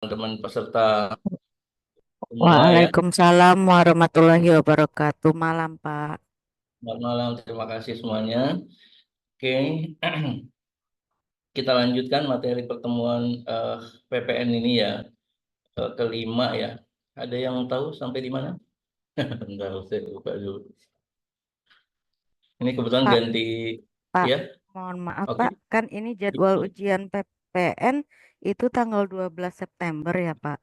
teman peserta semua ya. Waalaikumsalam warahmatullahi wabarakatuh. Malam, Pak. Selamat malam, terima kasih semuanya. Oke, kita lanjutkan materi pertemuan PPN ini ya, kelima ya. Ada yang tahu sampai di mana? Bentar, saya lupa dulu. Ini kebetulan Pak, ganti Pak, ya. mohon maaf, Oke. Pak. Kan ini jadwal ujian PPN itu tanggal 12 September ya, Pak.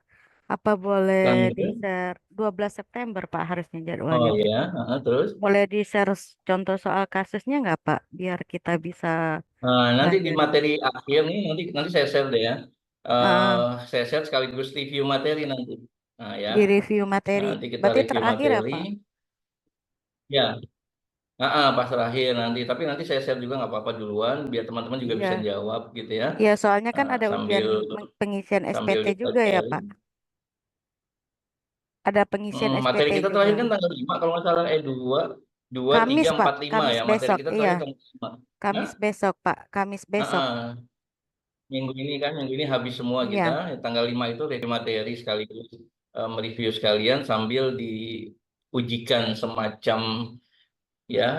Apa boleh Tanggal. di-share 12 September, Pak, harusnya Oh jadwalnya. ya, terus. Boleh di-share contoh soal kasusnya nggak, Pak? Biar kita bisa Nah, nanti di pelajari. materi akhir nih, nanti saya share deh ya. Ah, Saya share sekaligus review materi nanti. Nah ya, di review materi. nanti kita Berarti review terakhir ya, materi. Pak? Ya, pas terakhir nanti. Tapi nanti saya share juga nggak apa-apa duluan, biar teman-teman juga bisa Iya. jawab gitu ya. Iya, soalnya kan ada ujian Sambil pengisian sambil SPT juga ya, dipelajari. Pak. Ada pengisian Materi SPT kita juga. terakhir kan tanggal 5 kalau nggak salah, dua, dua, Kamis, tiga, Pak. empat, lima Kamis ya. Materi besok. kita Iya. terakhir tanggal 5. Hah? Kamis besok, Pak. Kamis besok. Minggu ini habis semua kita. Iya. Tanggal 5 itu review materi sekaligus mereview sekalian sambil diujikan semacam ya,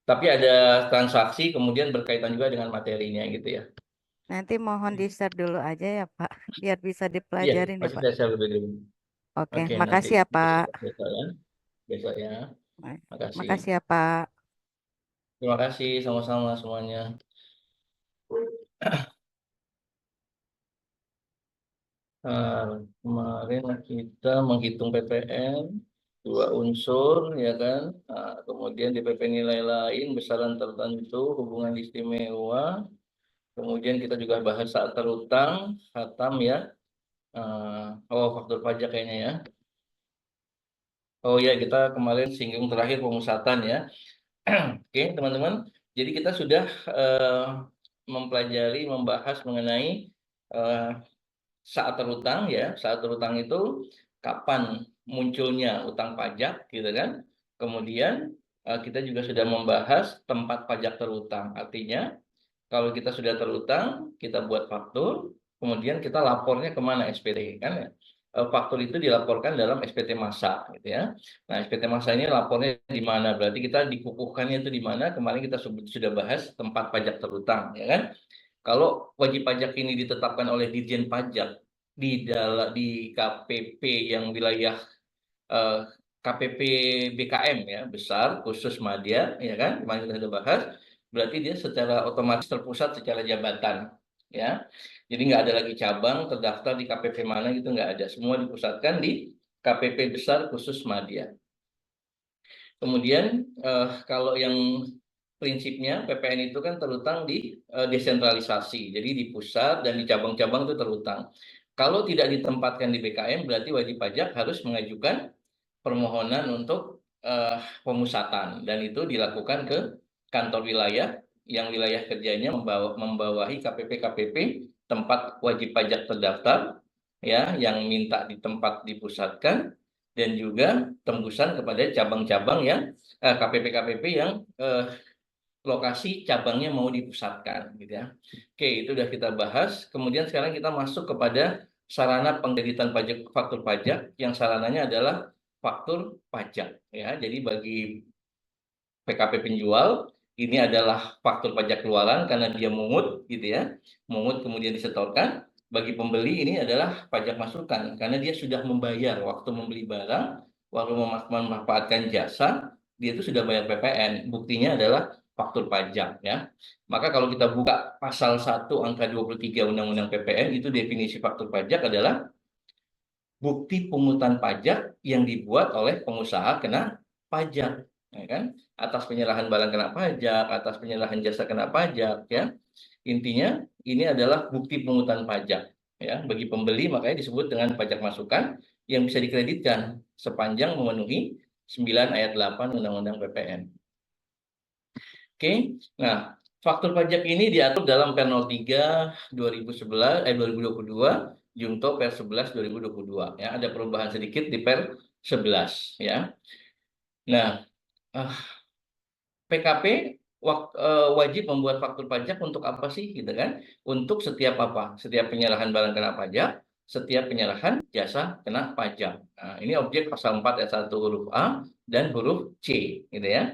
tapi ada transaksi kemudian berkaitan juga dengan materinya gitu ya. Nanti mohon di-share dulu aja ya, Pak. Biar bisa Iya, dipelajarin ya, pasti Pak. saya share lebih dulu. Oke. Oke, nanti Makasih ya, Pak. besok, besok ya. Besok ya. Makasih. Makasih ya, Pak. Terima kasih sama-sama semuanya. Nah, kemarin kita menghitung PPN dua unsur ya kan. Kemudian di PP nilai lain besaran tertentu hubungan istimewa. Kemudian kita juga bahas saat terutang, hatam ya. Faktur pajak kayaknya ya. Oh ya, kita kemarin singgung terakhir pemusatan ya. Oke, teman-teman. Jadi kita sudah eh, mempelajari, membahas mengenai eh, saat terutang ya. Saat terutang itu kapan munculnya utang pajak, gitu kan? Kemudian kita juga sudah membahas tempat pajak terutang. Artinya kalau kita sudah terutang, kita buat faktur, kemudian kita lapornya kemana SPT kan ya. Faktur itu dilaporkan dalam SPT masa gitu ya. Nah, SPT masa ini lapornya di mana? Berarti kita dikukuhkannya itu di mana? Kemarin kita sudah bahas tempat pajak terutang ya kan. Kalau wajib pajak ini ditetapkan oleh Ditjen Pajak di KPP yang wilayah eh, KPP BKM ya besar khusus Madya ya kan kemarin kita sudah bahas, berarti dia secara otomatis terpusat secara jabatan ya, jadi nggak ada lagi cabang terdaftar di KPP mana gitu, nggak ada, semua dipusatkan di KPP besar khusus Madya. Kemudian kalau yang prinsipnya PPN itu kan terutang di desentralisasi, jadi di pusat dan di cabang-cabang itu terutang. Kalau tidak ditempatkan di BKM berarti wajib pajak harus mengajukan permohonan untuk pemusatan, dan itu dilakukan ke kantor wilayah yang wilayah kerjanya membawahi KPP-KPP tempat wajib pajak terdaftar ya, yang minta di tempat dipusatkan, dan juga tembusan kepada cabang-cabang yang KPP-KPP yang lokasi cabangnya mau dipusatkan gitu ya. Oke, itu sudah kita bahas. Kemudian sekarang kita masuk kepada sarana pengkreditan pajak faktur pajak yang sarananya adalah faktur pajak ya. Jadi bagi PKP penjual ini adalah faktur pajak keluaran karena dia mungut gitu ya. Mungut kemudian disetorkan. Bagi pembeli ini adalah pajak masukan karena dia sudah membayar waktu membeli barang, waktu memanfaatkan jasa, dia itu sudah bayar PPN. Buktinya adalah faktur pajak ya. Maka kalau kita buka pasal 1 angka 23 Undang-Undang PPN, itu definisi faktur pajak adalah bukti pungutan pajak yang dibuat oleh pengusaha kena pajak, ya kan? Atas penyerahan barang kena pajak, atas penyerahan jasa kena pajak, ya. Intinya ini adalah bukti pungutan pajak, ya. Bagi pembeli makanya disebut dengan pajak masukan yang bisa dikreditkan sepanjang memenuhi 9 ayat 8 Undang-Undang PPN. Oke. Nah, faktur pajak ini diatur dalam Per 03 2011 2022 Junto Per 11 2022 ya. Ada perubahan sedikit di Per 11 ya. Nah, eh, PKP wajib membuat faktur pajak untuk apa sih gitu kan? Untuk setiap apa? Setiap penyerahan barang kena pajak, setiap penyerahan jasa kena pajak. Nah, ini objek pasal 4 ayat 1 huruf A dan huruf C, gitu ya.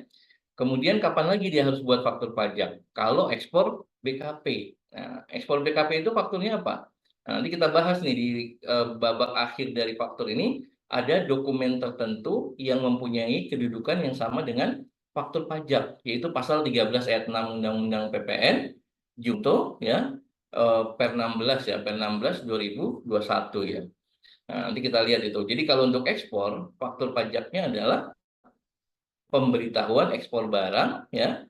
Kemudian kapan lagi dia harus buat faktur pajak? Kalau ekspor BKP. Nah, ekspor BKP itu fakturnya apa? Nah, nanti kita bahas nih di babak akhir dari faktur ini, ada dokumen tertentu yang mempunyai kedudukan yang sama dengan faktur pajak, yaitu pasal 13 ayat 6 Undang-Undang PPN, Junto ya, per 16 ya, per 16 2021 ya. Nah, nanti kita lihat itu. Jadi kalau untuk ekspor, faktur pajaknya adalah pemberitahuan ekspor barang ya,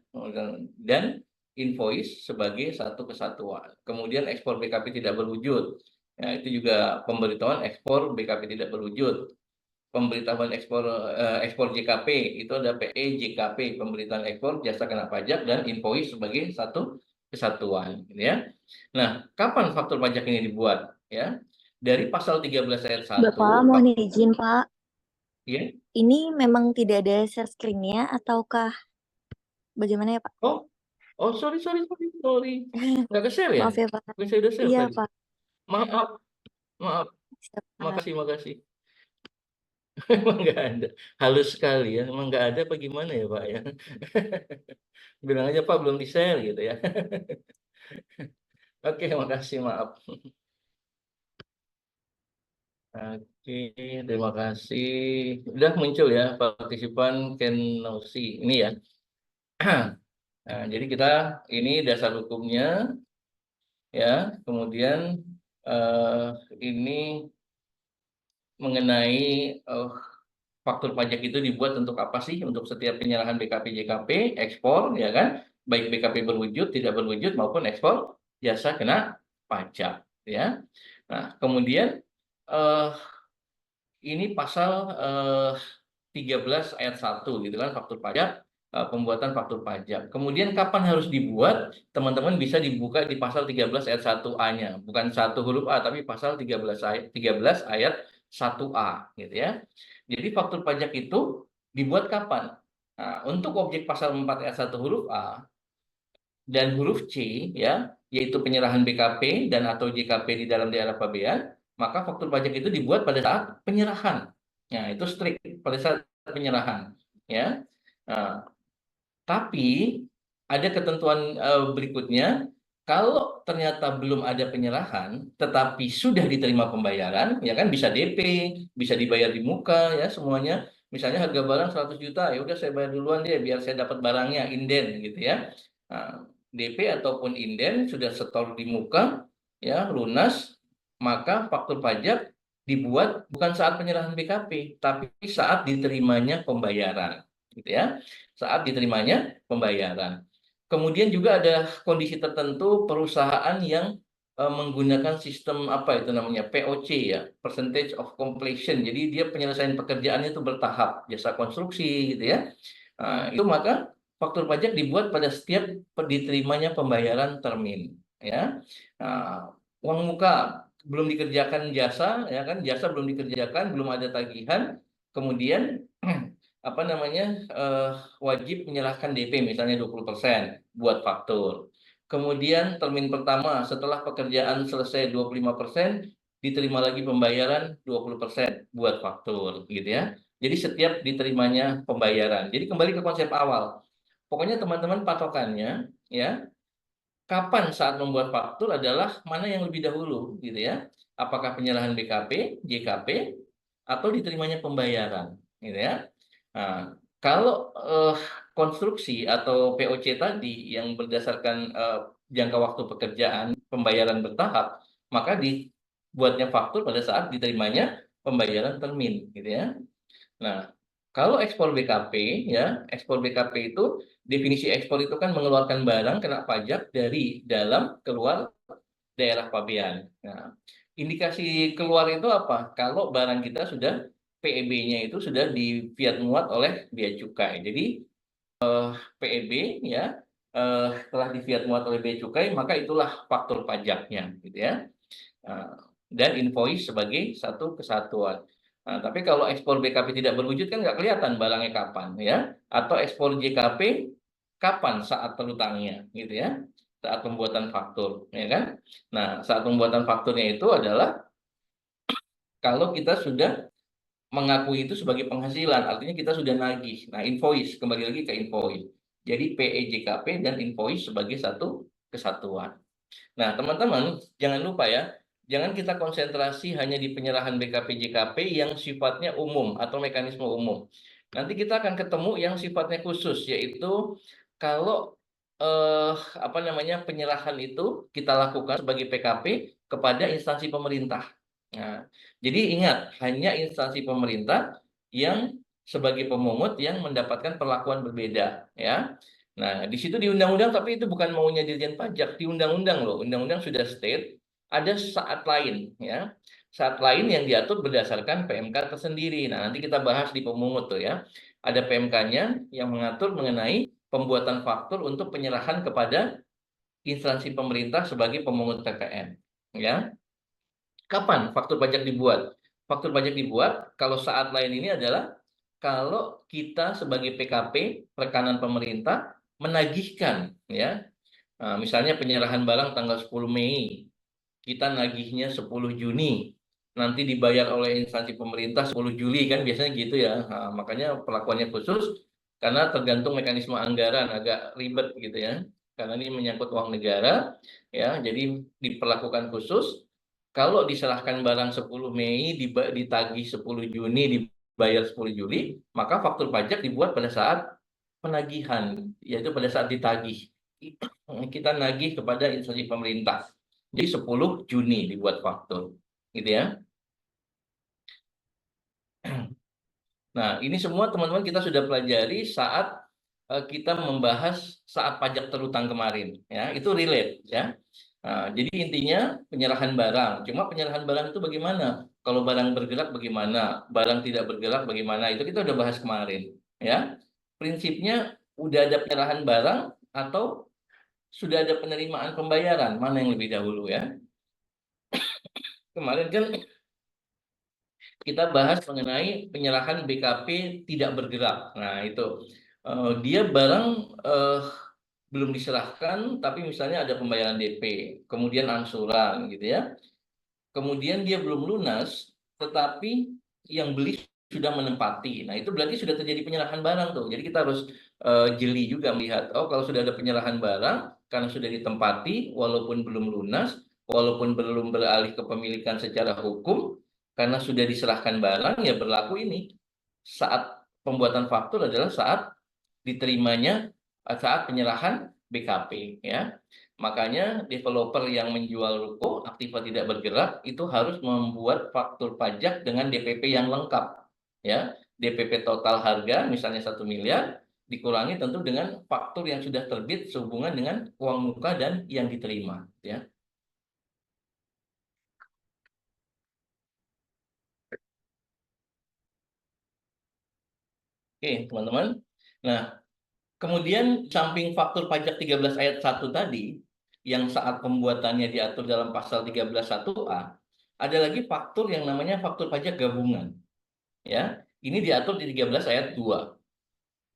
dan invoice sebagai satu kesatuan. Kemudian ekspor BKP tidak berwujud. Ya, itu juga pemberitahuan ekspor BKP tidak berwujud. Pemberitahuan ekspor JKP itu ada PE JKP, pemberitahuan ekspor jasa kena pajak dan invoice sebagai satu kesatuan, gitu ya. Nah, kapan faktur pajak ini dibuat? Ya, dari pasal 13 ayat Bapak, 1, mohon izin, Pak. ya. Ini memang tidak ada share screen-nya ataukah bagaimana ya, Pak? Oh, oh, sorry. Nggak ke-share ya? Maaf ya, Pak. Bukan saya udah share Iya, tadi. Pak. Maaf, maaf. Siap, Pak. Makasih. Emang nggak ada. Halus sekali ya. Emang nggak ada apa gimana ya, Pak ya? Bilang aja, Pak, belum di-share gitu ya. Oke, makasih, maaf. Oke, terima kasih. Udah muncul ya partisipan Ken Nausi. Ini ya. Nah, jadi kita ini dasar hukumnya ya. Kemudian eh, ini mengenai faktur pajak itu dibuat untuk apa sih? Untuk setiap penyerahan BKP JKP, ekspor, ya kan? Baik BKP berwujud, tidak berwujud maupun ekspor jasa kena pajak, ya. Nah, kemudian eh, ini pasal 13 ayat 1 gitu kan, faktur pajak, pembuatan faktur pajak. Kemudian kapan harus dibuat? Teman-teman bisa dibuka di pasal 13 ayat 1A-nya, bukan satu huruf A tapi pasal 13 ayat 1A gitu ya. Jadi faktur pajak itu dibuat kapan? Nah, untuk objek pasal 4 ayat 1 huruf A dan huruf C ya, yaitu penyerahan BKP dan atau JKP di dalam daerah pabean, maka faktur pajak itu dibuat pada saat penyerahan. Nah, itu strict pada saat penyerahan ya. Nah, tapi ada ketentuan berikutnya, kalau ternyata belum ada penyerahan tetapi sudah diterima pembayaran, ya kan bisa DP, bisa dibayar di muka ya semuanya. Misalnya harga barang 100 juta, ya udah saya bayar duluan deh biar saya dapat barangnya inden gitu ya. Nah, DP ataupun inden sudah setor di muka ya lunas, maka faktur pajak dibuat bukan saat penyerahan BKP tapi saat diterimanya pembayaran gitu ya, saat diterimanya pembayaran. Kemudian juga ada kondisi tertentu perusahaan yang menggunakan sistem apa itu namanya POC ya, percentage of completion. Jadi dia penyelesaian pekerjaannya itu bertahap, jasa konstruksi gitu ya. Nah, itu maka faktur pajak dibuat pada setiap diterimanya pembayaran termin ya. Nah, uang muka belum dikerjakan jasa ya kan, jasa belum dikerjakan, belum ada tagihan, kemudian apa namanya wajib menyerahkan DP misalnya 20% buat faktur. Kemudian termin pertama setelah pekerjaan selesai 25% diterima lagi pembayaran 20% buat faktur gitu ya. Jadi setiap diterimanya pembayaran. Jadi kembali ke konsep awal. Pokoknya teman-teman patokannya ya, kapan saat membuat faktur adalah mana yang lebih dahulu gitu ya. Apakah penyerahan BKP, JKP atau diterimanya pembayaran gitu ya. Nah, kalau konstruksi atau POC tadi yang berdasarkan jangka waktu pekerjaan pembayaran bertahap, maka dibuatnya faktur pada saat diterimanya pembayaran termin, gitu ya. Nah, kalau ekspor BKP ya, ekspor BKP itu definisi ekspor itu kan mengeluarkan barang kena pajak dari dalam keluar daerah pabean. Nah, indikasi keluar itu apa? Kalau barang kita sudah PEB-nya itu sudah di fiat muat oleh bea cukai. Jadi PEB ya telah di fiat muat oleh bea cukai, maka itulah faktur pajaknya, gitu ya. Nah, dan invoice sebagai satu kesatuan. Nah, tapi kalau ekspor BKP tidak berwujud kan nggak kelihatan barangnya kapan ya, atau ekspor JKP kapan saat terutangnya, gitu ya, saat pembuatan faktur, ya kan? Nah, saat pembuatan fakturnya itu adalah kalau kita sudah mengakui itu sebagai penghasilan, artinya kita sudah nagih. Nah, invoice, kembali lagi ke invoice. Jadi PEJKP dan invoice sebagai satu kesatuan. Nah, teman-teman, jangan lupa ya, jangan kita konsentrasi hanya di penyerahan BKP JKP yang sifatnya umum atau mekanisme umum. Nanti kita akan ketemu yang sifatnya khusus, yaitu kalau penyerahan itu kita lakukan sebagai PKP kepada instansi pemerintah. Nah, jadi ingat, hanya instansi pemerintah yang sebagai pemungut yang mendapatkan perlakuan berbeda, ya. Nah, di situ di undang-undang, tapi itu bukan maunya Dirjen Pajak, di undang-undang loh. Undang-undang sudah state ada saat lain, ya. Saat lain yang diatur berdasarkan PMK tersendiri. Nah, nanti kita bahas di pemungut tuh ya. Ada PMK-nya yang mengatur mengenai pembuatan faktur untuk penyerahan kepada instansi pemerintah sebagai pemungut PPN, ya. Kapan faktur pajak dibuat? Faktur pajak dibuat kalau saat lain ini adalah kalau kita sebagai PKP, rekanan pemerintah, menagihkan, ya. Nah, misalnya penyerahan barang tanggal 10 Mei, kita nagihnya 10 Juni, nanti dibayar oleh instansi pemerintah 10 Juli, kan biasanya gitu ya. Nah, makanya perlakuannya khusus karena tergantung mekanisme anggaran, agak ribet gitu ya. Karena ini menyangkut uang negara, ya, jadi diperlakukan khusus. Kalau diserahkan barang 10 Mei, ditagih 10 Juni, dibayar 10 Juli, maka faktur pajak dibuat pada saat penagihan, yaitu pada saat ditagih. Kita nagih kepada instansi pemerintah. Jadi 10 Juni dibuat faktur, gitu ya. Nah, ini semua teman-teman kita sudah pelajari saat kita membahas saat pajak terutang kemarin, ya. Itu relate, ya. Nah, jadi intinya penyerahan barang. Cuma penyerahan barang itu bagaimana? Kalau barang bergerak bagaimana? Barang tidak bergerak bagaimana? Itu kita udah bahas kemarin, ya. Prinsipnya udah ada penyerahan barang atau sudah ada penerimaan pembayaran? Mana yang lebih dahulu, ya? Kemarin kan kita bahas mengenai penyerahan BKP tidak bergerak. Nah, itu dia barang belum diserahkan, tapi misalnya ada pembayaran DP, kemudian angsuran, gitu ya. Kemudian dia belum lunas, tetapi yang beli sudah menempati. Nah, itu berarti sudah terjadi penyerahan barang tuh. Jadi kita harus jeli juga melihat, oh kalau sudah ada penyerahan barang, karena sudah ditempati, walaupun belum lunas, walaupun belum beralih kepemilikan secara hukum, karena sudah diserahkan barang, ya berlaku ini. Saat pembuatan faktur adalah saat diterimanya, saat penyerahan BKP, ya. Makanya developer yang menjual ruko aktiva tidak bergerak itu harus membuat faktur pajak dengan DPP yang lengkap, ya. DPP total harga misalnya 1 miliar dikurangi tentu dengan faktur yang sudah terbit sehubungan dengan uang muka dan yang diterima, ya. Oke, teman-teman. Nah, kemudian samping faktur pajak 13 ayat 1 tadi, yang saat pembuatannya diatur dalam pasal 13(1)(a), ada lagi faktur yang namanya faktur pajak gabungan. Ya, ini diatur di 13 ayat 2.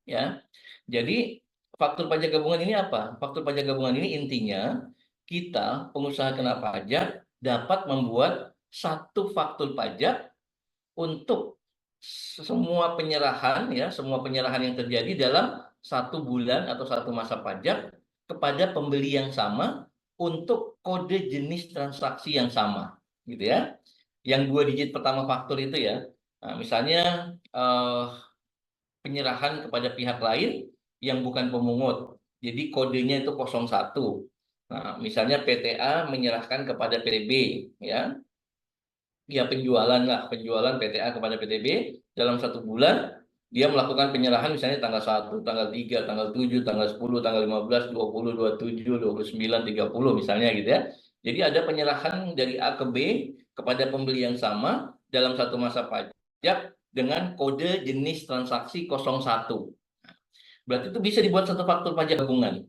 Ya. Jadi faktur pajak gabungan ini apa? Faktur pajak gabungan ini intinya kita pengusaha kena pajak dapat membuat satu faktur pajak untuk semua penyerahan, ya, semua penyerahan yang terjadi dalam 1 bulan atau 1 masa pajak kepada pembeli yang sama untuk kode jenis transaksi yang sama, gitu ya. Yang 2 digit pertama faktur itu ya. Nah, misalnya penyerahan kepada pihak lain yang bukan pemungut. Jadi kodenya itu 01. Nah, misalnya PTA menyerahkan kepada PTB, ya. Ya penjualan lah, penjualan PTA kepada PTB dalam 1 bulan dia melakukan penyerahan misalnya tanggal 1, tanggal 3, tanggal 7, tanggal 10, tanggal 15, 20, 27, 29, 30 misalnya gitu ya. Jadi ada penyerahan dari A ke B kepada pembeli yang sama dalam 1 masa pajak dengan kode jenis transaksi 01. Berarti itu bisa dibuat satu faktur pajak gabungan,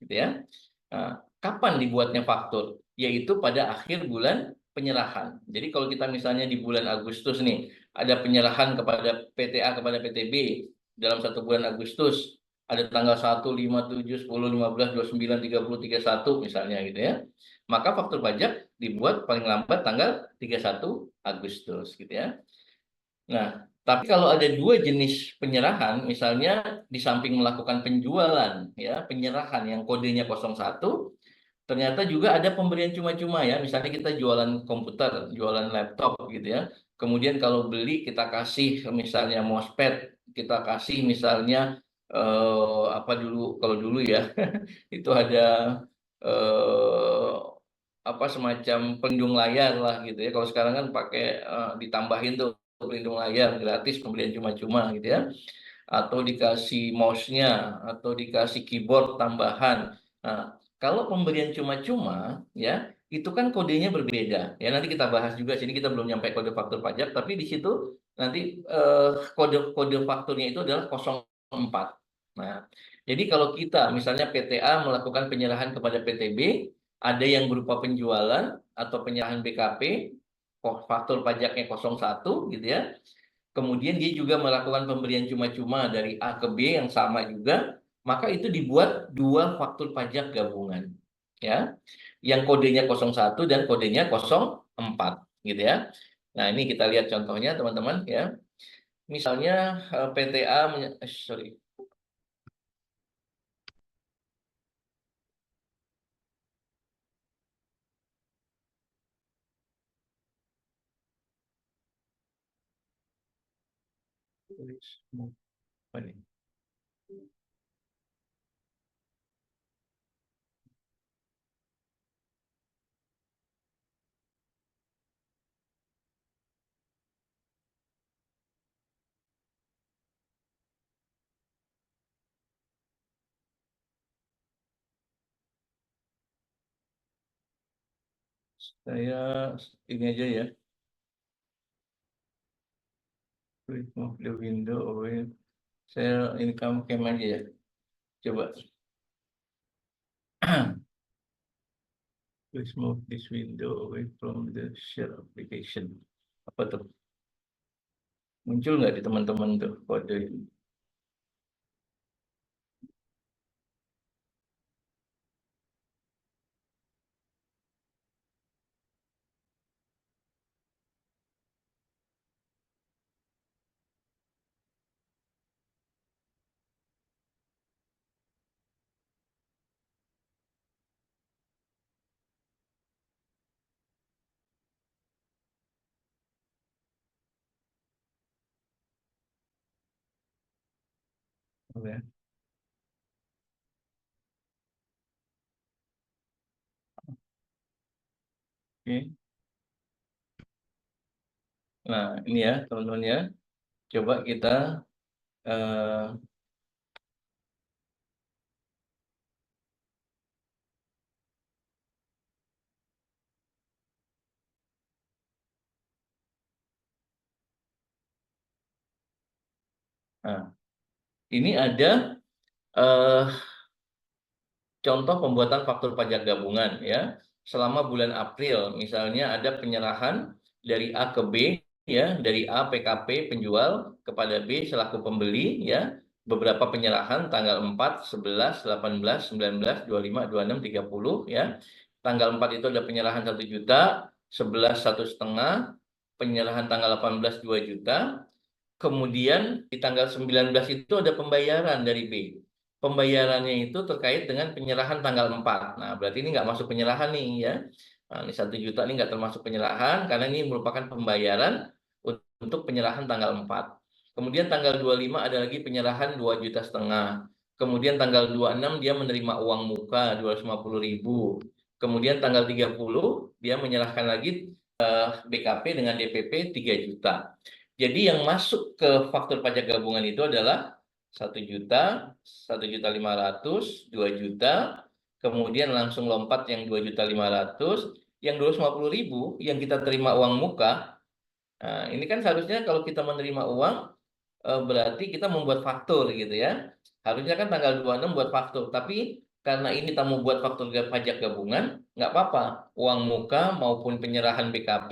gitu ya. Nah, kapan dibuatnya faktur? Yaitu pada akhir bulan penyerahan. Jadi kalau kita misalnya di bulan Agustus nih, ada penyerahan kepada PTA kepada PTB dalam 1 bulan Agustus, ada tanggal 1, 5, 7, 10, 15, 29, 30, 31 misalnya gitu ya. maka faktur pajak dibuat paling lambat tanggal 31 Agustus gitu ya. Nah, tapi kalau ada dua jenis penyerahan, misalnya di samping melakukan penjualan ya, penyerahan yang kodenya 01, ternyata juga ada pemberian cuma-cuma ya. Misalnya kita jualan komputer, jualan laptop gitu ya. Kemudian kalau beli kita kasih misalnya mousepad, kita kasih misalnya apa dulu kalau dulu ya itu ada eh, apa semacam pelindung layar lah gitu ya. Kalau sekarang kan pakai ditambahin tuh pelindung layar gratis, pembelian cuma-cuma gitu ya. Atau dikasih mouse-nya, atau dikasih keyboard tambahan. Nah, kalau pemberian cuma-cuma ya itu kan kodenya berbeda ya, nanti kita bahas juga sini, kita belum nyampe kode faktur pajak, tapi di situ nanti kode fakturnya itu adalah 04. Nah, jadi kalau kita misalnya PTA melakukan penyerahan kepada PTB, ada yang berupa penjualan atau penyerahan BKP, faktur pajaknya 01 gitu ya. Kemudian dia juga melakukan pemberian cuma-cuma dari A ke B yang sama juga, maka itu dibuat dua faktur pajak gabungan. Ya, yang kodenya 01 dan kodenya 04 gitu ya. Nah, ini kita lihat contohnya teman-teman ya. Misalnya PTA sorry. Apa nih? Saya ini aja ya. Move the window away. Saya income cam aja ya. Coba. Please move this window away from the share application. Apa tuh? Muncul nggak di teman-teman tuh kode ini? Oke. Oke. Nah, ini ya teman-teman ya. Coba kita eh, nah, ini ada eh, contoh pembuatan faktur pajak gabungan ya. Selama bulan April, misalnya ada penyerahan dari A ke B ya, dari A PKP penjual kepada B selaku pembeli ya. Beberapa penyerahan tanggal 4, 11, 18, 19, 25, 26, 30 ya. Tanggal 4 itu ada penyerahan 1 juta, 11 1,5, penyerahan tanggal 18 2 juta. Kemudian di tanggal 19 itu ada pembayaran dari B. Pembayarannya itu terkait dengan penyerahan tanggal 4. Nah, berarti ini nggak masuk penyerahan nih ya. Nah, ini 1 juta ini nggak termasuk penyerahan karena ini merupakan pembayaran untuk penyerahan tanggal 4. Kemudian tanggal 25 ada lagi penyerahan 2,5 juta. Kemudian tanggal 26 dia menerima uang muka 250.000. Kemudian tanggal 30 dia menyerahkan lagi BKP dengan DPP 3 juta. Jadi yang masuk ke faktur pajak gabungan itu adalah 1 juta, 1,5 juta, 2 juta, kemudian langsung lompat yang 2,5 juta, yang 250.000 yang kita terima uang muka. Nah, ini kan seharusnya kalau kita menerima uang berarti kita membuat faktur gitu ya. Harusnya kan tanggal 26 buat faktur, tapi karena ini kita mau buat faktur pajak gabungan, nggak apa-apa. Uang muka maupun penyerahan BKP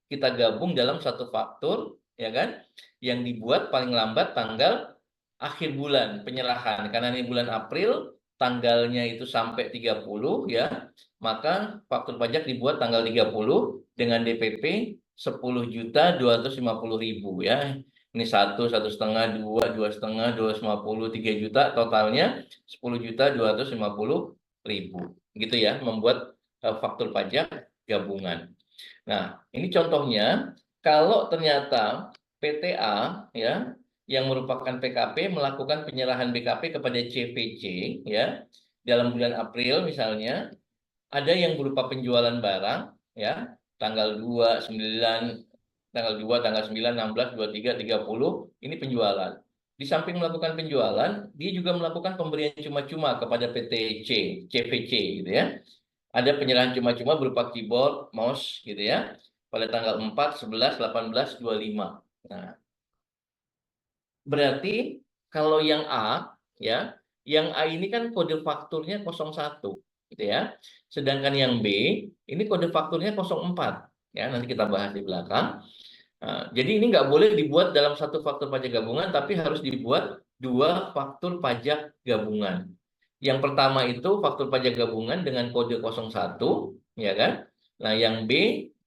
kita gabung dalam satu faktur, ya kan? Yang dibuat paling lambat tanggal akhir bulan penyerahan. Karena ini bulan April, tanggalnya itu sampai 30 ya, maka faktur pajak dibuat tanggal 30 dengan DPP 10.250.000 ya. Ini 1,5, 2, 2,5, 250, 3 juta, totalnya 10.250.000 gitu ya, membuat faktur pajak gabungan. Nah, ini contohnya kalau ternyata PTA ya yang merupakan PKP melakukan penyerahan BKP kepada CVC ya dalam bulan April misalnya, ada yang berupa penjualan barang ya tanggal 2, 9, tanggal 2, tanggal 9, 16, 23, 30 ini penjualan. Di samping melakukan penjualan, dia juga melakukan pemberian cuma-cuma kepada PTC, CVC gitu ya. Ada penyerahan cuma-cuma berupa keyboard, mouse gitu ya pada tanggal 4, 11, 18, 25. Nah, berarti kalau yang A ya, yang A ini kan kode fakturnya 01 gitu ya. Sedangkan yang B ini kode fakturnya 04 ya, nanti kita bahas di belakang. Nah, jadi ini nggak boleh dibuat dalam satu faktur pajak gabungan, tapi harus dibuat dua faktur pajak gabungan. Yang pertama itu faktur pajak gabungan dengan kode 01, ya kan? Nah, yang B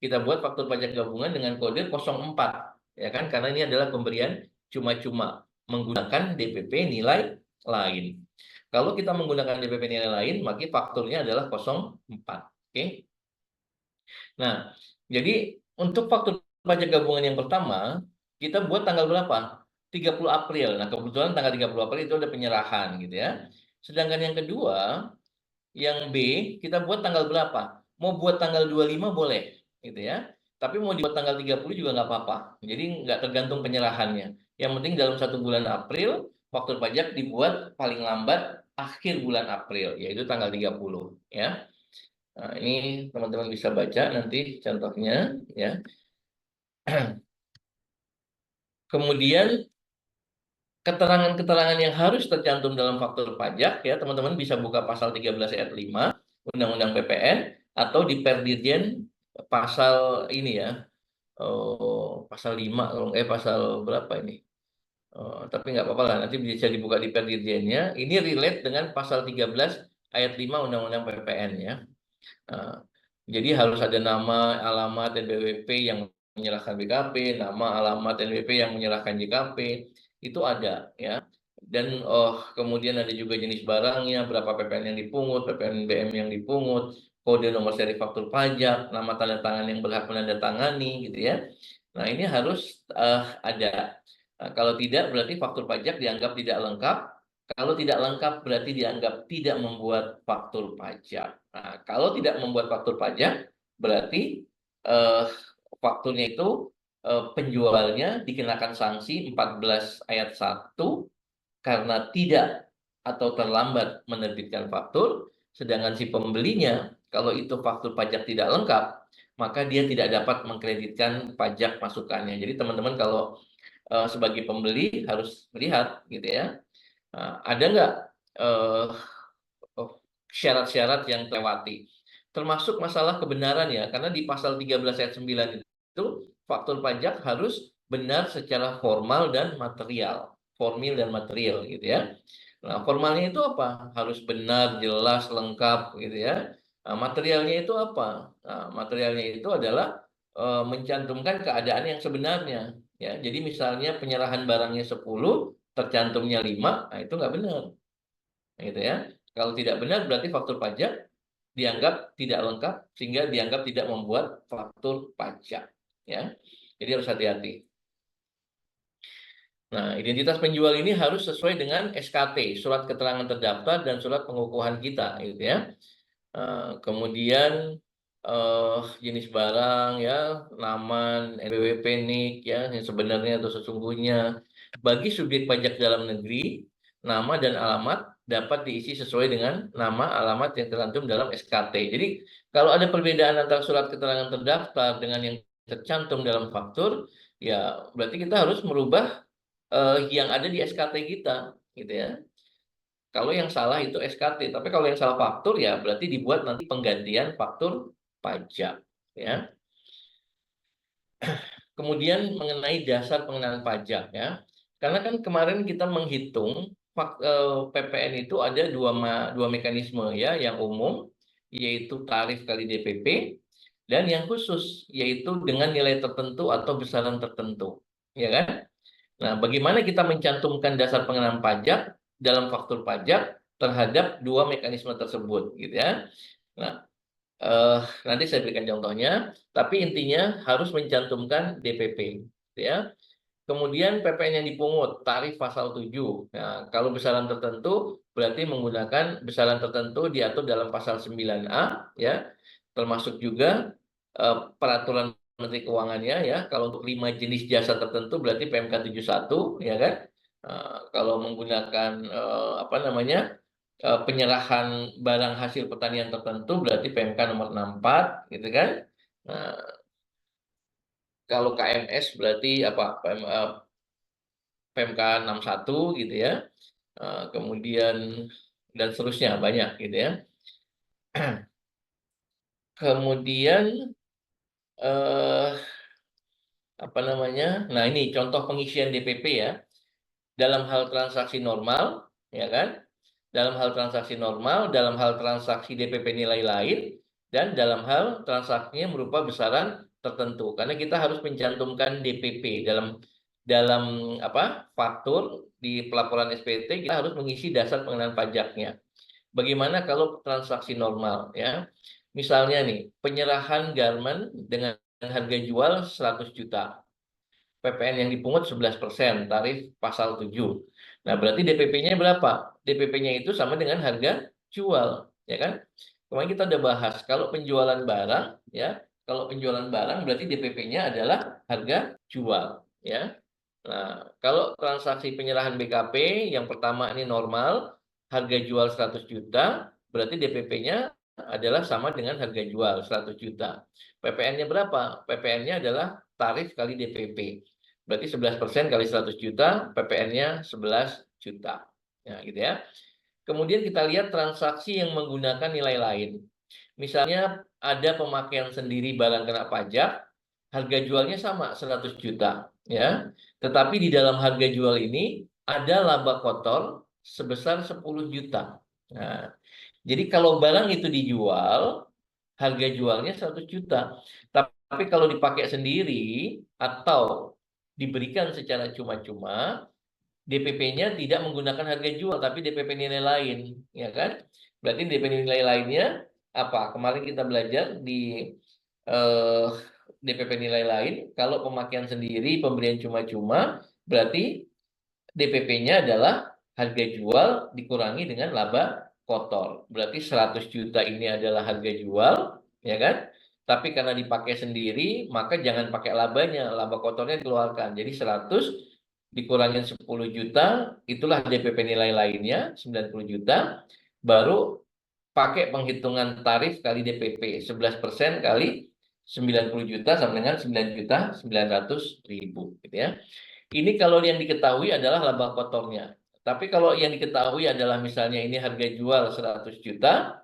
kita buat faktur pajak gabungan dengan kode 04, ya kan? Karena ini adalah pemberian cuma-cuma menggunakan DPP nilai lain. Kalau kita menggunakan DPP nilai lain, maka fakturnya adalah 04. Oke? Nah, jadi untuk faktur pajak gabungan yang pertama, kita buat tanggal berapa? 30 April. Nah, kebetulan tanggal 30 April itu ada penyerahan gitu ya. Sedangkan yang kedua, yang B, kita buat tanggal berapa? Mau buat tanggal 25 boleh gitu ya. Tapi mau dibuat tanggal 30 juga nggak apa-apa. Jadi nggak tergantung penyerahannya. Yang penting dalam 1 bulan April, faktur pajak dibuat paling lambat akhir bulan April, yaitu tanggal 30 ya. Nah, ini teman-teman bisa baca nanti contohnya ya. Kemudian keterangan-keterangan yang harus tercantum dalam faktur pajak ya, teman-teman bisa buka pasal 13 ayat 5 Undang-Undang PPN atau di Perdirjen pasal ini ya. Pasal 5 pasal berapa ini? Tapi nggak apa-apa lah, nanti bisa dibuka di Perdirjennya. Ini relate dengan pasal 13 ayat 5 Undang-Undang PPN ya. Jadi harus ada nama, alamat, NPWP yang menyerahkan BKP, nama, alamat, NPWP yang menyerahkan JKP, itu ada ya. Dan kemudian ada juga jenis barangnya, berapa PPN yang dipungut, PPNBM yang dipungut, kode nomor seri faktur pajak, nama tanda tangan yang berhak menandatangani gitu ya. Nah, ini harus ada. Nah, kalau tidak berarti faktur pajak dianggap tidak lengkap. Kalau tidak lengkap berarti dianggap tidak membuat faktur pajak. Nah, kalau tidak membuat faktur pajak berarti fakturnya itu penjualnya dikenakan sanksi 14 ayat 1 karena tidak atau terlambat menerbitkan faktur, sedangkan si pembelinya kalau itu faktur pajak tidak lengkap, maka dia tidak dapat mengkreditkan pajak masukannya. Jadi teman-teman kalau sebagai pembeli harus melihat gitu ya. Ada nggak syarat-syarat yang terlewati? Termasuk masalah kebenaran ya, karena di pasal 13 ayat 9 itu faktur pajak harus benar secara formal dan material. Formil dan material gitu ya. Nah, formalnya itu apa? Harus benar, jelas, lengkap gitu ya. Nah, materialnya itu apa? Nah, materialnya itu adalah mencantumkan keadaan yang sebenarnya ya. Jadi misalnya penyerahan barangnya 10, tercantumnya 5, nah itu nggak benar. Gitu ya. Kalau tidak benar berarti faktur pajak dianggap tidak lengkap sehingga dianggap tidak membuat faktur pajak ya. Jadi harus hati-hati. Nah, identitas penjual ini harus sesuai dengan SKT, surat keterangan terdaftar dan surat pengukuhan kita gitu ya. Kemudian jenis barang ya, nama, NPWP, NIK ya, yang sebenarnya atau sesungguhnya. Bagi subjek pajak dalam negeri, nama dan alamat dapat diisi sesuai dengan nama alamat yang tercantum dalam SKT. Jadi kalau ada perbedaan antara surat keterangan terdaftar dengan yang tercantum dalam faktur, ya berarti kita harus merubah yang ada di SKT kita, gitu ya. Kalau yang salah itu SKT, tapi kalau yang salah faktur ya berarti dibuat nanti penggantian faktur pajak, ya. Kemudian mengenai dasar pengenaan pajak ya. Karena kan kemarin kita menghitung PPN itu ada dua mekanisme ya, yang umum yaitu tarif kali DPP, dan yang khusus yaitu dengan nilai tertentu atau besaran tertentu, ya kan? Nah, bagaimana kita mencantumkan dasar pengenaan pajak dalam faktur pajak terhadap dua mekanisme tersebut, gitu ya? Nah, nanti saya berikan contohnya, tapi intinya harus mencantumkan DPP, gitu ya. Kemudian PPN yang dipungut, tarif pasal 7. Nah, kalau besaran tertentu berarti menggunakan besaran tertentu diatur dalam pasal 9A, ya. Termasuk juga peraturan Menteri Keuangannya, ya. Kalau untuk 5 jenis jasa tertentu berarti PMK 71, ya kan. Kalau menggunakan penyerahan barang hasil pertanian tertentu berarti PMK nomor 64, gitu kan. Nah, kalau KMS berarti apa? PMK 61 gitu ya. Kemudian dan seterusnya banyak gitu ya. Kemudian Nah, ini contoh pengisian DPP ya. Dalam hal transaksi normal, ya kan? Dalam hal transaksi normal, dalam hal transaksi DPP nilai lain, dan dalam hal transaksinya berupa besaran tertentu. Karena kita harus mencantumkan DPP dalam faktur di pelaporan SPT, kita harus mengisi dasar pengenaan pajaknya. Bagaimana kalau transaksi normal ya? Misalnya nih, penyerahan garmen dengan harga jual 100 juta. PPN yang dipungut 11%, tarif pasal 7. Nah, berarti DPP-nya berapa? DPP-nya itu sama dengan harga jual, ya kan? Kemarin kita udah bahas, kalau penjualan barang, ya, kalau penjualan barang berarti DPP-nya adalah harga jual, ya. Nah, kalau transaksi penyerahan BKP yang pertama ini normal, harga jual 100 juta, berarti DPP-nya adalah sama dengan harga jual 100 juta. PPN-nya berapa? PPN-nya adalah tarif kali DPP. Berarti 11% kali 100 juta, PPN-nya 11 juta. Ya, gitu ya. Kemudian kita lihat transaksi yang menggunakan nilai lain. Misalnya ada pemakaian sendiri barang kena pajak, harga jualnya sama 100 juta, ya. Tetapi di dalam harga jual ini ada laba kotor sebesar 10 juta. Nah, jadi kalau barang itu dijual, harga jualnya 100 juta. Tapi kalau dipakai sendiri atau diberikan secara cuma-cuma, DPP-nya tidak menggunakan harga jual, tapi DPP nilai lain, ya kan? Berarti DPP nilai lainnya apa? Kemarin kita belajar di DPP nilai lain, kalau pemakaian sendiri, pemberian cuma-cuma, berarti DPP-nya adalah harga jual dikurangi dengan laba kotor. Berarti 100 juta ini adalah harga jual, ya kan? Tapi karena dipakai sendiri, maka jangan pakai labanya, laba kotornya dikeluarkan. Jadi 100 dikurangin 10 juta, itulah DPP nilai lainnya, 90 juta, baru pakai penghitungan tarif kali DPP, 11% kali 90 juta sama dengan 9.900.000, gitu ya. Ini kalau yang diketahui adalah laba kotornya. Tapi kalau yang diketahui adalah misalnya ini harga jual 100 juta,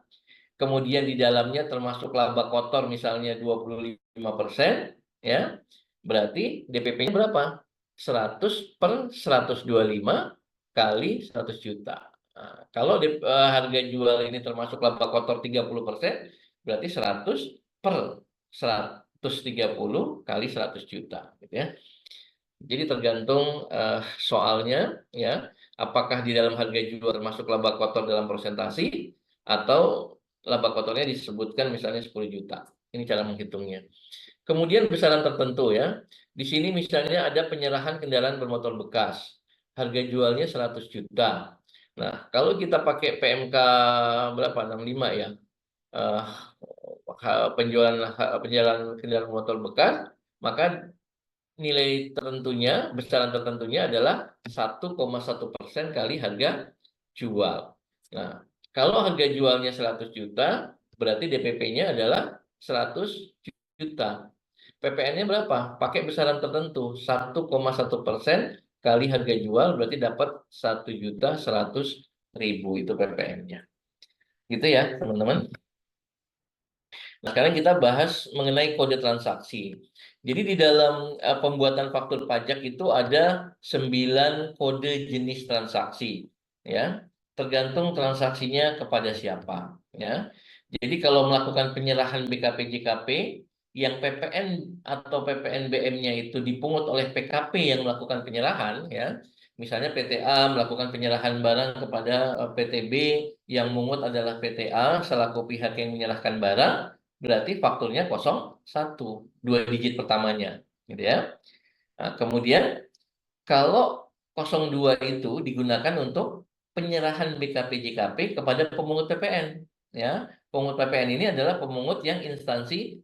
kemudian di dalamnya termasuk laba kotor misalnya 25%, ya. Berarti DPP-nya berapa? 100 per 125 kali 100 juta. Nah, kalau harga jual ini termasuk laba kotor 30%, berarti 100 per 130 kali 100 juta, gitu ya. Jadi tergantung soalnya, ya, apakah di dalam harga jual termasuk laba kotor dalam persentasi atau laba kotornya disebutkan misalnya 10 juta. Ini cara menghitungnya. Kemudian besaran tertentu, ya. Di sini misalnya ada penyerahan kendaraan bermotor bekas. Harga jualnya 100 juta. Nah, kalau kita pakai PMK berapa? 65 ya. Penjualan kendaraan motor bekas, maka nilai tertentunya, besaran tertentunya adalah 1,1% kali harga jual. Nah, kalau harga jualnya 100 juta, berarti DPP-nya adalah 100 juta. PPN-nya berapa? Pakai besaran tertentu, 1,1% kali harga jual, berarti dapat 1.100.000 itu PPN-nya. Gitu ya, teman-teman. Nah, sekarang kita bahas mengenai kode transaksi. Jadi di dalam pembuatan faktur pajak itu ada 9 kode jenis transaksi. ya, tergantung transaksinya kepada siapa, ya. Jadi kalau melakukan penyerahan BKP-JKP yang PPN atau PPNBM-nya itu dipungut oleh PKP yang melakukan penyerahan, ya. Misalnya PTA melakukan penyerahan barang kepada PTB, yang mungut adalah PTA selaku pihak yang menyerahkan barang, berarti fakturnya 01, 2 digit pertamanya, gitu ya. Nah, kemudian kalau 02 itu digunakan untuk penyerahan BKP-JKP kepada pemungut PPN, ya. Pemungut PPN ini adalah pemungut yang instansi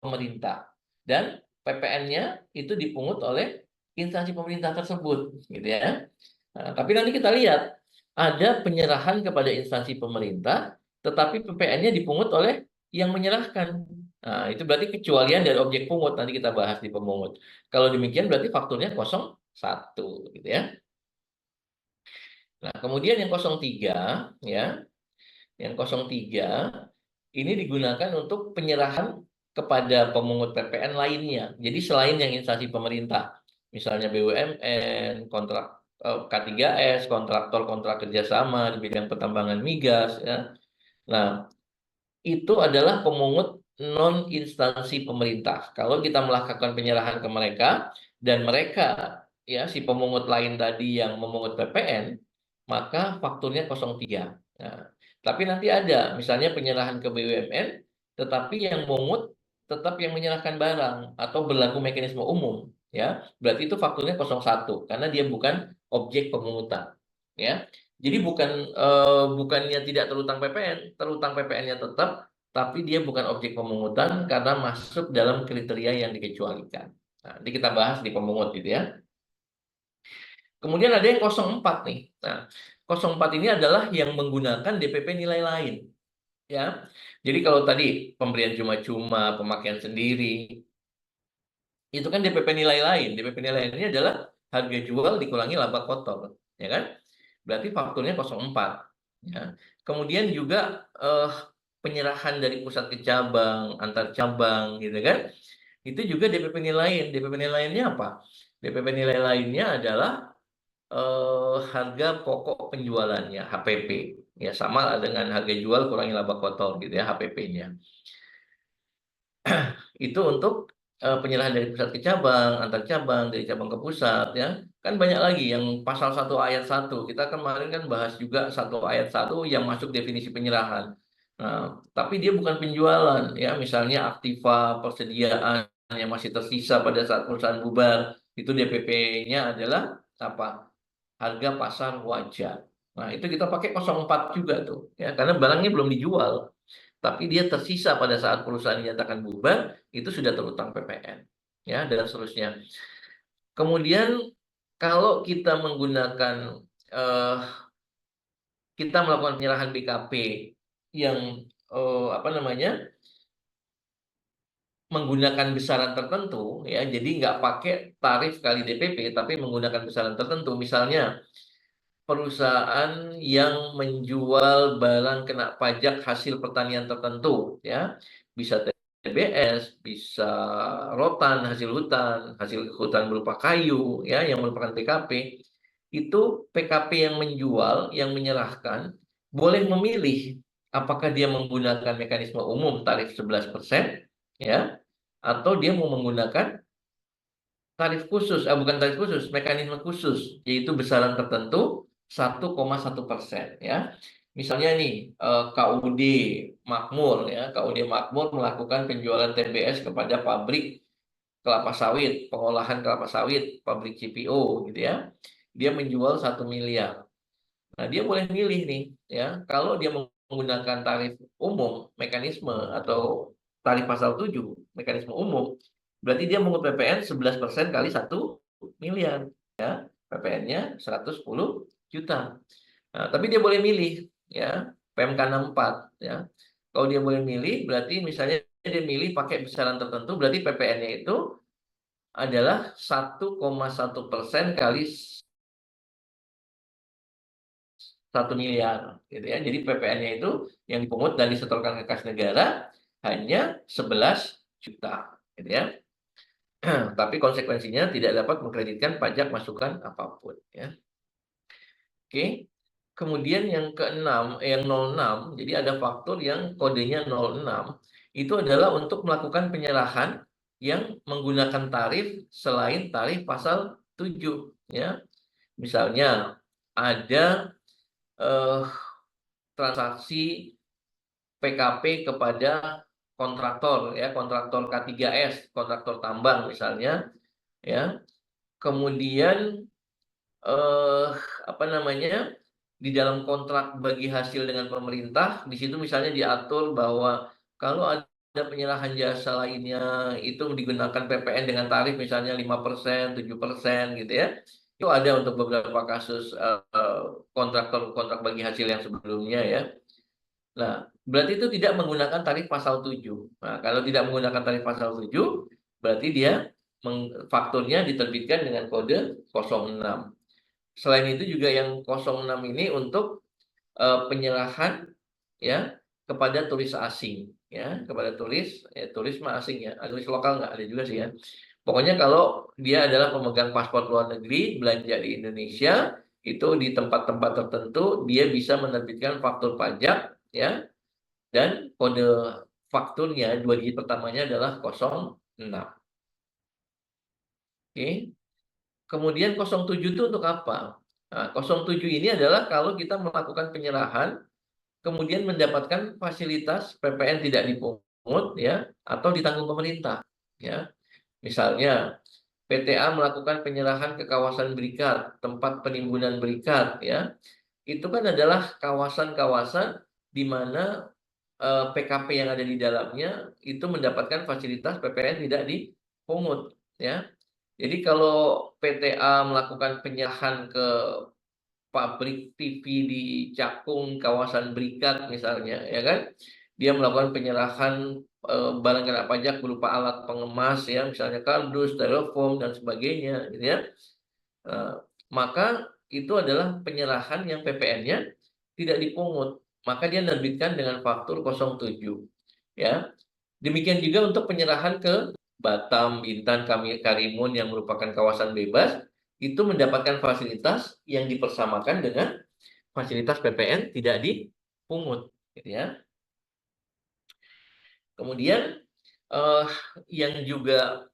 pemerintah, dan PPN-nya itu dipungut oleh instansi pemerintah tersebut, gitu ya. Nah, tapi nanti kita lihat ada penyerahan kepada instansi pemerintah, tetapi PPN-nya dipungut oleh yang menyerahkan. Nah, itu berarti kecualian dari objek pungut, nanti kita bahas di pemungut. Kalau demikian berarti fakturnya 01, gitu ya. Nah, kemudian yang 03, ya. Yang 03 ini digunakan untuk penyerahan kepada pemungut PPN lainnya. Jadi selain yang instansi pemerintah, misalnya BUMN, kontrak K3S, kontrak kerjasama di bidang pertambangan migas, ya. Nah, itu adalah pemungut non instansi pemerintah. Kalau kita melakukan penyerahan ke mereka dan mereka, ya, si pemungut lain tadi yang memungut PPN, maka fakturnya 03. Nah, tapi nanti ada misalnya penyerahan ke BUMN, tetapi yang mungut tetap yang menyerahkan barang atau berlaku mekanisme umum, ya. Berarti itu fakturnya 01 karena dia bukan objek pemungutan, ya. Jadi bukannya tidak terutang PPN, terutang PPN-nya tetap, tapi dia bukan objek pemungutan karena masuk dalam kriteria yang dikecualikan. Nah, nanti kita bahas di pemungut gitu ya. Kemudian ada yang 04 nih. Nah, 04 ini adalah yang menggunakan DPP nilai lain, ya. Jadi kalau tadi pemberian cuma-cuma, pemakaian sendiri, itu kan DPP nilai lain. DPP nilai lain ini adalah harga jual dikurangi laba kotor, ya kan? Berarti fakturnya 04, ya. Kemudian juga penyerahan dari pusat ke cabang, antar cabang, gitu kan? Itu juga DPP nilai lain. DPP nilai lainnya apa? DPP nilai lainnya adalah harga pokok penjualannya, HPP. Ya, sama dengan harga jual kurangi laba kotor, gitu ya, HPP-nya. Itu untuk penyerahan dari pusat ke cabang, antar cabang, dari cabang ke pusat, ya. Kan banyak lagi yang pasal 1 ayat 1. Kita kemarin kan bahas juga 1 ayat 1 yang masuk definisi penyerahan. Nah, tapi dia bukan penjualan, ya. Misalnya aktiva persediaan yang masih tersisa pada saat perusahaan bubar, itu DPP-nya adalah apa? Harga pasar wajar. Nah, itu kita pakai 04 juga tuh, ya, karena barangnya belum dijual, tapi dia tersisa pada saat perusahaan dinyatakan bubar, itu sudah terutang PPN, ya, dan seterusnya. Kemudian kalau kita menggunakan kita melakukan penyerahan BKP yang apa namanya, menggunakan besaran tertentu, ya, jadi nggak pakai tarif kali DPP, tapi menggunakan besaran tertentu. Misalnya perusahaan yang menjual barang kena pajak hasil pertanian tertentu, ya, bisa TBS, bisa rotan, hasil hutan berupa kayu, ya, yang merupakan PKP. Itu PKP yang menjual, yang menyerahkan, boleh memilih apakah dia menggunakan mekanisme umum tarif 11%, ya, atau dia mau menggunakan tarif khusus, bukan tarif khusus, mekanisme khusus, yaitu besaran tertentu 1,1%, ya. Misalnya nih, KUD Makmur, ya, KUD Makmur melakukan penjualan TBS kepada pabrik kelapa sawit, pengolahan kelapa sawit, pabrik CPO, gitu ya. Dia menjual 1 miliar. Nah, dia boleh milih nih, ya, kalau dia menggunakan tarif umum, mekanisme atau tarif pasal 7, mekanisme umum, berarti dia mengut PPN 11% kali 1 miliar, ya. PPN-nya 110 juta. Nah, tapi dia boleh milih, ya, PMK 64, ya. Kalau dia boleh milih, berarti misalnya dia milih pakai besaran tertentu, berarti PPN-nya itu adalah 1,1% kali 1 miliar, gitu ya. Jadi PPN-nya itu yang dipungut dan disetorkan ke kas negara hanya 11 juta, gitu ya. Tapi konsekuensinya tidak dapat mengkreditkan pajak masukan apapun, ya. Oke. kemudian yang keenam, yang 06, jadi ada faktur yang kodenya 06, itu adalah untuk melakukan penyerahan yang menggunakan tarif selain tarif pasal 7, ya. Misalnya ada transaksi PKP kepada kontraktor, ya, kontraktor K3S, kontraktor tambang misalnya, ya. Kemudian apa namanya, di dalam kontrak bagi hasil dengan pemerintah, di situ misalnya diatur bahwa kalau ada penyerahan jasa lainnya itu digunakan PPN dengan tarif misalnya 5%, 7% gitu ya. Itu ada untuk beberapa kasus kontraktor kontrak bagi hasil yang sebelumnya, ya. Nah, berarti itu tidak menggunakan tarif pasal 7. Nah, kalau tidak menggunakan tarif pasal 7, berarti dia fakturnya diterbitkan dengan kode 06. Selain itu juga yang 06 ini untuk penyerahan, ya, kepada turis asing, ya, kepada turis mah asing, ya, turis lokal nggak ada juga sih, ya. Pokoknya kalau dia adalah pemegang paspor luar negeri belanja di Indonesia, itu di tempat-tempat tertentu dia bisa menerbitkan faktur pajak, ya, dan kode fakturnya 2 digit pertamanya adalah 06. Oke. Kemudian 07 itu untuk apa? Nah, 07 ini adalah kalau kita melakukan penyerahan kemudian mendapatkan fasilitas PPN tidak dipungut, ya, atau ditanggung pemerintah, ya. Misalnya PTA melakukan penyerahan ke kawasan berikat, tempat penimbunan berikat, ya. Itu kan adalah kawasan-kawasan di mana PKP yang ada di dalamnya itu mendapatkan fasilitas PPN tidak dipungut, ya. Jadi kalau PTA melakukan penyerahan ke pabrik TV di Cakung, kawasan Berikat misalnya, ya kan, dia melakukan penyerahan barang kena pajak berupa alat pengemas, ya, misalnya kardus, styrofoam dan sebagainya, gitu ya. Maka itu adalah penyerahan yang PPN-nya tidak dipungut, maka dia menerbitkan dengan faktur 07, ya. Demikian juga untuk penyerahan ke Batam, Bintan, Karimun yang merupakan kawasan bebas, itu mendapatkan fasilitas yang dipersamakan dengan fasilitas PPN tidak dipungut, gitu ya. Kemudian yang juga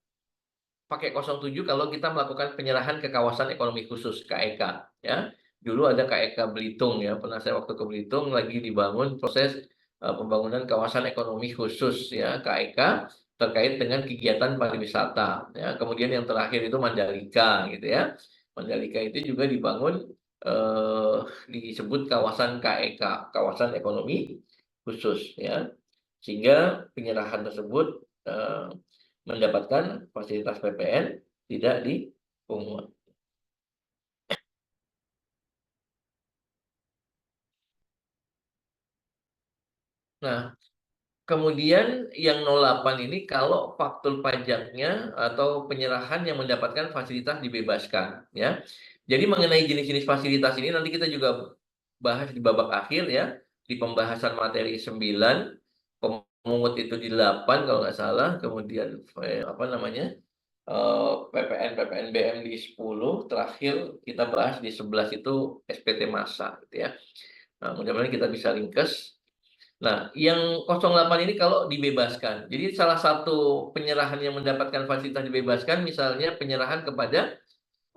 pakai 07 kalau kita melakukan penyerahan ke kawasan ekonomi khusus KEK, ya. Dulu ada KEK Belitung, ya, pernah saya waktu ke Belitung lagi dibangun proses pembangunan kawasan ekonomi khusus, ya, KEK terkait dengan kegiatan pariwisata, ya. Kemudian yang terakhir itu Mandalika, gitu ya. Mandalika itu juga dibangun disebut kawasan KEK, kawasan ekonomi khusus, ya. Sehingga penyerahan tersebut mendapatkan fasilitas PPN tidak dipungut. Nah, kemudian yang 08 ini kalau faktur pajaknya atau penyerahan yang mendapatkan fasilitas dibebaskan, ya. Jadi mengenai jenis-jenis fasilitas ini nanti kita juga bahas di babak akhir, ya, di pembahasan materi 9, pemungut itu di 8 kalau nggak salah, kemudian apa namanya? PPN BM di 10, terakhir kita bahas di 11 itu SPT massa, gitu ya. Nah, mudah-mudahan kita bisa ringkes. Nah, yang 08 ini kalau dibebaskan. Jadi salah satu penyerahan yang mendapatkan fasilitas dibebaskan misalnya penyerahan kepada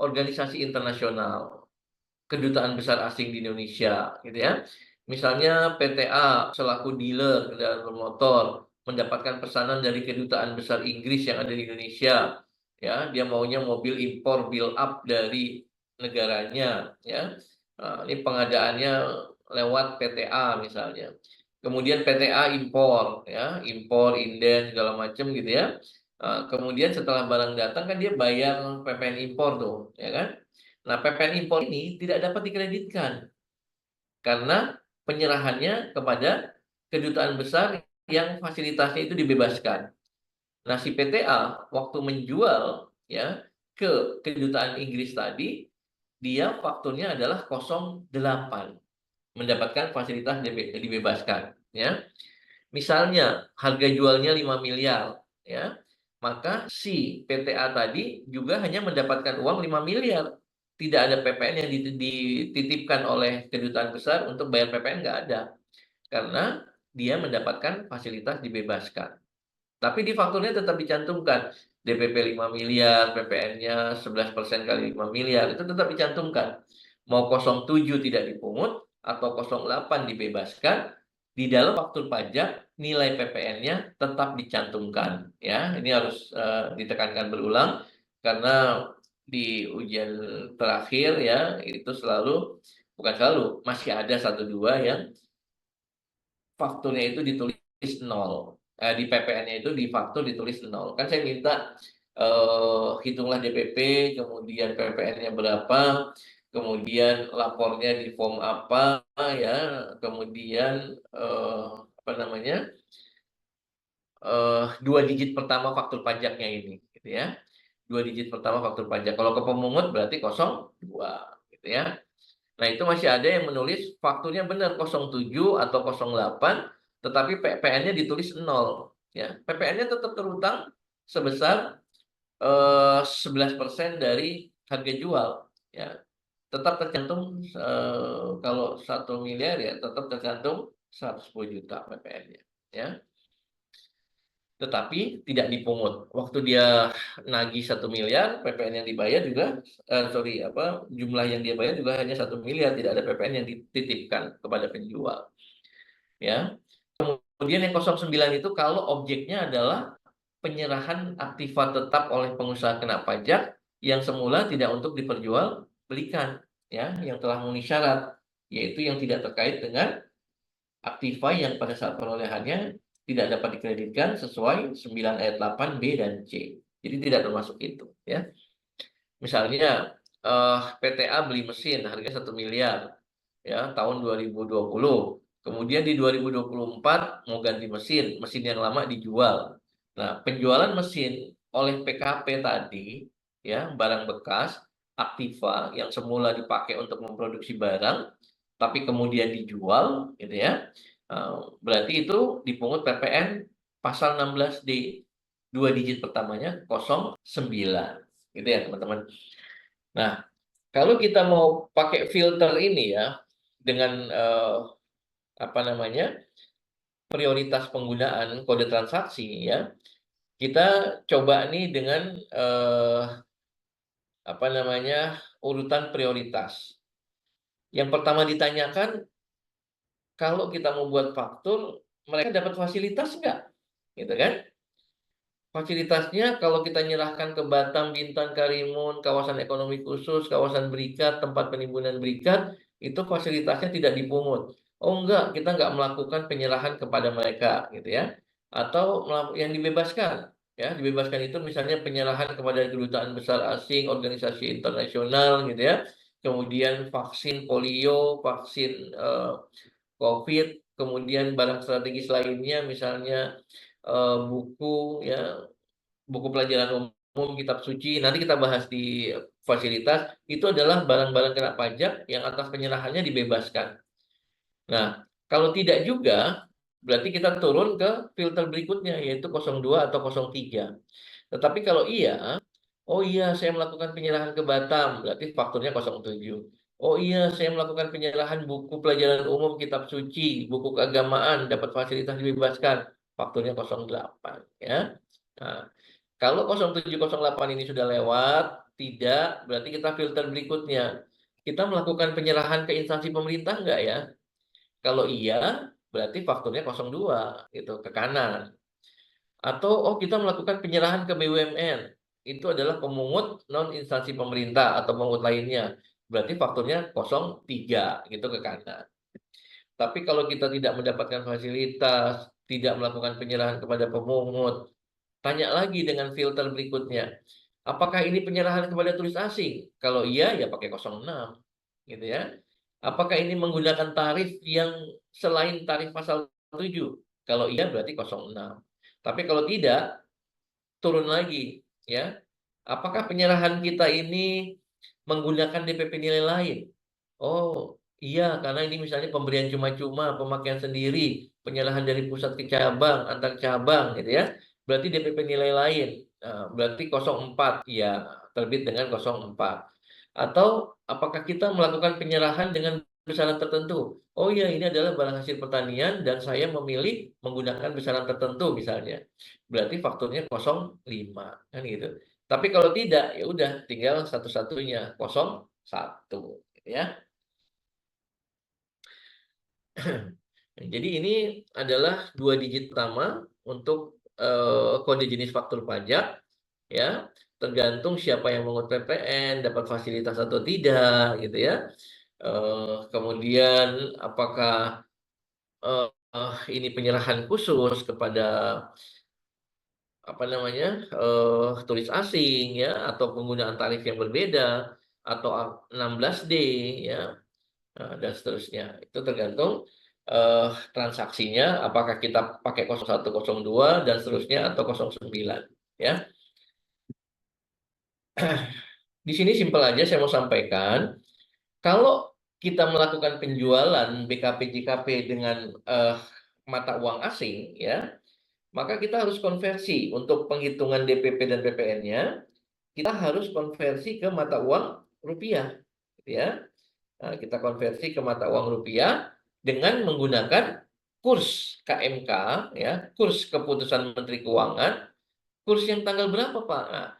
organisasi internasional, kedutaan besar asing di Indonesia, gitu ya. Misalnya PTA selaku dealer kendaraan bermotor mendapatkan pesanan dari kedutaan besar Inggris yang ada di Indonesia, ya, dia maunya mobil impor build up dari negaranya, ya. Nah, ini pengadaannya lewat PTA misalnya. Kemudian PTA impor, ya, impor, inden segala macam gitu ya. Kemudian setelah barang datang kan dia bayar PPN impor tuh, ya kan. Nah, PPN impor ini tidak dapat dikreditkan karena penyerahannya kepada kedutaan besar yang fasilitasnya itu dibebaskan. Nah, si PTA waktu menjual, ya, ke kedutaan Inggris tadi, dia fakturnya adalah 08, mendapatkan fasilitas dibebaskan, ya. Misalnya harga jualnya 5 miliar, ya. Maka si PTA tadi juga hanya mendapatkan uang 5 miliar. tidak ada PPN yang dititipkan oleh kedutaan besar untuk bayar PPN, nggak ada. Karena dia mendapatkan fasilitas dibebaskan. Tapi di fakturnya tetap dicantumkan DPP 5 miliar, PPN-nya 11% kali 5 miliar, itu tetap dicantumkan. Mau 07 tidak dipungut atau 08 dibebaskan, di dalam faktur pajak nilai PPN-nya tetap dicantumkan. Ya, ini harus ditekankan berulang karena di ujian terakhir ya itu bukan selalu, masih ada 1-2 yang fakturnya itu ditulis 0. Di PPN-nya itu di faktur ditulis 0. Kan saya minta hitunglah DPP, kemudian PPN-nya berapa, kemudian lapornya di form apa ya, kemudian apa namanya 2 digit pertama faktur pajaknya ini, gitu ya. 2 digit pertama faktur pajak. Kalau ke pemungut berarti 02, gitu ya. Nah, itu masih ada yang menulis fakturnya benar 07 atau 08, tetapi PPN-nya ditulis 0. Ya, PPN-nya tetap terutang sebesar 11% dari harga jual. Ya, tetap tercantum kalau 1 miliar ya tetap tercantum 110 juta PPN-nya. Ya, tetapi tidak dipungut. Waktu dia nagih 1 miliar, PPN yang dibayar juga, jumlah yang dia bayar juga hanya 1 miliar, tidak ada PPN yang dititipkan kepada penjual. Ya. Kemudian yang 09 itu kalau objeknya adalah penyerahan aktiva tetap oleh pengusaha kena pajak yang semula tidak untuk diperjualbelikan, ya, yang telah memenuhi syarat, yaitu yang tidak terkait dengan aktiva yang pada saat perolehannya tidak dapat dikreditkan sesuai 9 ayat 8 B dan C. Jadi tidak termasuk itu, ya. Misalnya PTA beli mesin harga 1 miliar ya tahun 2020. Kemudian di 2024 mau ganti mesin yang lama dijual. Nah, penjualan mesin oleh PKP tadi ya, barang bekas aktiva yang semula dipakai untuk memproduksi barang tapi kemudian dijual gitu ya. Berarti itu dipungut PPN pasal 16D, 2 digit pertamanya 09 gitu ya teman-teman. Nah, kalau kita mau pakai filter ini ya dengan prioritas penggunaan kode transaksi ya, kita coba nih dengan urutan prioritas. Yang pertama ditanyakan, kalau kita mau buat faktur, mereka dapat fasilitas nggak? Gitu kan? Fasilitasnya kalau kita nyerahkan ke Batam, Bintan, Karimun, kawasan ekonomi khusus, kawasan berikat, tempat penimbunan berikat, itu fasilitasnya tidak dipungut. Oh enggak, kita enggak melakukan penyerahan kepada mereka, gitu ya. Atau yang dibebaskan, ya dibebaskan itu misalnya penyerahan kepada kedutaan besar asing, organisasi internasional, gitu ya. Kemudian vaksin polio, vaksin COVID, kemudian barang strategis lainnya, misalnya buku ya, buku pelajaran umum, kitab suci, nanti kita bahas di fasilitas, itu adalah barang-barang kena pajak yang atas penyerahannya dibebaskan. Nah, kalau tidak juga, berarti kita turun ke filter berikutnya, yaitu 02 atau 03. Tetapi kalau iya, oh iya saya melakukan penyerahan ke Batam, berarti fakturnya 07. Oh iya, saya melakukan penyerahan buku pelajaran umum, kitab suci, buku keagamaan, dapat fasilitas dibebaskan, fakturnya 08. Ya. Nah, kalau 0708 ini sudah lewat, tidak, berarti kita filter berikutnya. Kita melakukan penyerahan ke instansi pemerintah enggak ya? Kalau iya, berarti fakturnya 02, gitu, ke kanan. Atau kita melakukan penyerahan ke BUMN. Itu adalah pemungut non instansi pemerintah atau pemungut lainnya. Berarti fakturnya 03, gitu, ke kanan. Tapi kalau kita tidak mendapatkan fasilitas, tidak melakukan penyerahan kepada pemungut, tanya lagi dengan filter berikutnya. Apakah ini penyerahan kepada turis asing? Kalau iya, ya pakai 06. Gitu ya. Apakah ini menggunakan tarif yang selain tarif pasal 7? Kalau iya, berarti 06. Tapi kalau tidak, turun lagi. Ya. Apakah penyerahan kita ini menggunakan DPP nilai lain? Oh, iya, karena ini misalnya pemberian cuma-cuma, pemakaian sendiri, penyerahan dari pusat ke cabang, antar cabang, gitu ya. Berarti DPP nilai lain. Nah, berarti 04, ya terbit dengan 04. Atau apakah kita melakukan penyerahan dengan besaran tertentu? Oh iya, ini adalah barang hasil pertanian dan saya memilih menggunakan besaran tertentu misalnya. Berarti fakturnya 05 kan gitu. Tapi kalau tidak, ya udah tinggal satu-satunya 01 gitu ya. Jadi ini adalah 2 digit pertama untuk kode jenis faktur pajak ya. Tergantung siapa yang mengut PPN, dapat fasilitas atau tidak gitu ya. Kemudian apakah ini penyerahan khusus kepada apa namanya turis asing ya, atau penggunaan tarif yang berbeda, atau 16D ya, dan seterusnya. Itu tergantung transaksinya, apakah kita pakai 0102 dan seterusnya atau 09 ya. Di sini simpel aja saya mau sampaikan, kalau kita melakukan penjualan BKP JKP dengan mata uang asing ya, maka kita harus konversi untuk penghitungan DPP dan PPN-nya. Kita harus konversi ke mata uang rupiah, gitu ya. Nah, kita konversi ke mata uang rupiah dengan menggunakan kurs KMK, ya, kurs keputusan Menteri Keuangan. Kurs yang tanggal berapa, Pak? Nah,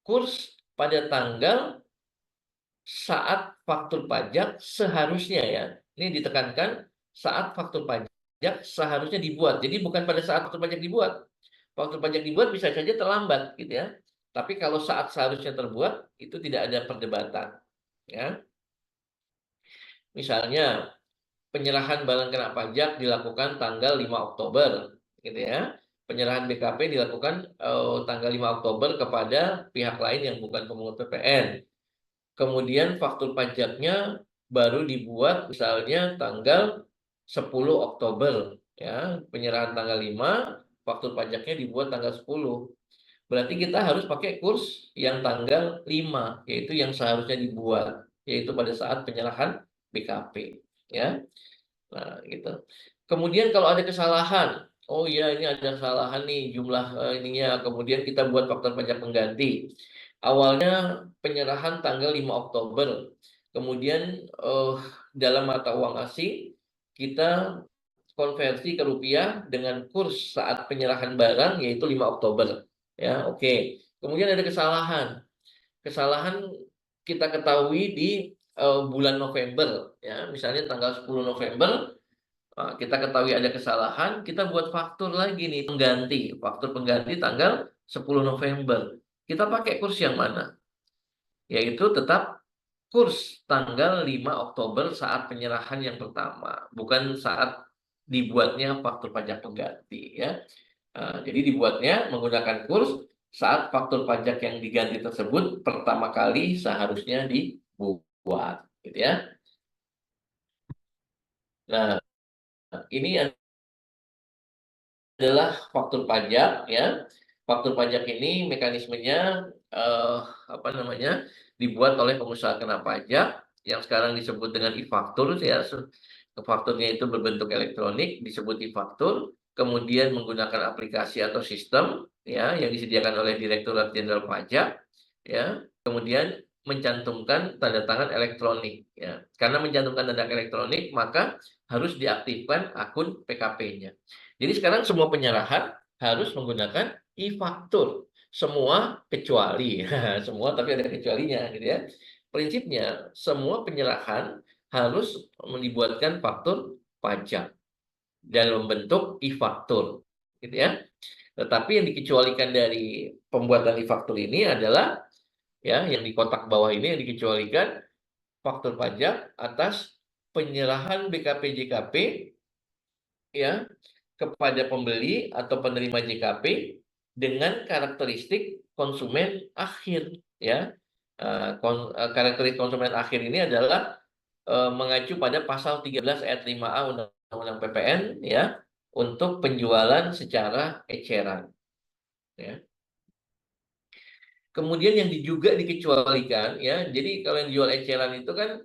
kurs pada tanggal saat faktur pajak seharusnya ya. Ini ditekankan saat faktur pajak seharusnya dibuat. Jadi bukan pada saat faktur pajak dibuat. Faktur pajak dibuat bisa saja terlambat gitu ya. Tapi kalau saat seharusnya terbuat itu tidak ada perdebatan ya. Misalnya penyerahan barang kena pajak dilakukan tanggal 5 Oktober gitu ya. Penyerahan BKP dilakukan tanggal 5 Oktober kepada pihak lain yang bukan pemungut PPN. Kemudian faktur pajaknya baru dibuat misalnya tanggal 10 Oktober ya, penyerahan tanggal 5, faktur pajaknya dibuat tanggal 10. Berarti kita harus pakai kurs yang tanggal 5, yaitu yang seharusnya dibuat, yaitu pada saat penyerahan BKP ya. Nah, gitu. Kemudian kalau ada kesalahan, oh iya ini ada kesalahan nih jumlah ininya, kemudian kita buat faktur pajak pengganti. Awalnya penyerahan tanggal 5 Oktober. Kemudian dalam mata uang asing kita konversi ke rupiah dengan kurs saat penyerahan barang yaitu 5 Oktober. Ya, oke. Kemudian ada kesalahan. Kesalahan kita ketahui di bulan November ya, misalnya tanggal 10 November kita ketahui ada kesalahan, kita buat faktur lagi nih pengganti, faktur pengganti tanggal 10 November. Kita pakai kurs yang mana? Yaitu tetap kurs tanggal 5 Oktober saat penyerahan yang pertama, bukan saat dibuatnya faktur pajak pengganti ya. Jadi dibuatnya menggunakan kurs saat faktur pajak yang diganti tersebut pertama kali seharusnya dibuat, gitu ya. Nah, ini adalah faktur pajak ya. Faktur pajak ini mekanismenya apa namanya dibuat oleh pengusaha kena pajak yang sekarang disebut dengan e-faktur ya. Fakturnya itu berbentuk elektronik disebut e-faktur, kemudian menggunakan aplikasi atau sistem ya yang disediakan oleh Direktorat Jenderal Pajak ya. Kemudian mencantumkan tanda tangan elektronik ya. Karena mencantumkan tanda elektronik maka harus diaktifkan akun PKP-nya. Jadi sekarang semua penyerahan harus menggunakan e-faktur. Semua kecuali, semua tapi ada kecualinya gitu ya. Prinsipnya semua penyerahan harus dibuatkan faktur pajak dalam bentuk e-faktur gitu ya. Tetapi yang dikecualikan dari pembuatan e-faktur ini adalah ya yang di kotak bawah ini yang dikecualikan faktur pajak atas penyerahan BKP JKP ya kepada pembeli atau penerima JKP dengan karakteristik konsumen akhir ya. Karakteristik konsumen akhir ini adalah mengacu pada pasal 13 ayat 5A Undang-Undang PPN ya untuk penjualan secara eceran ya. Kemudian yang juga dikecualikan ya. Jadi kalau yang jual eceran itu kan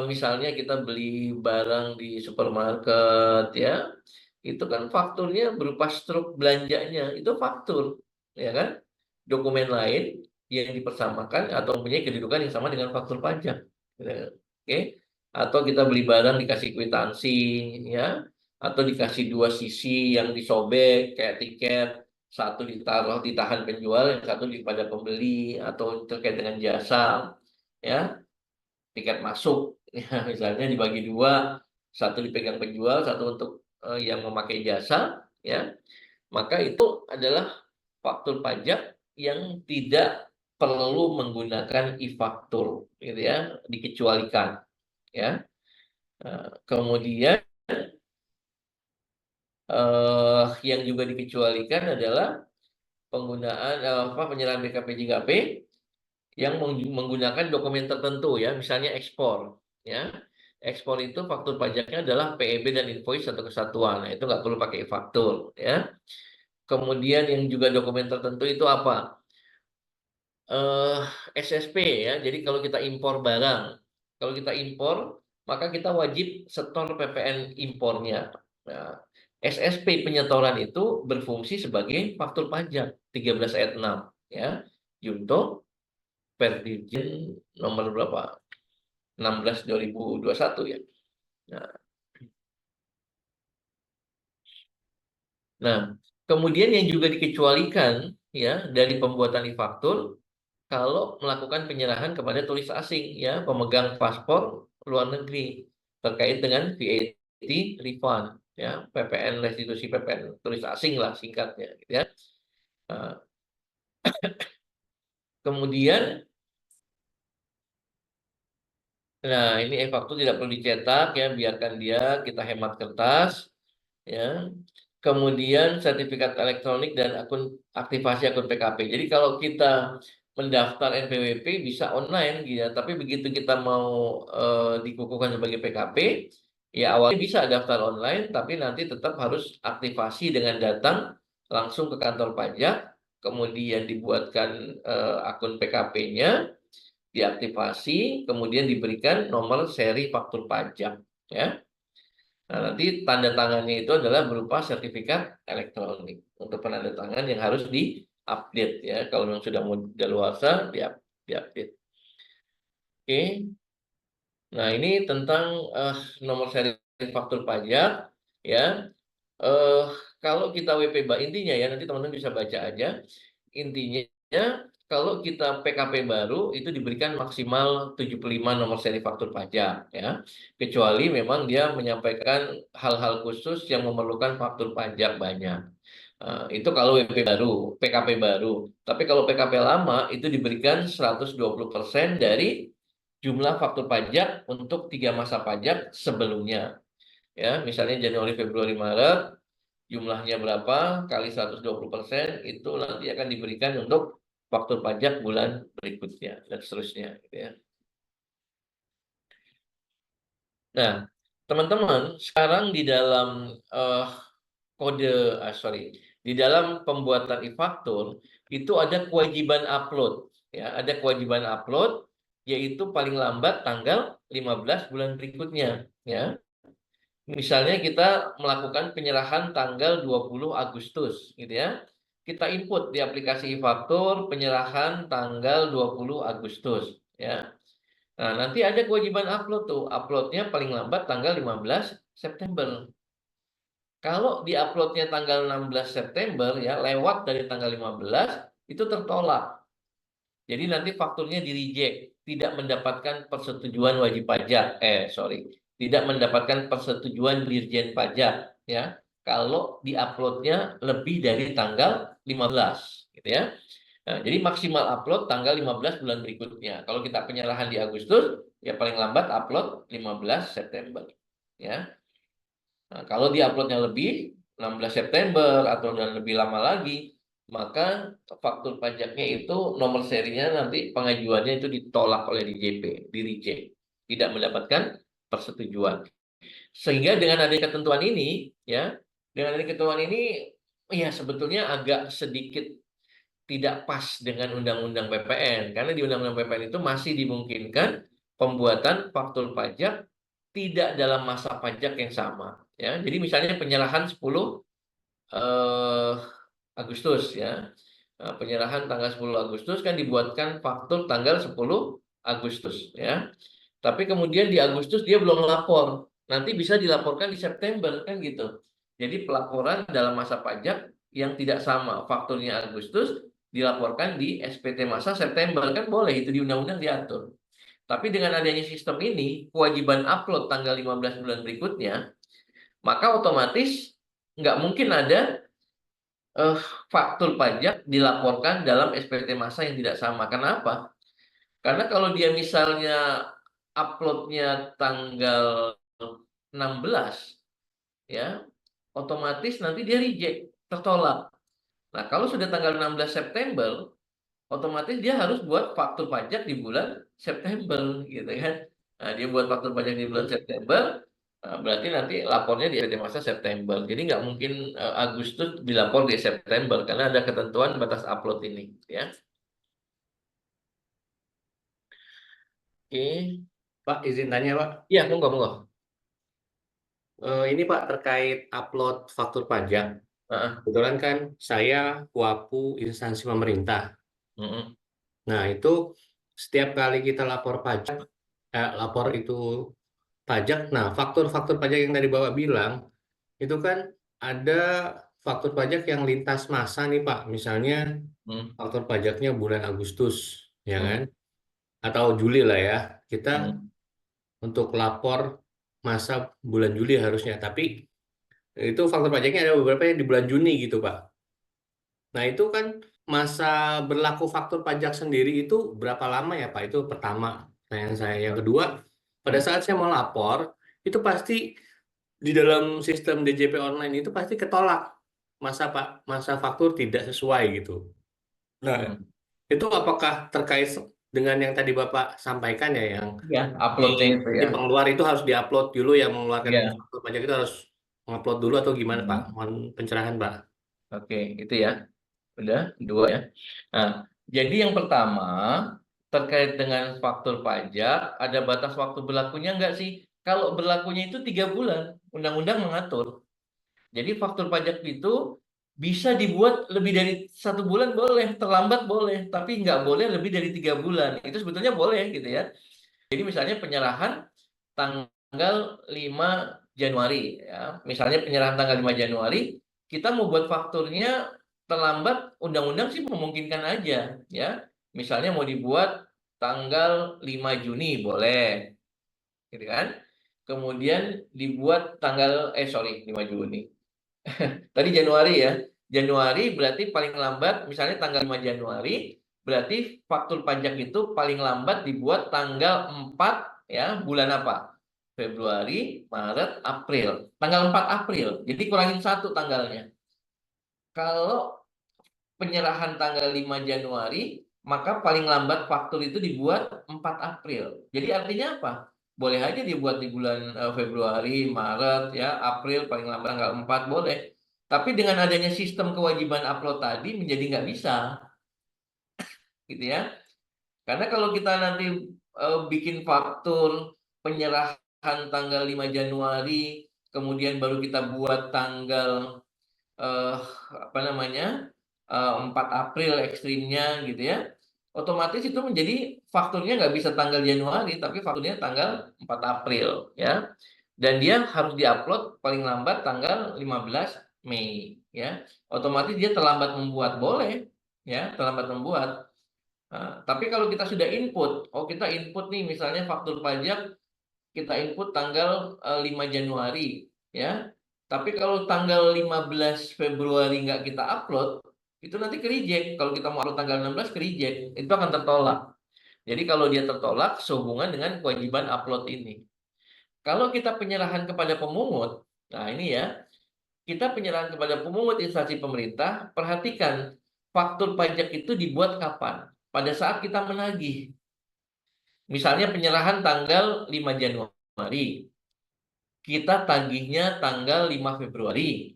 misalnya kita beli barang di supermarket ya, itu kan fakturnya berupa struk belanjanya, itu faktur, ya kan? Dokumen lain yang dipersamakan atau mempunyai kedudukan yang sama dengan faktur pajak. Oke, atau kita beli barang dikasih kwitansi, ya, atau dikasih dua sisi yang disobek kayak tiket, satu ditahan penjual, yang satu pada pembeli, atau terkait dengan jasa, ya, tiket masuk, ya, misalnya dibagi dua, satu dipegang penjual, satu untuk yang memakai jasa, ya, maka itu adalah faktur pajak yang tidak perlu menggunakan e-faktur, gitu ya, dikecualikan, ya. Kemudian yang juga dikecualikan adalah penggunaan penyerahan BKP-JKP yang menggunakan dokumen tertentu, ya, misalnya ekspor, ya. Ekspor itu faktur pajaknya adalah PEB dan invoice satu kesatuan. Nah, itu nggak perlu pakai e-faktur, ya. Kemudian yang juga dokumen tertentu itu apa? SSP, ya. Jadi kalau kita impor barang, kalau kita impor, maka kita wajib setor PPN impornya. Nah, SSP penyetoran itu berfungsi sebagai faktur pajak 13 ayat 6, ya. Junto Perdirjen nomor berapa? 16/2021, ya. Nah, kemudian yang juga dikecualikan, ya, dari pembuatan e-faktur kalau melakukan penyerahan kepada turis asing, ya, pemegang paspor luar negeri terkait dengan VAT refund, ya, PPN restitusi PPN turis asing lah singkatnya, gitu, ya. Nah, kemudian, nah, ini e-faktur tidak perlu dicetak, ya, biarkan dia, kita hemat kertas, ya. Kemudian sertifikat elektronik dan aktivasi akun PKP. Jadi kalau kita mendaftar NPWP bisa online, gitu ya. Tapi begitu kita mau dikukuhkan sebagai PKP, ya awalnya bisa daftar online, tapi nanti tetap harus aktivasi dengan datang langsung ke kantor pajak, kemudian dibuatkan akun PKP-nya, diaktifasi, kemudian diberikan nomor seri faktur pajak, ya. Nah, nanti tanda tangannya itu adalah berupa sertifikat elektronik untuk penanda tangan yang harus diupdate, ya. Kalau memang sudah mau daluarsa, diupdate. Oke. Nah, ini tentang nomor seri faktur pajak, ya. Eh Kalau kita WP intinya, ya, nanti teman-teman bisa baca aja. Intinya, kalau kita PKP baru itu diberikan maksimal 75 nomor seri faktur pajak, ya. Kecuali memang dia menyampaikan hal-hal khusus yang memerlukan faktur pajak banyak. Itu kalau WP baru, PKP baru. Tapi kalau PKP lama itu diberikan 120% dari jumlah faktur pajak untuk 3 masa pajak sebelumnya. Ya, misalnya Januari, Februari, Maret, jumlahnya berapa kali 120%, itu nanti akan diberikan untuk faktur pajak bulan berikutnya dan seterusnya, gitu, ya. Nah, teman-teman, sekarang di dalam di dalam pembuatan e-faktur itu ada kewajiban upload, ya, ada kewajiban upload, yaitu paling lambat tanggal 15 bulan berikutnya, ya. Misalnya kita melakukan penyerahan tanggal 20 Agustus, gitu, ya. Kita input di aplikasi e-faktur penyerahan tanggal 20 Agustus, ya. Nah, nanti ada kewajiban upload tuh. Uploadnya paling lambat tanggal 15 September. Kalau di-uploadnya tanggal 16 September, ya, lewat dari tanggal 15, itu tertolak. Jadi nanti fakturnya di-reject, tidak mendapatkan persetujuan wajib pajak. Tidak mendapatkan persetujuan Dirjen Pajak, ya. Kalau di-uploadnya lebih dari tanggal 15, gitu, ya. Nah, jadi maksimal upload tanggal 15 bulan berikutnya. Kalau kita penyerahan di Agustus, ya paling lambat upload 15 September, ya. Nah, kalau di-uploadnya lebih 16 September atau dan lebih lama lagi, maka faktur pajaknya itu nomor serinya nanti pengajuannya itu ditolak oleh DJP, di-reject, tidak mendapatkan persetujuan. Sehingga dengan adanya ketentuan ini, ya, dengan adanya ketentuan ini, ya, sebetulnya agak sedikit tidak pas dengan Undang-Undang PPN, karena di Undang-Undang PPN itu masih dimungkinkan pembuatan faktur pajak tidak dalam masa pajak yang sama, ya. Jadi misalnya penyerahan 10 Agustus, ya. Penyerahan tanggal 10 Agustus kan dibuatkan faktur tanggal 10 Agustus ya. Tapi kemudian di Agustus dia belum lapor. Nanti bisa dilaporkan di September kan gitu. Jadi pelaporan dalam masa pajak yang tidak sama fakturnya Agustus dilaporkan di SPT masa September kan boleh, itu di undang-undang diatur. Tapi dengan adanya sistem ini, kewajiban upload tanggal 15 bulan berikutnya, maka otomatis nggak mungkin ada faktur pajak dilaporkan dalam SPT masa yang tidak sama. Kenapa? Karena kalau dia misalnya uploadnya tanggal 16, ya, otomatis nanti dia reject, tertolak. Nah, kalau sudah tanggal 16 September, otomatis dia harus buat faktur pajak di bulan September, gitu kan. Nah, dia buat faktur pajak di bulan September, berarti nanti lapornya di SPT masa September. Jadi nggak mungkin Agustus dilapor di September, karena ada ketentuan batas upload ini, ya. Oke. Pak, izin tanya, Pak. Iya, monggo, monggo. Ini Pak terkait upload faktur pajak. Heeh. Kebetulan kan saya WAPU instansi pemerintah. Mm-mm. Nah, itu setiap kali kita lapor pajak, lapor itu pajak. Nah, faktur-faktur pajak yang tadi Bapak bilang, itu kan ada faktur pajak yang lintas masa nih Pak. Misalnya Mm. faktur pajaknya bulan Agustus, ya Mm. kan? Atau Juli lah ya. Kita Mm. untuk lapor masa bulan Juli harusnya. Tapi itu faktur pajaknya ada beberapa yang di bulan Juni gitu Pak. Nah, itu kan masa berlaku faktur pajak sendiri itu berapa lama ya Pak? Itu pertama pertanyaan saya. Yang kedua, pada saat saya mau lapor, itu pasti di dalam sistem DJP online itu pasti ketolak masa faktur tidak sesuai gitu. Nah, Mm. itu apakah terkait dengan yang tadi Bapak sampaikan ya, yang Ya, uploadnya itu di ya. pengeluar itu harus diupload dulu, yang mengeluarkan Ya. faktur pajak itu harus mengupload dulu atau gimana Pak? Mm. Mohon pencerahan Pak. Oke, itu ya. Udah, dua ya. Nah, jadi yang pertama, terkait dengan faktur pajak, ada batas waktu berlakunya enggak sih? Kalau berlakunya itu 3 bulan, undang-undang mengatur. Jadi faktur pajak itu bisa dibuat lebih dari 1 bulan boleh, terlambat boleh, tapi nggak boleh lebih dari 3 bulan. Itu sebetulnya boleh gitu ya. Jadi misalnya penyerahan tanggal 5 Januari ya. Misalnya penyerahan tanggal 5 Januari, kita mau buat fakturnya terlambat, undang-undang sih memungkinkan aja ya. Misalnya mau dibuat tanggal 5 Juni boleh, gitu kan? Kemudian dibuat tanggal 5 Juni. Tadi Januari ya. Januari berarti paling lambat misalnya tanggal 5 Januari, berarti faktur pajak itu paling lambat dibuat tanggal 4 ya, bulan apa? Februari, Maret, April. Tanggal 4 April. Jadi kurangin 1 tanggalnya. Kalau penyerahan tanggal 5 Januari, maka paling lambat faktur itu dibuat 4 April. Jadi artinya apa? Boleh aja dibuat di bulan Februari, Maret, ya, April, paling lambat tanggal 4 boleh. Tapi dengan adanya sistem kewajiban upload tadi menjadi nggak bisa, gitu ya. Karena kalau kita nanti bikin faktur penyerahan tanggal 5 Januari, kemudian baru kita buat tanggal eh, apa namanya 4 April ekstrimnya gitu ya, otomatis itu menjadi fakturnya nggak bisa tanggal Januari, tapi fakturnya tanggal 4 April ya, dan dia harus diupload paling lambat tanggal 15 Mei ya, otomatis dia terlambat membuat boleh ya, terlambat membuat. Nah, tapi kalau kita sudah input, kita input nih misalnya faktur pajak, kita input tanggal 5 Januari ya. Tapi kalau tanggal 15 Februari nggak kita upload, itu nanti ke reject. Kalau kita mau upload tanggal 16 ke reject, itu akan tertolak. Jadi kalau dia tertolak sehubungan dengan kewajiban upload ini. Kalau kita penyerahan kepada pemungut, nah ini ya, kita penyerahan kepada pemungut instansi pemerintah, perhatikan faktur pajak itu dibuat kapan? Pada saat kita menagih. Misalnya penyerahan tanggal 5 Januari. Kita tagihnya tanggal 5 Februari.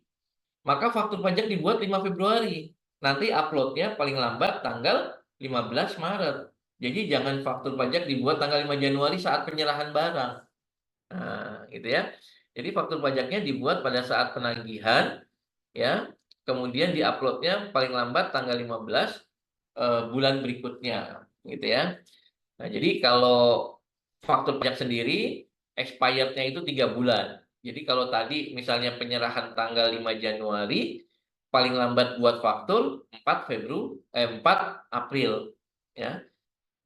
Maka faktur pajak dibuat 5 Februari. Nanti uploadnya paling lambat tanggal 15 Maret. Jadi jangan faktur pajak dibuat tanggal 5 Januari saat penyerahan barang. Nah, gitu ya. Jadi faktur pajaknya dibuat pada saat penagihan ya. kemudian diuploadnya paling lambat tanggal 15 bulan berikutnya, gitu ya. Nah, jadi kalau faktur pajak sendiri expirednya itu 3 bulan. Jadi kalau tadi misalnya penyerahan tanggal 5 Januari, paling lambat buat faktur 4 April, ya.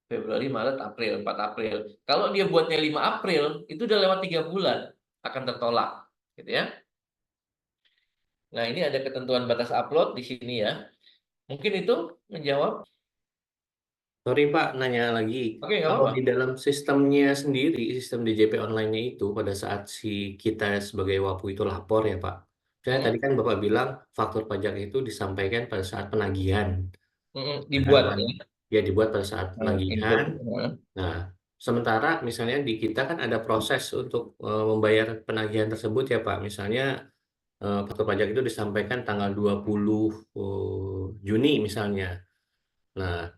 Februari, Maret, April, 4 April. Kalau dia buatnya 5 April, itu udah lewat 3 bulan akan tertolak, gitu ya. Nah, ini ada ketentuan batas upload di sini ya. Mungkin itu menjawab. Sorry Pak, nanya lagi. Oke, nggak Kalau apa-apa. di dalam sistemnya sendiri, sistem DJP online-nya itu pada saat kita sebagai WAPU itu lapor ya Pak. Misalnya tadi kan Bapak bilang faktur pajak itu disampaikan pada saat penagihan. Ya kan, Dibuat Pak? ya. Ya dibuat pada saat Input. penagihan. Nah, sementara misalnya di kita kan ada proses untuk membayar penagihan tersebut ya Pak. Misalnya faktur pajak itu disampaikan tanggal 20 Juni misalnya. Nah,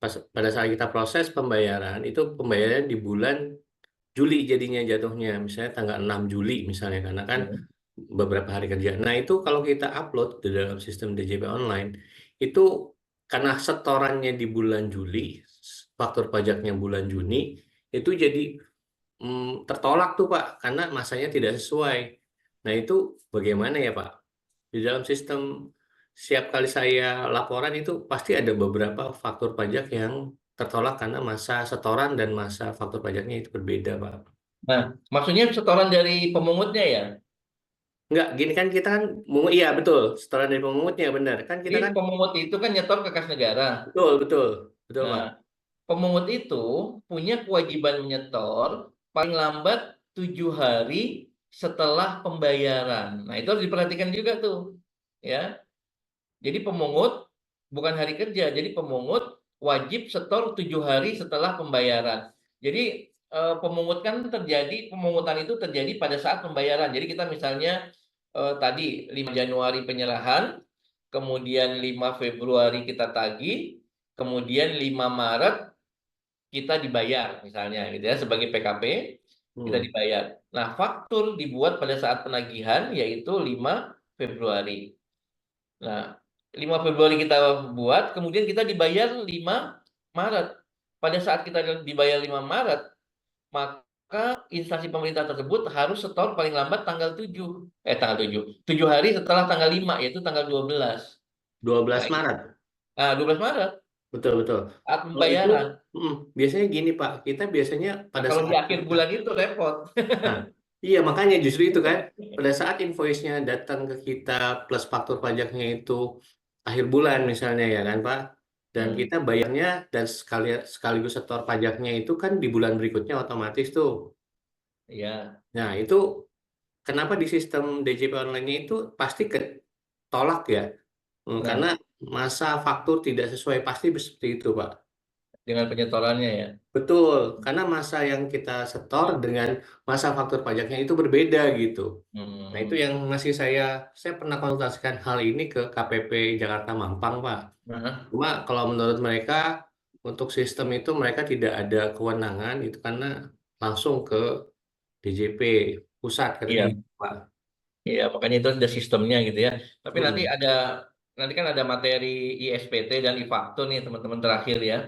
pada saat kita proses pembayaran, itu pembayaran di bulan Juli jadinya jatuhnya. Misalnya tanggal 6 Juli misalnya, karena kan beberapa hari kerja. Nah, itu kalau kita upload di dalam sistem DJP online, itu karena setorannya di bulan Juli, faktur pajaknya bulan Juni, itu jadi tertolak tuh Pak, karena masanya tidak sesuai. Nah, itu bagaimana ya Pak? Di dalam sistem setiap kali saya laporan itu pasti ada beberapa faktur pajak yang tertolak karena masa setoran dan masa faktur pajaknya itu berbeda, Pak. Nah, maksudnya setoran dari pemungutnya ya. Enggak, gini kan kita kan, iya betul, setoran dari pemungutnya benar. Kan kita Jadi kan, pemungut itu kan nyetor ke kas negara. betul, betul, betul Pak. Nah, pemungut itu punya kewajiban menyetor paling lambat 7 hari setelah pembayaran. Nah, itu harus diperhatikan juga tuh, ya. Jadi pemungut bukan hari kerja, jadi pemungut wajib setor 7 hari setelah pembayaran. Jadi pemungutan itu terjadi pada saat pembayaran. Jadi kita misalnya tadi 5 Januari penyerahan, kemudian 5 Februari kita tagih, kemudian 5 Maret kita dibayar misalnya gitu ya, sebagai PKP kita dibayar. Nah, faktur dibuat pada saat penagihan yaitu 5 Februari. Nah, 5 Februari kita buat, kemudian kita dibayar 5 Maret. Pada saat kita dibayar 5 Maret, maka instansi pemerintah tersebut harus setor paling lambat tanggal 7. Tanggal 7. 7 hari setelah tanggal 5, yaitu tanggal 12. 12 Nah, Maret. 12 Maret. Betul, betul. Saat Kalau itu, pembayaran. biasanya gini Pak, kita biasanya pada Kalau di saat akhir bulan itu repot. Nah, iya makanya justru itu kan, pada saat invoice-nya datang ke kita plus faktur pajaknya itu akhir bulan misalnya ya kan Pak, dan kita bayarnya dan sekaligus setor pajaknya itu kan di bulan berikutnya otomatis tuh. Iya. Nah itu kenapa di sistem DJP online-nya itu pasti ketolak ya. Karena masa faktur tidak sesuai, pasti seperti itu Pak. Dengan penyetorannya ya. Betul, karena masa yang kita setor dengan masa faktur pajaknya itu berbeda gitu. Nah, itu yang masih saya pernah konsultasikan hal ini ke KPP Jakarta Mampang, Pak. Cuma kalau menurut mereka, untuk sistem itu mereka tidak ada kewenangan itu karena langsung ke DJP pusat katanya Iya. gitu, Pak. Iya, makanya itu ada sistemnya gitu ya. Tapi nanti kan ada materi ISPT dan e-faktur nih teman-teman terakhir ya.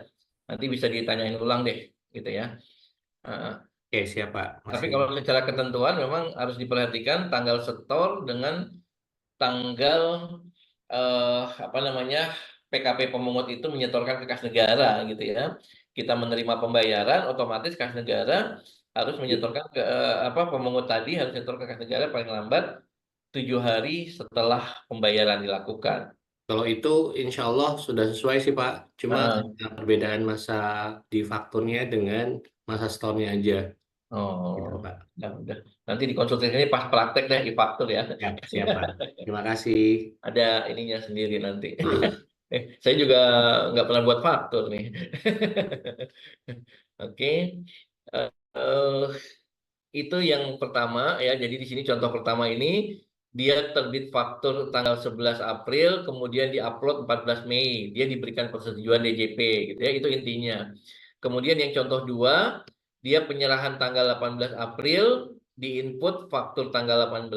Nanti bisa ditanyain ulang deh gitu ya. Oke, siap Pak. Tapi Masih. kalau secara ketentuan memang harus diperhatikan tanggal setor dengan tanggal apa namanya PKP pemungut itu menyetorkan ke kas negara gitu ya. Kita menerima pembayaran, otomatis kas negara harus menyetorkan ke pemungut tadi harus menyetor ke kas negara paling lambat 7 hari setelah pembayaran dilakukan. Kalau itu insya Allah sudah sesuai sih Pak. Cuma ada perbedaan masa di fakturnya dengan masa store-nya aja. Gitu, Oh, Pak. udah. Nanti dikonsultasinya pas praktek deh di faktur ya. Siap Pak. Terima kasih. Ada ininya sendiri nanti. Saya juga nggak pernah buat faktur nih. Oke. Eh, itu yang pertama ya. Jadi di sini contoh pertama ini dia terbit faktur tanggal 11 April, kemudian diupload 14 Mei. Dia diberikan persetujuan DJP gitu ya. Itu intinya. Kemudian yang contoh 2, dia penyerahan tanggal 18 April, diinput faktur tanggal 18,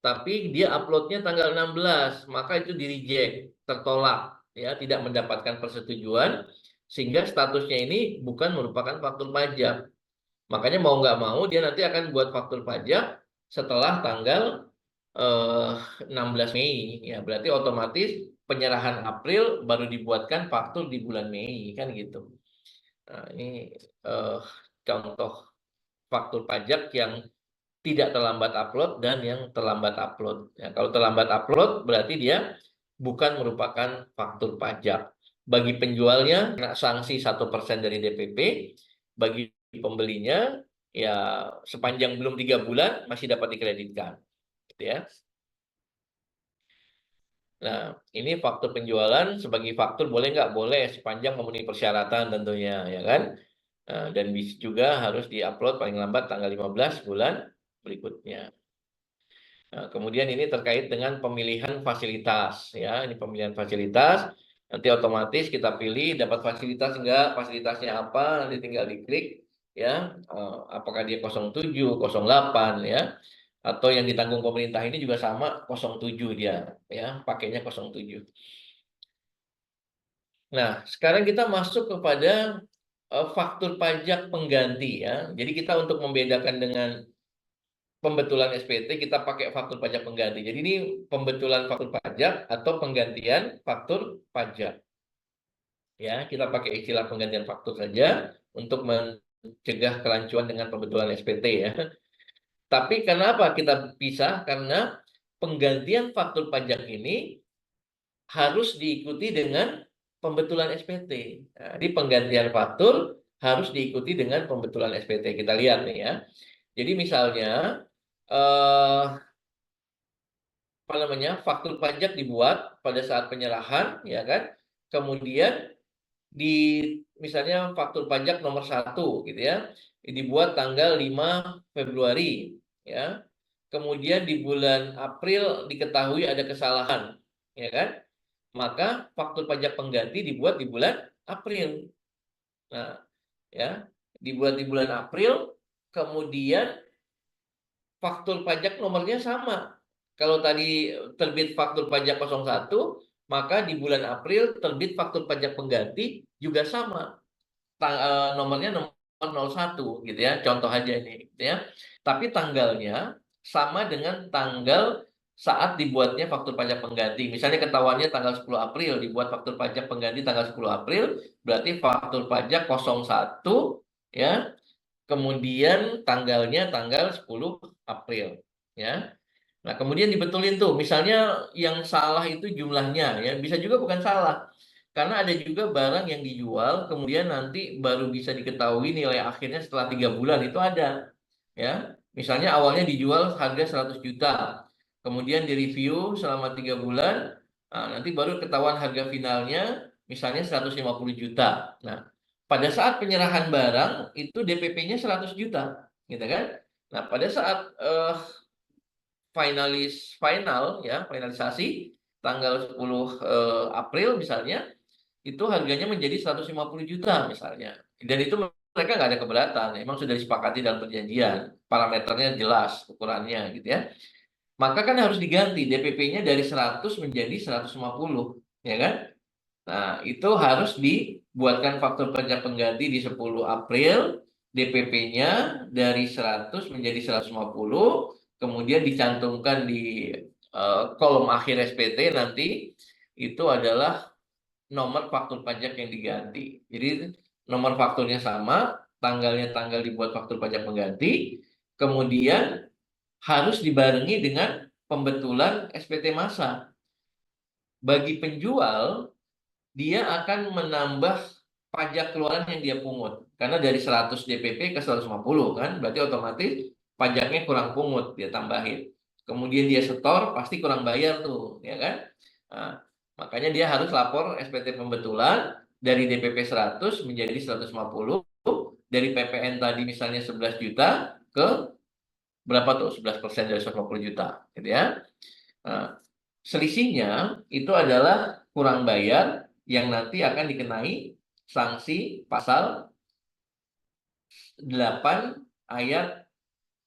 tapi dia uploadnya tanggal 16, maka itu di-reject, tertolak, ya, tidak mendapatkan persetujuan, sehingga statusnya ini bukan merupakan faktur pajak. Makanya mau nggak mau dia nanti akan buat faktur pajak setelah tanggal 16 Mei, ya, berarti otomatis penyerahan April baru dibuatkan faktur di bulan Mei, kan gitu. Nah, ini contoh faktur pajak yang tidak terlambat upload dan yang terlambat upload. Ya, kalau terlambat upload berarti dia bukan merupakan faktur pajak. Bagi penjualnya kena sanksi 1% dari DPP, bagi pembelinya ya sepanjang belum 3 bulan masih dapat dikreditkan, gitu ya. Nah, ini faktur penjualan sebagai faktur boleh nggak? Boleh, sepanjang memenuhi persyaratan tentunya, ya kan? Nah, dan bisa juga harus diupload paling lambat tanggal 15 bulan berikutnya. Nah, kemudian ini terkait dengan pemilihan fasilitas, ya. Ini pemilihan fasilitas. Nanti otomatis kita pilih dapat fasilitas enggak, fasilitasnya apa, nanti tinggal diklik, ya. Apakah dia 07, 08, ya. Atau yang ditanggung pemerintah ini juga sama 07 dia, ya, pakainya 07. Nah, sekarang kita masuk kepada faktur pajak pengganti, ya. Jadi kita untuk membedakan dengan pembetulan SPT kita pakai faktur pajak pengganti. Jadi ini pembetulan faktur pajak atau penggantian faktur pajak. Ya, kita pakai istilah penggantian faktur saja untuk mencegah kerancuan dengan pembetulan SPT, ya. Tapi kenapa kita pisah? Karena penggantian faktur pajak ini harus diikuti dengan pembetulan SPT. Nah, di penggantian faktur harus diikuti dengan pembetulan SPT. Kita lihat nih, ya. Jadi misalnya apa namanya, faktur pajak dibuat pada saat penyerahan, ya kan? Kemudian di misalnya faktur pajak nomor 1 gitu ya, dibuat tanggal 5 Februari, ya. Kemudian di bulan April diketahui ada kesalahan, ya kan? Maka faktur pajak pengganti dibuat di bulan April. Nah, ya, dibuat di bulan April, kemudian faktur pajak nomornya sama. Kalau tadi terbit faktur pajak 01, maka di bulan April terbit faktur pajak pengganti juga sama. Nomornya nomor 01 gitu ya. Contoh aja ini, gitu ya. Tapi tanggalnya sama dengan tanggal saat dibuatnya faktur pajak pengganti. Misalnya ketahuannya tanggal 10 April dibuat faktur pajak pengganti tanggal 10 April, berarti faktur pajak 01, ya. Kemudian tanggalnya tanggal 10 April, ya. Nah, kemudian dibetulin tuh, misalnya yang salah itu jumlahnya, ya, bisa juga bukan salah. Karena ada juga barang yang dijual, kemudian nanti baru bisa diketahui nilai akhirnya setelah 3 bulan, itu ada. Ya, misalnya awalnya dijual harga 100 juta, kemudian direview selama 3 bulan, nah, nanti baru ketahuan harga finalnya misalnya 150 juta. Nah, pada saat penyerahan barang itu DPP-nya 100 juta, gitu kan? Nah, pada saat finalisasi tanggal 10 April misalnya, itu harganya menjadi 150 juta misalnya. Dan itu mereka nggak ada keberatan, memang sudah disepakati dalam perjanjian, parameternya jelas ukurannya gitu ya. Maka kan harus diganti DPP-nya dari 100 menjadi 150, ya kan? Nah, itu harus dibuatkan faktur pajak pengganti di 10 April, DPP-nya dari 100 menjadi 150, kemudian dicantumkan di kolom akhir SPT nanti, itu adalah nomor faktur pajak yang diganti. Jadi nomor fakturnya sama, tanggalnya tanggal dibuat faktur pajak pengganti, kemudian harus dibarengi dengan pembetulan SPT massa. Bagi penjual, dia akan menambah pajak keluaran yang dia pungut. Karena dari 100 DPP ke 150 kan, berarti otomatis pajaknya kurang pungut, dia tambahin. Kemudian dia setor, pasti kurang bayar tuh, ya kan? Nah, makanya dia harus lapor SPT pembetulan dari DPP 100 menjadi 150, dari PPN tadi misalnya 11 juta ke berapa tuh? 11% dari 150 juta, gitu ya. Nah, selisihnya itu adalah kurang bayar yang nanti akan dikenai sanksi pasal 8 ayat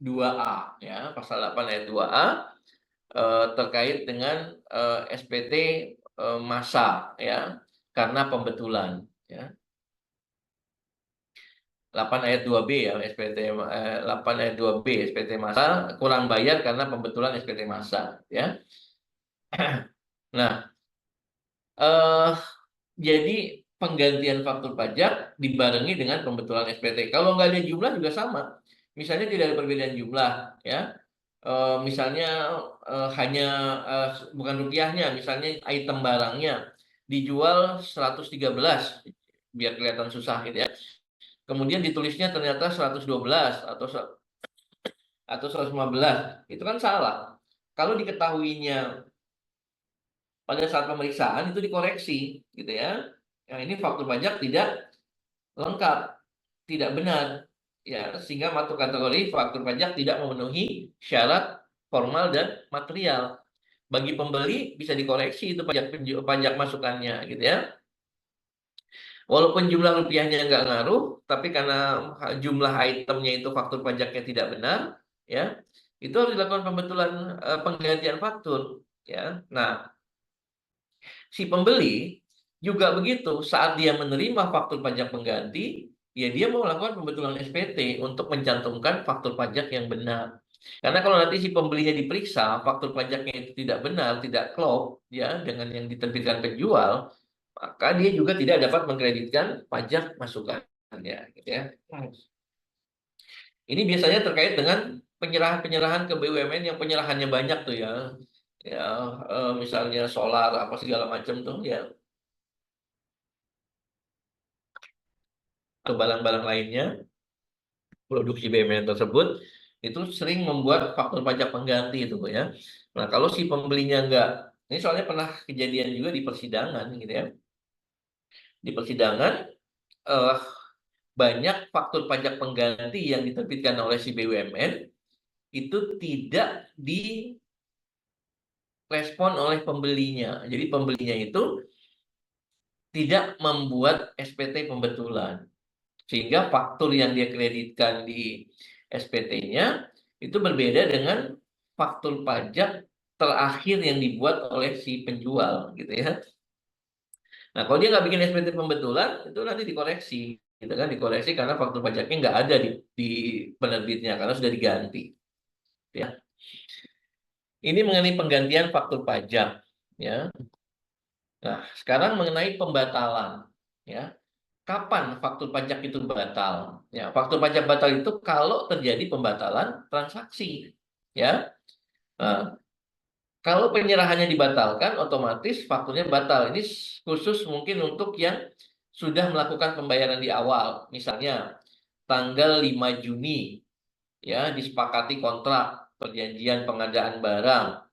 2A, ya, pasal 8 ayat 2A. terkait dengan SPT massa ya, karena pembetulan ya. 8 ayat 2B ya SPT 8 ayat 2B SPT massa kurang bayar karena pembetulan SPT massa ya. Nah, jadi penggantian faktur pajak dibarengi dengan pembetulan SPT. Kalau nggak ada jumlah juga sama. Misalnya tidak ada perbedaan jumlah ya. Misalnya hanya bukan rupiahnya, misalnya item barangnya dijual 113 biar kelihatan susah gitu ya. Kemudian ditulisnya ternyata 112 atau 115. Itu kan salah. Kalau diketahuinya pada saat pemeriksaan itu dikoreksi gitu ya. Yang ini faktur pajak tidak lengkap, tidak benar ya, sehingga masuk kategori faktur pajak tidak memenuhi syarat formal dan material. Bagi pembeli bisa dikoreksi itu pajak masukannya gitu ya. Walaupun jumlah rupiahnya nggak ngaruh, tapi karena jumlah itemnya itu faktur pajaknya tidak benar, ya itu harus dilakukan pembetulan penggantian faktur. Ya, nah si pembeli juga begitu saat dia menerima faktur pajak pengganti, ya dia mau melakukan pembetulan SPT untuk mencantumkan faktur pajak yang benar. Karena kalau nanti si pembelinya diperiksa, faktur pajaknya itu tidak benar, tidak klop ya dengan yang diterbitkan penjual, maka dia juga tidak dapat mengkreditkan pajak masukannya gitu ya. Ini biasanya terkait dengan penyerahan-penyerahan ke BUMN yang penyerahannya banyak tuh ya. Ya, misalnya solar apa segala macam tuh ya. Atau barang-barang lainnya produksi BUMN tersebut itu sering membuat faktur pajak pengganti itu ya. Nah, kalau si pembelinya enggak, ini soalnya pernah kejadian juga di persidangan gitu ya. Di persidangan eh, banyak faktur pajak pengganti yang diterbitkan oleh si BUMN itu tidak direspon oleh pembelinya. Jadi pembelinya itu tidak membuat SPT pembetulan. Sehingga faktur yang dia kreditkan di SPT-nya itu berbeda dengan faktur pajak terakhir yang dibuat oleh si penjual gitu ya. Nah, kalau dia nggak bikin SPT pembetulan, itu nanti dikoreksi, gitu kan? Dikoreksi karena faktur pajaknya nggak ada di penerbitnya karena sudah diganti. Ya, ini mengenai penggantian faktur pajak. Ya, nah sekarang mengenai pembatalan. Ya, kapan faktur pajak itu batal? Ya, faktur pajak batal itu kalau terjadi pembatalan transaksi. Ya, nah, kalau penyerahannya dibatalkan, otomatis fakturnya batal. Ini khusus mungkin untuk yang sudah melakukan pembayaran di awal. Misalnya tanggal 5 Juni ya disepakati kontrak perjanjian pengadaan barang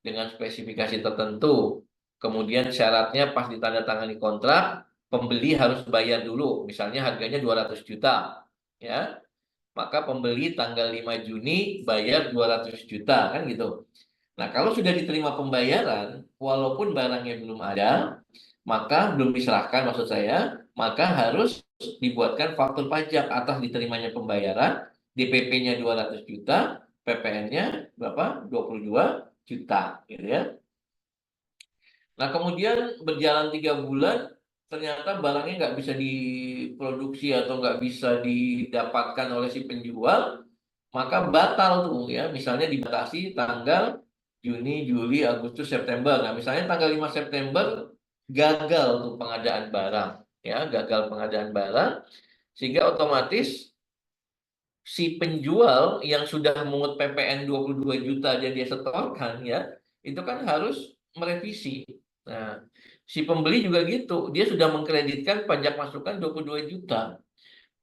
dengan spesifikasi tertentu. Kemudian syaratnya pas ditandatangani kontrak, pembeli harus bayar dulu. Misalnya harganya 200 juta. Ya. Maka pembeli tanggal 5 Juni bayar 200 juta kan gitu. Nah, kalau sudah diterima pembayaran, walaupun barangnya belum ada, maka belum diserahkan maksud saya, maka harus dibuatkan faktur pajak atas diterimanya pembayaran, DPP-nya 200 juta, PPN-nya berapa? 22 juta, gitu ya. Nah, kemudian berjalan 3 bulan, ternyata barangnya nggak bisa diproduksi atau nggak bisa didapatkan oleh si penjual, maka batal tuh ya. Misalnya dibatasi tanggal Juni, Juli, Agustus, September. Nah, misalnya tanggal 5 September gagal tuh pengadaan barang, ya, gagal pengadaan barang, sehingga otomatis si penjual yang sudah memungut PPN 22 juta aja dia setorkan ya, itu kan harus merevisi. Nah, si pembeli juga gitu, dia sudah mengkreditkan pajak masukan 22 juta.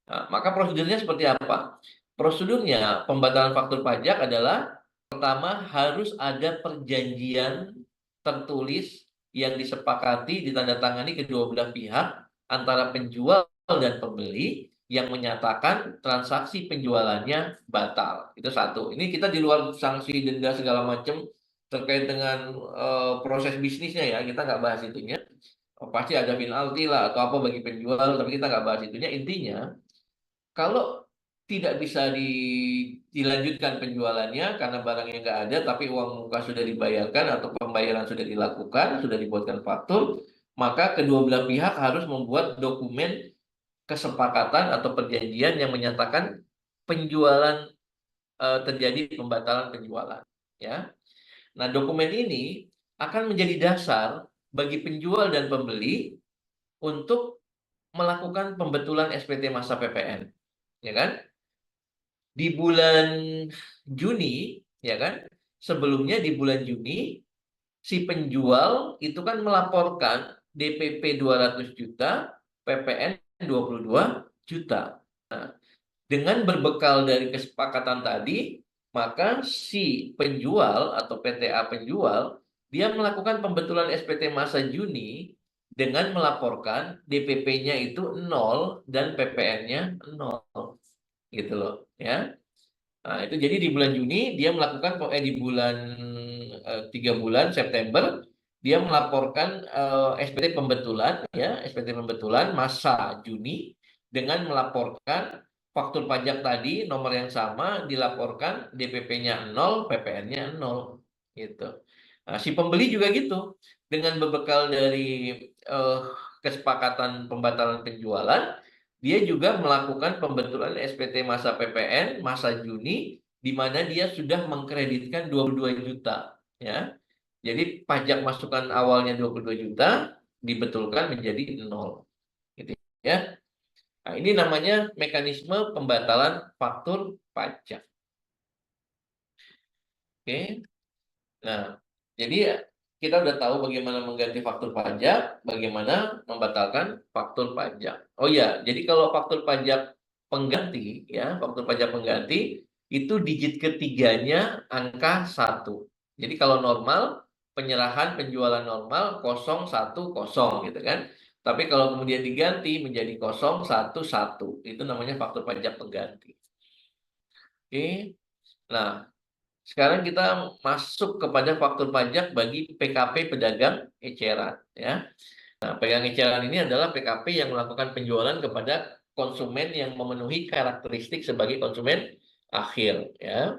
Nah, maka prosedurnya seperti apa? Prosedurnya pembatalan faktur pajak adalah pertama harus ada perjanjian tertulis yang disepakati ditandatangani kedua belah pihak antara penjual dan pembeli yang menyatakan transaksi penjualannya batal. Itu satu. Ini kita di luar sanksi denda segala macam terkait dengan proses bisnisnya ya. Kita nggak bahas itunya. Pasti ada penalti lah atau apa bagi penjual, tapi kita nggak bahas itunya. Intinya kalau tidak bisa dilanjutkan penjualannya karena barangnya nggak ada, tapi uang muka sudah dibayarkan atau pembayaran sudah dilakukan, sudah dibuatkan faktur, maka kedua belah pihak harus membuat dokumen kesepakatan atau perjanjian yang menyatakan penjualan terjadi pembatalan penjualan. Ya, nah dokumen ini akan menjadi dasar bagi penjual dan pembeli untuk melakukan pembetulan SPT masa PPN, ya kan? Di bulan Juni, ya kan? Sebelumnya di bulan Juni, si penjual itu kan melaporkan DPP 200 juta, PPN 22 juta. Nah, dengan berbekal dari kesepakatan tadi, maka si penjual atau PTA penjual, dia melakukan pembetulan SPT masa Juni dengan melaporkan DPP-nya itu 0 dan PPN-nya 0. Gitu loh, ya. Nah, itu jadi di bulan Juni dia melakukan di bulan 3 bulan September dia melaporkan SPT pembetulan, ya, SPT pembetulan masa Juni dengan melaporkan faktur pajak tadi nomor yang sama, dilaporkan DPP-nya 0, PPN-nya 0 gitu. Nah, si pembeli juga gitu, dengan berbekal dari kesepakatan pembatalan penjualan, dia juga melakukan pembetulan SPT masa PPN masa Juni, di mana dia sudah mengkreditkan 22 juta, ya. Jadi pajak masukan awalnya 22 juta dibetulkan menjadi 0, gitu ya. Nah, ini namanya mekanisme pembatalan faktur pajak. Oke. Nah, jadi kita udah tahu bagaimana mengganti faktur pajak, bagaimana membatalkan faktur pajak. Oh ya, jadi kalau faktur pajak pengganti, ya, faktur pajak pengganti itu digit ketiganya angka 1. Jadi kalau normal, penyerahan penjualan normal 010 gitu kan. Tapi kalau kemudian diganti menjadi 011, itu namanya faktur pajak pengganti. Oke. Nah, sekarang kita masuk kepada faktur pajak bagi PKP pedagang eceran, ya. Nah, pedagang eceran ini adalah PKP yang melakukan penjualan kepada konsumen yang memenuhi karakteristik sebagai konsumen akhir, ya.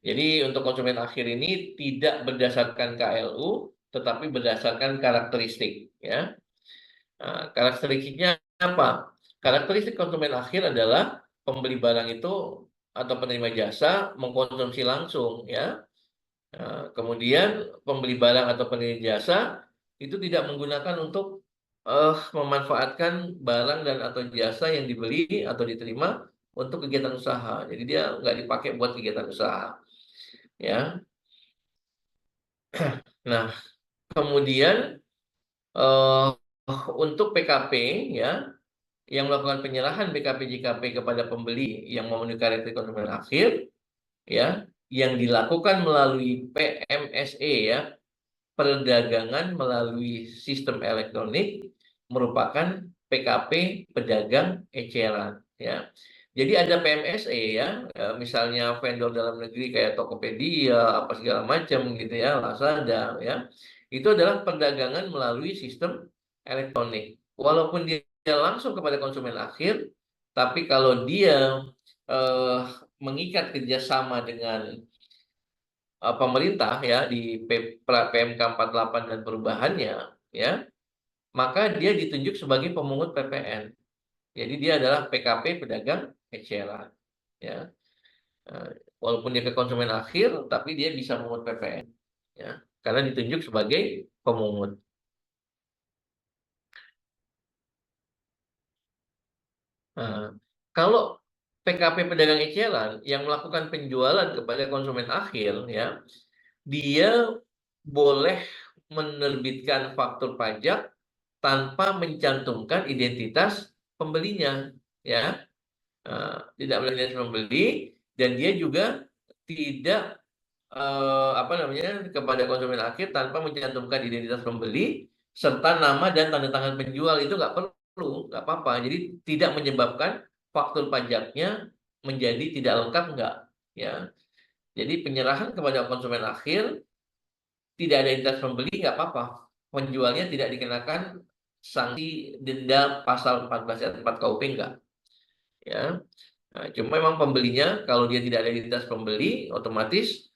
Jadi untuk konsumen akhir ini tidak berdasarkan KLU, tetapi berdasarkan karakteristik, ya. Nah, karakteristiknya apa? Karakteristik konsumen akhir adalah pembeli barang itu atau penerima jasa mengkonsumsi langsung, ya. Nah, kemudian pembeli barang atau penerima jasa itu tidak menggunakan untuk memanfaatkan barang dan atau jasa yang dibeli atau diterima untuk kegiatan usaha. Jadi dia nggak dipakai buat kegiatan usaha, ya. Nah, kemudian eh, untuk PKP, ya, yang melakukan penyerahan BKP JKP kepada pembeli yang memenuhi karakteristik konsumen akhir, ya, yang dilakukan melalui PMSE, ya, perdagangan melalui sistem elektronik, merupakan PKP pedagang eceran, ya. Jadi ada PMSE, ya, misalnya vendor dalam negeri kayak Tokopedia apa segala macam gitu, ya, Lazada, ya, itu adalah perdagangan melalui sistem elektronik. Walaupun dia langsung kepada konsumen akhir, tapi kalau dia mengikat kerjasama dengan pemerintah, ya, di PMK 48 dan perubahannya, ya, maka dia ditunjuk sebagai pemungut PPN. Jadi dia adalah PKP pedagang eceran, ya. Walaupun dia ke konsumen akhir, tapi dia bisa memungut PPN, ya, karena ditunjuk sebagai pemungut. Nah, kalau PKP pedagang eceran yang melakukan penjualan kepada konsumen akhir, ya, dia boleh menerbitkan faktur pajak tanpa mencantumkan identitas pembelinya, ya. Tidak boleh identitas pembeli, dan dia juga tidak kepada konsumen akhir tanpa mencantumkan identitas pembeli serta nama dan tanda tangan penjual. Itu nggak perlu, nggak apa-apa. Jadi tidak menyebabkan faktur pajaknya menjadi tidak lengkap, nggak, ya. Jadi penyerahan kepada konsumen akhir tidak ada identitas pembeli, nggak apa-apa. Penjualnya tidak dikenakan sanksi denda pasal 14 ayat 4 KUP, enggak, ya. Nah, cuma memang pembelinya kalau dia tidak ada identitas pembeli, otomatis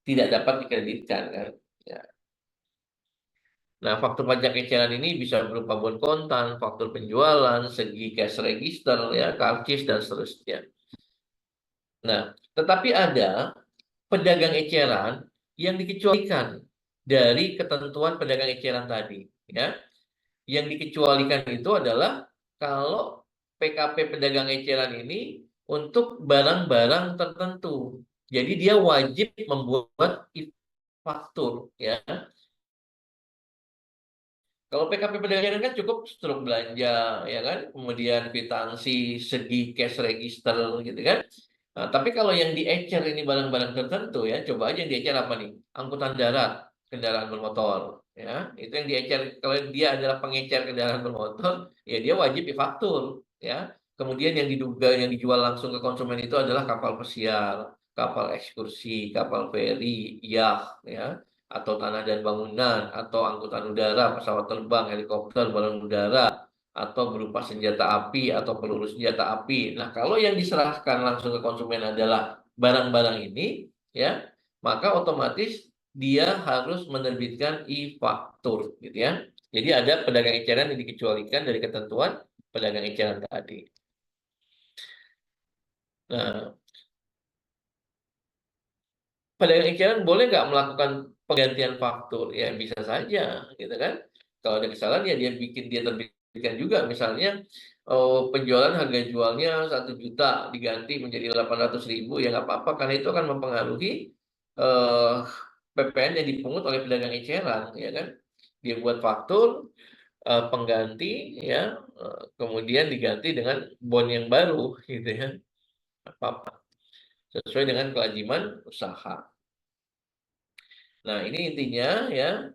tidak dapat dikreditkan kan. Ya. Nah, faktur pajak eceran ini bisa berupa bon kontan, faktur penjualan, segi cash register, ya, karcis dan seterusnya. Nah, tetapi ada pedagang eceran yang dikecualikan dari ketentuan pedagang eceran tadi, ya. Yang dikecualikan itu adalah kalau PKP pedagang eceran ini untuk barang-barang tertentu. Jadi dia wajib membuat faktur, ya. Kalau PKP pedagang kan cukup struk belanja, ya kan, kemudian kwitansi, segi cash register, gitu kan. Nah, tapi kalau yang diecer ini barang-barang tertentu, ya, coba aja yang diecer apa nih? Angkutan darat, kendaraan bermotor, ya, itu yang diecer. Kalau dia adalah pengecer kendaraan bermotor, ya dia wajib difaktur, ya. Kemudian yang diduga yang dijual langsung ke konsumen itu adalah kapal pesiar, kapal ekskursi, kapal feri, yacht, ya, atau tanah dan bangunan, atau angkutan udara, pesawat terbang, helikopter, balon udara, atau berupa senjata api atau peluru senjata api. Nah, kalau yang diserahkan langsung ke konsumen adalah barang-barang ini, ya, maka otomatis dia harus menerbitkan e-faktur, gitu ya. Jadi ada pedagang eceran yang dikecualikan dari ketentuan pedagang eceran tadi. Nah, pedagang eceran boleh nggak melakukan penggantian faktur? Ya bisa saja, gitu kan. Kalau ada kesalahan ya dia terbitkan juga. Misalnya penjualan harga jualnya 1 juta diganti menjadi 800.000, ya nggak apa-apa karena itu akan mempengaruhi eh, PPN yang dipungut oleh pedagang eceran, ya kan. Dia buat faktur pengganti, ya, kemudian diganti dengan bon yang baru, gitu ya. Apa-apa sesuai dengan kelaziman usaha. Nah, ini intinya, ya,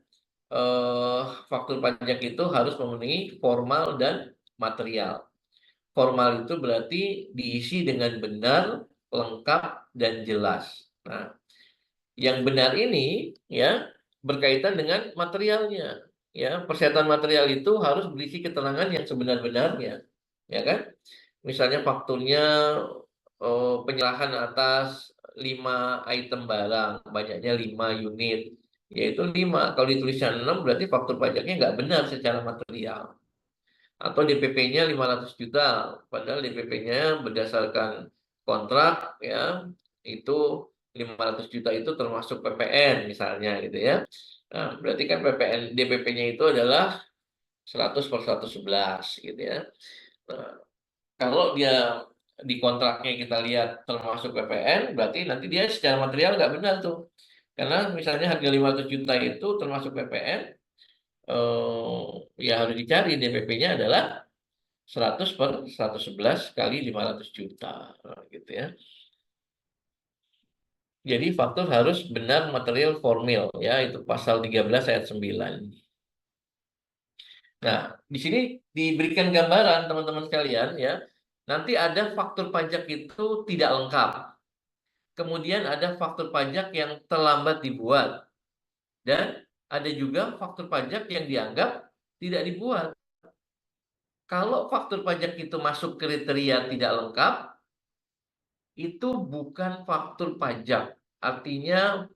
faktur pajak itu harus memenuhi formal dan material. Formal itu berarti diisi dengan benar, lengkap, dan jelas. Nah, yang benar ini, ya, berkaitan dengan materialnya. Ya, persyaratan material itu harus berisi keterangan yang sebenar-benarnya, ya kan? Misalnya fakturnya penyerahan atas 5 item barang, banyaknya 5 unit, yaitu 5. Kalau ditulisnya 6, berarti faktur pajaknya nggak benar secara material. Atau DPP-nya 500 juta, padahal DPP-nya berdasarkan kontrak, ya, itu 500 juta itu termasuk PPN misalnya, gitu ya. Nah, berarti kan PPN DPP-nya itu adalah 100/111, gitu ya. Nah, kalau dia di kontraknya kita lihat termasuk PPN, berarti nanti dia secara material nggak benar tuh. Karena misalnya harga 500 juta itu termasuk PPN, ya harus dicari DPP-nya adalah 100/111 kali 500 juta, gitu ya. Jadi faktur harus benar material formil, ya, itu pasal 13 ayat 9. Nah, di sini diberikan gambaran teman-teman sekalian, ya. Nanti ada faktur pajak itu tidak lengkap. Kemudian ada faktur pajak yang terlambat dibuat. Dan ada juga faktur pajak yang dianggap tidak dibuat. Kalau faktur pajak itu masuk kriteria tidak lengkap, itu bukan faktur pajak. Artinya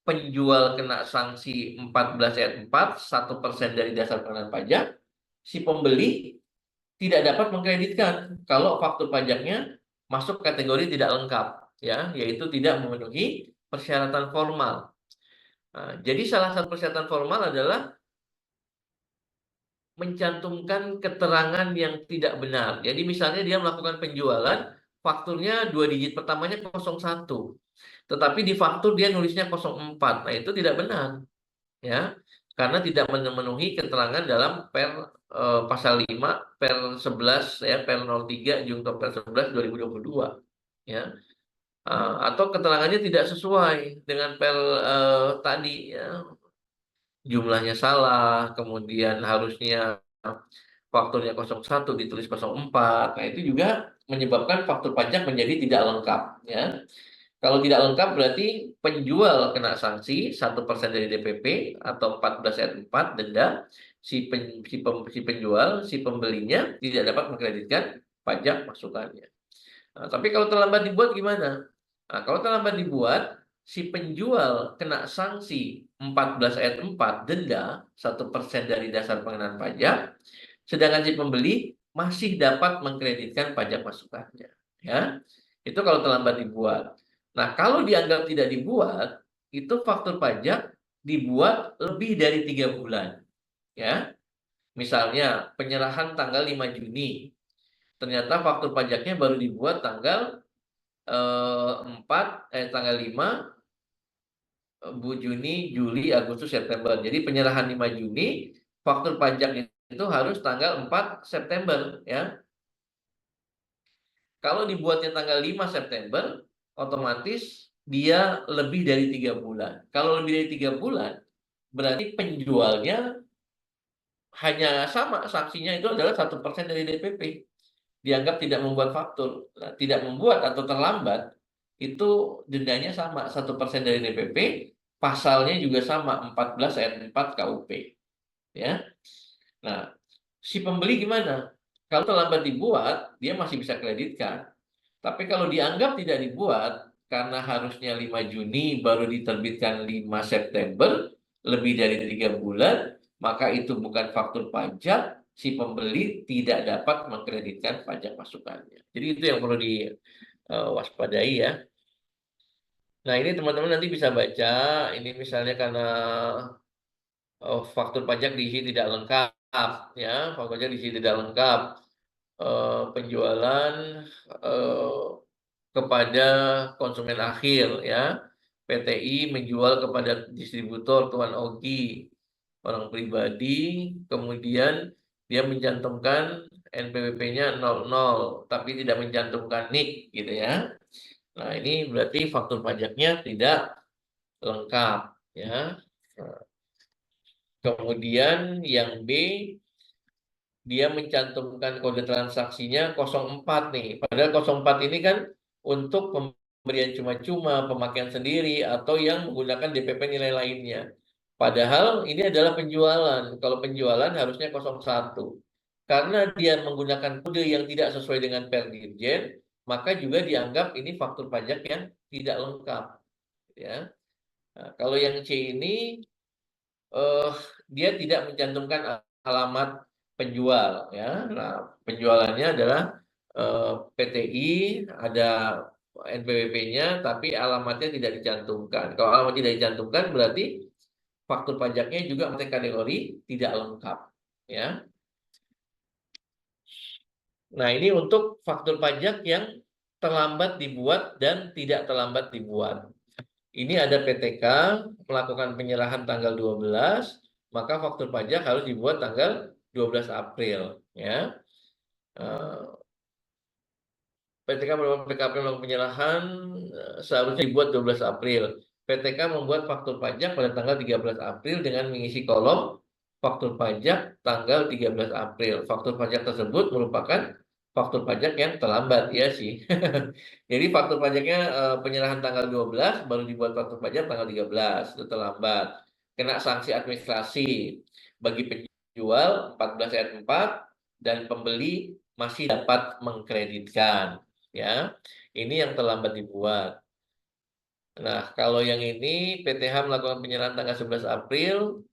penjual kena sanksi 14 ayat 4, 1% dari dasar pengenaan pajak. Si pembeli tidak dapat mengkreditkan kalau faktur pajaknya masuk kategori tidak lengkap, ya, yaitu tidak memenuhi persyaratan formal. Nah, jadi salah satu persyaratan formal adalah mencantumkan keterangan yang tidak benar. Jadi misalnya dia melakukan penjualan, fakturnya 2 digit pertamanya 01, tetapi di faktur dia nulisnya 04. Nah, itu tidak benar, ya, karena tidak memenuhi keterangan dalam pasal 5 per 11, ya, per 03 Jungto per 11 2022, ya. Atau keterangannya tidak sesuai dengan tadi, ya, jumlahnya salah, kemudian harusnya fakturnya 01 ditulis 04. Nah, itu juga menyebabkan faktur pajak menjadi tidak lengkap, ya. Kalau tidak lengkap berarti penjual kena sanksi 1% dari DPP atau 14 ayat 4 denda, si penjual, si pembelinya tidak dapat mengkreditkan pajak masukannya. Nah, tapi kalau terlambat dibuat gimana? Nah, kalau terlambat dibuat, si penjual kena sanksi 14 ayat 4 denda 1% dari dasar pengenaan pajak, sedangkan si pembeli masih dapat mengkreditkan pajak masukannya. Ya, itu kalau terlambat dibuat. Nah, kalau dianggap tidak dibuat, itu faktur pajak dibuat lebih dari 3 bulan. Ya, misalnya penyerahan tanggal 5 Juni, ternyata faktur pajaknya baru dibuat tanggal tanggal 5 Juni, Juli, Agustus, September. Jadi penyerahan 5 Juni, faktur pajak itu harus tanggal 4 September ya. Kalau dibuatnya tanggal 5 September, otomatis dia lebih dari 3 bulan. Kalau lebih dari 3 bulan, berarti penjualnya hanya sama, sanksinya itu adalah 1% dari DPP. Dianggap tidak membuat faktur. Nah, tidak membuat atau terlambat, itu dendanya sama, 1% dari DPP, pasalnya juga sama, 14 ayat 4 KUP. Ya. Nah, si pembeli gimana? Kalau terlambat dibuat, dia masih bisa kreditkan. Tapi kalau dianggap tidak dibuat, karena harusnya 5 Juni baru diterbitkan 5 September, lebih dari 3 bulan, maka itu bukan faktur pajak, si pembeli tidak dapat mengkreditkan pajak masukannya. Jadi itu yang perlu diwaspadai ya. Nah ini teman-teman nanti bisa baca, ini misalnya karena faktur pajak diisi tidak lengkap, ya, faktur pajak diisi tidak lengkap, penjualan kepada konsumen akhir ya. PTI menjual kepada distributor Tuan Ogi orang pribadi, kemudian dia mencantumkan NPWP-nya 00 tapi tidak mencantumkan NIK gitu ya. Nah, ini berarti faktur pajaknya tidak lengkap ya. Kemudian yang B, dia mencantumkan kode transaksinya 04 nih. Padahal 04 ini kan untuk pemberian cuma-cuma, pemakaian sendiri, atau yang menggunakan DPP nilai lainnya. Padahal ini adalah penjualan. Kalau penjualan harusnya 01. Karena dia menggunakan kode yang tidak sesuai dengan Perdirjen, maka juga dianggap ini faktur pajak yang tidak lengkap. Ya. Nah, kalau yang C ini, dia tidak mencantumkan alamat penjual ya. Nah, penjualannya adalah PTI, ada NPWP-nya tapi alamatnya tidak dicantumkan. Kalau alamat tidak dicantumkan berarti faktur pajaknya juga masuk kategori tidak lengkap ya. Nah, ini untuk faktur pajak yang terlambat dibuat dan tidak terlambat dibuat. Ini ada PTK melakukan penyerahan tanggal 12, maka faktur pajak harus dibuat tanggal 12 April ya. PTK melakukan PKP melakukan penyerahan seharusnya dibuat 12 April. PTK membuat faktur pajak pada tanggal 13 April dengan mengisi kolom faktur pajak tanggal 13 April. Faktur pajak tersebut merupakan faktur pajak yang terlambat ya sih. Jadi faktur pajaknya penyerahan tanggal 12 baru dibuat faktur pajak tanggal 13, itu terlambat. Kena sanksi administrasi bagi penjual 14 ayat 4 dan pembeli masih dapat mengkreditkan ya. Ini yang terlambat dibuat. Nah, kalau yang ini PTH melakukan penyerahan tanggal 11 April,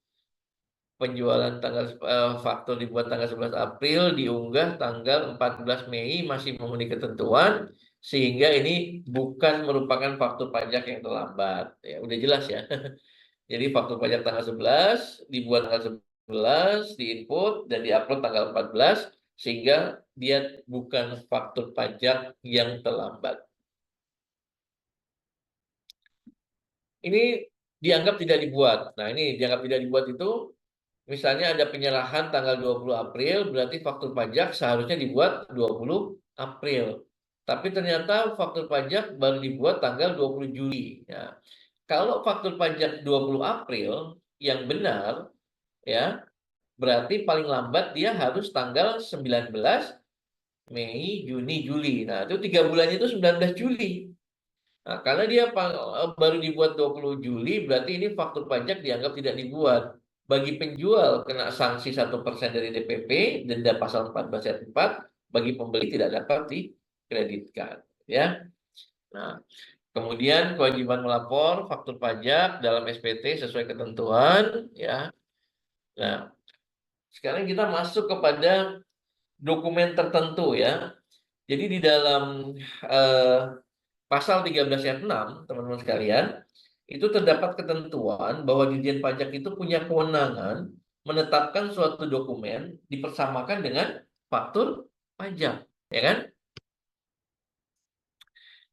penjualan tanggal faktur dibuat tanggal 11 April, diunggah tanggal 14 Mei masih memenuhi ketentuan sehingga ini bukan merupakan faktur pajak yang terlambat. Ya, udah jelas ya. Jadi faktur pajak tanggal 11 dibuat tanggal 11, diinput dan diupload tanggal 14 sehingga dia bukan faktur pajak yang terlambat. Ini dianggap tidak dibuat. Nah, ini dianggap tidak dibuat itu misalnya ada penyerahan tanggal 20 April, berarti faktur pajak seharusnya dibuat 20 April. Tapi ternyata faktur pajak baru dibuat tanggal 20 Juli. Ya. Kalau faktur pajak 20 April yang benar, ya berarti paling lambat dia harus tanggal 19 Mei, Juni, Juli. Nah, itu 3 bulannya itu 19 Juli. Nah, karena dia baru dibuat 20 Juli, berarti ini faktur pajak dianggap tidak dibuat. Bagi penjual kena sanksi 1% dari DPP, denda pasal 14 ayat 4, bagi pembeli tidak dapat dikreditkan. ya. Nah, kemudian kewajiban melapor faktur pajak dalam SPT sesuai ketentuan, ya. Nah, sekarang kita masuk kepada dokumen tertentu, ya. Jadi di dalam pasal 13 ayat 6, teman-teman sekalian, itu terdapat ketentuan bahwa Dirjen Pajak itu punya kewenangan menetapkan suatu dokumen dipersamakan dengan faktur pajak, ya kan?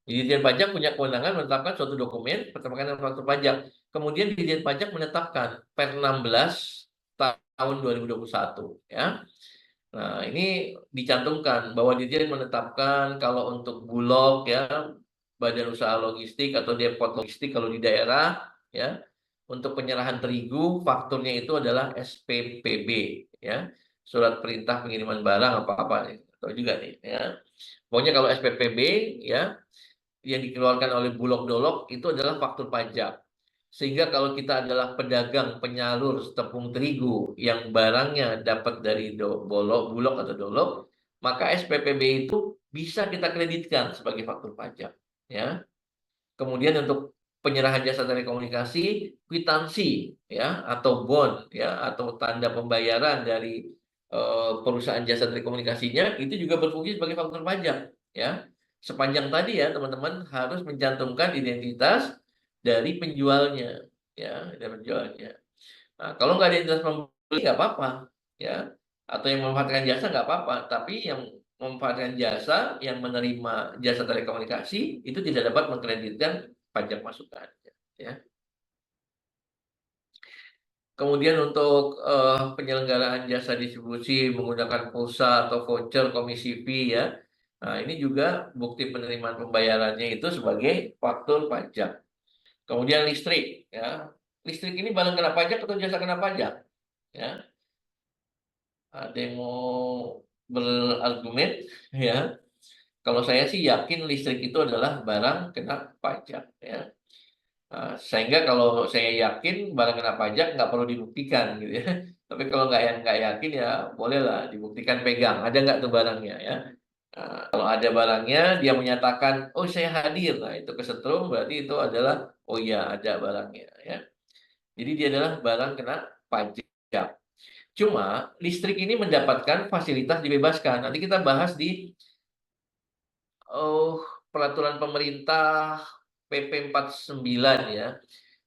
Dirjen Pajak punya kewenangan menetapkan suatu dokumen bersamakan dengan faktur pajak. Kemudian Dirjen Pajak menetapkan per 16 tahun 2021, ya. Nah, ini dicantumkan bahwa Dirjen menetapkan kalau untuk Bulog, ya, Badan Usaha Logistik atau depot logistik kalau di daerah, ya, untuk penyerahan terigu fakturnya itu adalah SPPB, ya, surat perintah pengiriman barang apa-apa, atau juga nih, ya. Pokoknya kalau SPPB, ya, yang dikeluarkan oleh Bulog-Dolog itu adalah faktur pajak. Sehingga kalau kita adalah pedagang penyalur tepung terigu yang barangnya dapat dari Bulog atau Dolog, maka SPPB itu bisa kita kreditkan sebagai faktur pajak, ya. Kemudian untuk penyerahan jasa telekomunikasi, kwitansi, ya, atau bond, ya, atau tanda pembayaran dari perusahaan jasa telekomunikasinya itu juga berfungsi sebagai faktur pajak, ya. Sepanjang tadi, ya, teman-teman harus mencantumkan identitas dari penjualnya, ya, dari penjualnya. Nah, kalau nggak ada identitas pembeli nggak apa-apa, ya, atau yang memanfaatkan jasa nggak apa-apa, tapi yang memanfaatkan jasa yang menerima jasa telekomunikasi itu tidak dapat mengkreditkan pajak masukan, ya. Kemudian untuk penyelenggaraan jasa distribusi menggunakan pulsa atau voucher komisi fee, ya. Nah, ini juga bukti penerimaan pembayarannya itu sebagai faktur pajak. Kemudian listrik, ya. Listrik ini barang kena pajak atau jasa kena pajak, ya. Ada yang mau berargumen, ya. Kalau saya sih yakin listrik itu adalah barang kena pajak, ya. Sehingga kalau saya yakin barang kena pajak nggak perlu dibuktikan, gitu ya. Tapi kalau nggak yakin, ya bolehlah dibuktikan, pegang ada nggak tuh barangnya, ya. Kalau ada barangnya dia menyatakan oh saya hadir, nah itu kesetrum berarti itu adalah oh iya ada barangnya, ya. Jadi dia adalah barang kena pajak. Cuma listrik ini mendapatkan fasilitas dibebaskan. Nanti kita bahas di peraturan pemerintah PP 49, ya.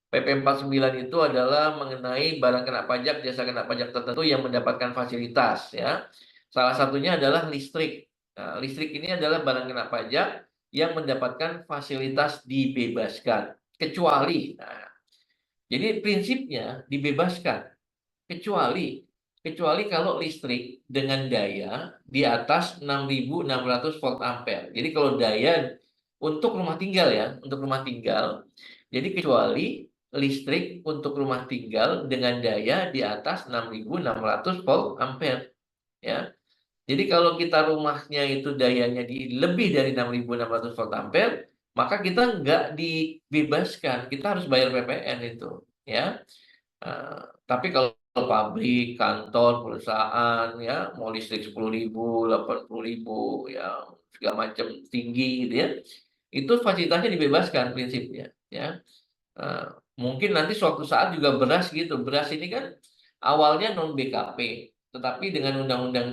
PP 49 itu adalah mengenai barang kena pajak, jasa kena pajak tertentu yang mendapatkan fasilitas, ya. Salah satunya adalah listrik. Nah, listrik ini adalah barang kena pajak yang mendapatkan fasilitas dibebaskan, kecuali. Nah, jadi prinsipnya dibebaskan, kecuali kalau listrik dengan daya di atas 6.600 volt ampere. Jadi kalau daya untuk rumah tinggal, ya, untuk rumah tinggal. Jadi kecuali listrik untuk rumah tinggal dengan daya di atas 6.600 volt ampere, ya. Jadi kalau kita rumahnya itu dayanya di lebih dari 6.600 volt ampere, maka kita nggak dibebaskan, kita harus bayar PPN itu, ya. Tapi kalau pabrik, kantor, perusahaan, ya, mau listrik 10.000, 80.000, ya, segala macam tinggi, gitu ya, itu fasilitasnya dibebaskan prinsipnya, ya. Mungkin nanti suatu saat juga beras gitu. Beras ini kan awalnya non BKP, tetapi dengan undang-undang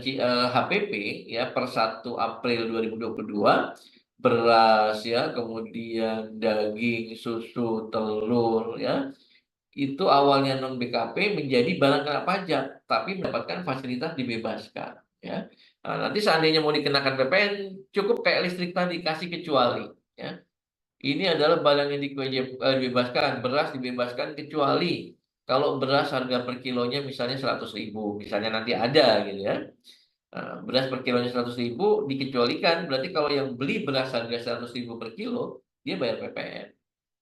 HPP, ya, per 1 April 2022 beras, ya, kemudian daging, susu, telur, ya, itu awalnya non BKP menjadi barang kena pajak, tapi mendapatkan fasilitas dibebaskan, ya. Nah, nanti seandainya mau dikenakan PPN, cukup kayak listrik tadi, kasih kecuali, ya. Ini adalah barang yang dibebaskan, beras dibebaskan kecuali kalau beras harga per kilonya misalnya 100.000, misalnya nanti ada, gitu ya. Nah, beras per kilonya 100.000 dikecualikan, berarti kalau yang beli beras harga 100.000 per kilo, dia bayar PPN,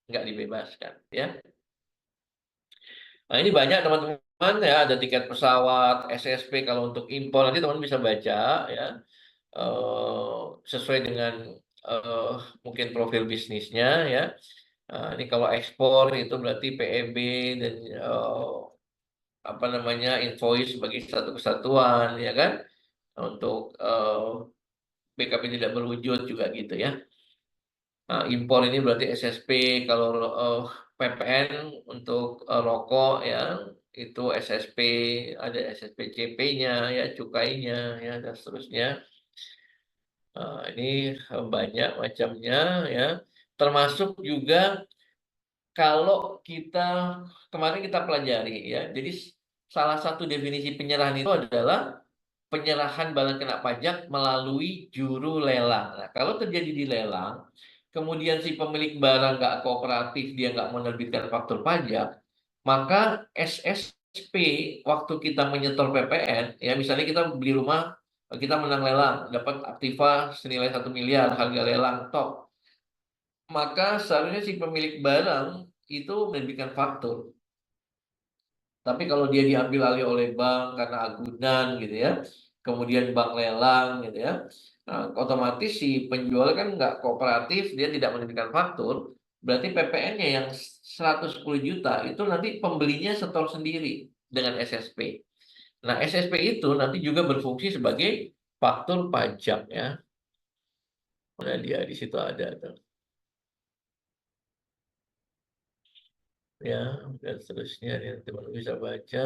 nggak dibebaskan, ya. Nah, ini banyak teman-teman, ya, ada tiket pesawat, SSP kalau untuk impor, nanti teman bisa baca, ya, sesuai dengan mungkin profil bisnisnya, ya. Ini kalau ekspor itu berarti PEB dan apa namanya invoice sebagai satu kesatuan, ya kan. Untuk BKP tidak berwujud juga gitu, ya. Impor ini berarti SSP, kalau PPN untuk rokok ya itu SSP, ada SSPCP-nya ya, cukainya ya dan seterusnya. Ini banyak macamnya ya. Termasuk juga kalau kita kemarin kita pelajari ya. Jadi salah satu definisi penyerahan itu adalah penyerahan barang kena pajak melalui juru lelang. Nah, kalau terjadi di lelang, kemudian si pemilik barang nggak kooperatif, dia nggak menerbitkan faktur pajak, maka SSP waktu kita menyetor PPN, ya misalnya kita beli rumah, kita menang lelang, dapat aktiva senilai 1 miliar, harga lelang top, maka seharusnya si pemilik barang itu menerbitkan faktur. Tapi kalau dia diambil alih oleh bank karena agunan gitu ya, kemudian bank lelang gitu ya, nah, otomatis si penjual kan nggak kooperatif, dia tidak menerbitkan faktur, berarti PPN-nya yang 110 juta itu nanti pembelinya setor sendiri dengan SSP. Nah, SSP itu nanti juga berfungsi sebagai faktur pajak ya. Nah, dia di situ ada tuh. Ya, dan seterusnya ya, teman-teman bisa baca.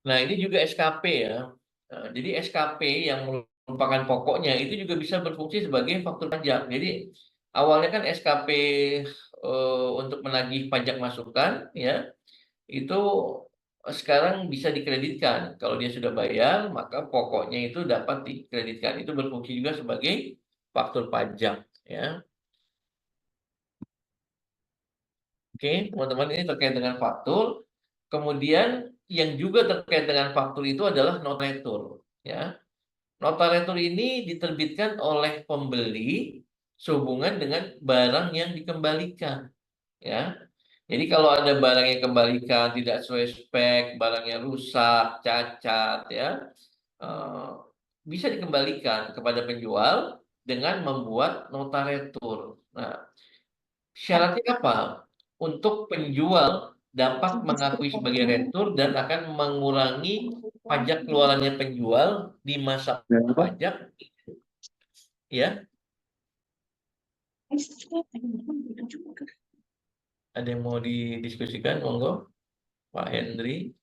Nah, ini juga SKP ya. Nah, jadi SKP yang merupakan pokoknya itu juga bisa berfungsi sebagai faktur pajak. Jadi awalnya kan SKP untuk menagih pajak masukan ya, itu sekarang bisa dikreditkan. Kalau dia sudah bayar, maka pokoknya itu dapat dikreditkan. Itu berfungsi juga sebagai faktur pajak ya. Oke, teman-teman, ini terkait dengan faktur. Kemudian yang juga terkait dengan faktur itu adalah notaretur ya. Notaretur ini diterbitkan oleh pembeli sehubungan dengan barang yang dikembalikan, ya. Jadi kalau ada barang yang dikembalikan tidak sesuai spek, barangnya rusak, cacat, ya, eh, bisa dikembalikan kepada penjual dengan membuat notaretur. Nah, syaratnya apa? Untuk penjual dapat mengakui sebagai retur dan akan mengurangi pajak keluarannya penjual di masa pajak, ya. Ada yang mau didiskusikan, monggo, Pak Hendri.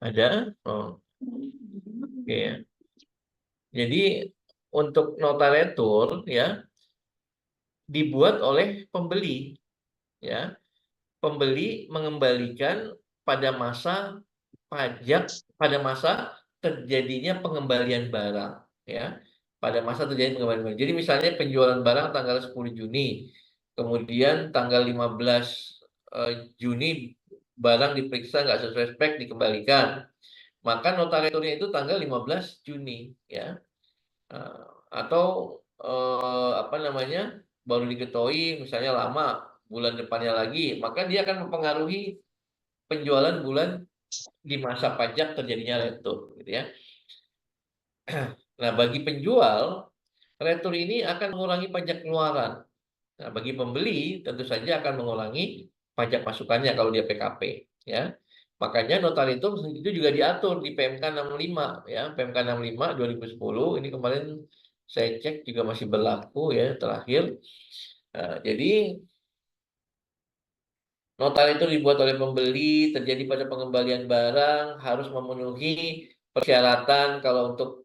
Ada? Oh, oke ya. Jadi untuk notaretur ya dibuat oleh pembeli ya. Pembeli mengembalikan pada masa pajak, pada masa terjadinya pengembalian barang ya. Pada masa terjadi pengembalian barang. Jadi misalnya penjualan barang tanggal 10 Juni, kemudian tanggal 15 Juni barang diperiksa nggak sesuai spek dikembalikan. Maka notareturnya itu tanggal 15 Juni ya. Atau apa namanya? Baru diketahui misalnya lama bulan depannya lagi, maka dia akan mempengaruhi penjualan bulan di masa pajak terjadinya retur gitu ya. Nah, bagi penjual, retur ini akan mengurangi pajak keluaran. Nah, bagi pembeli tentu saja akan mengurangi pajak masukannya kalau dia PKP ya. Makanya notaretur itu juga diatur di PMK 65 ya, PMK 65 2010 ini kemarin saya cek juga masih berlaku ya terakhir. Jadi notaretur dibuat oleh pembeli, terjadi pada pengembalian barang, harus memenuhi persyaratan kalau untuk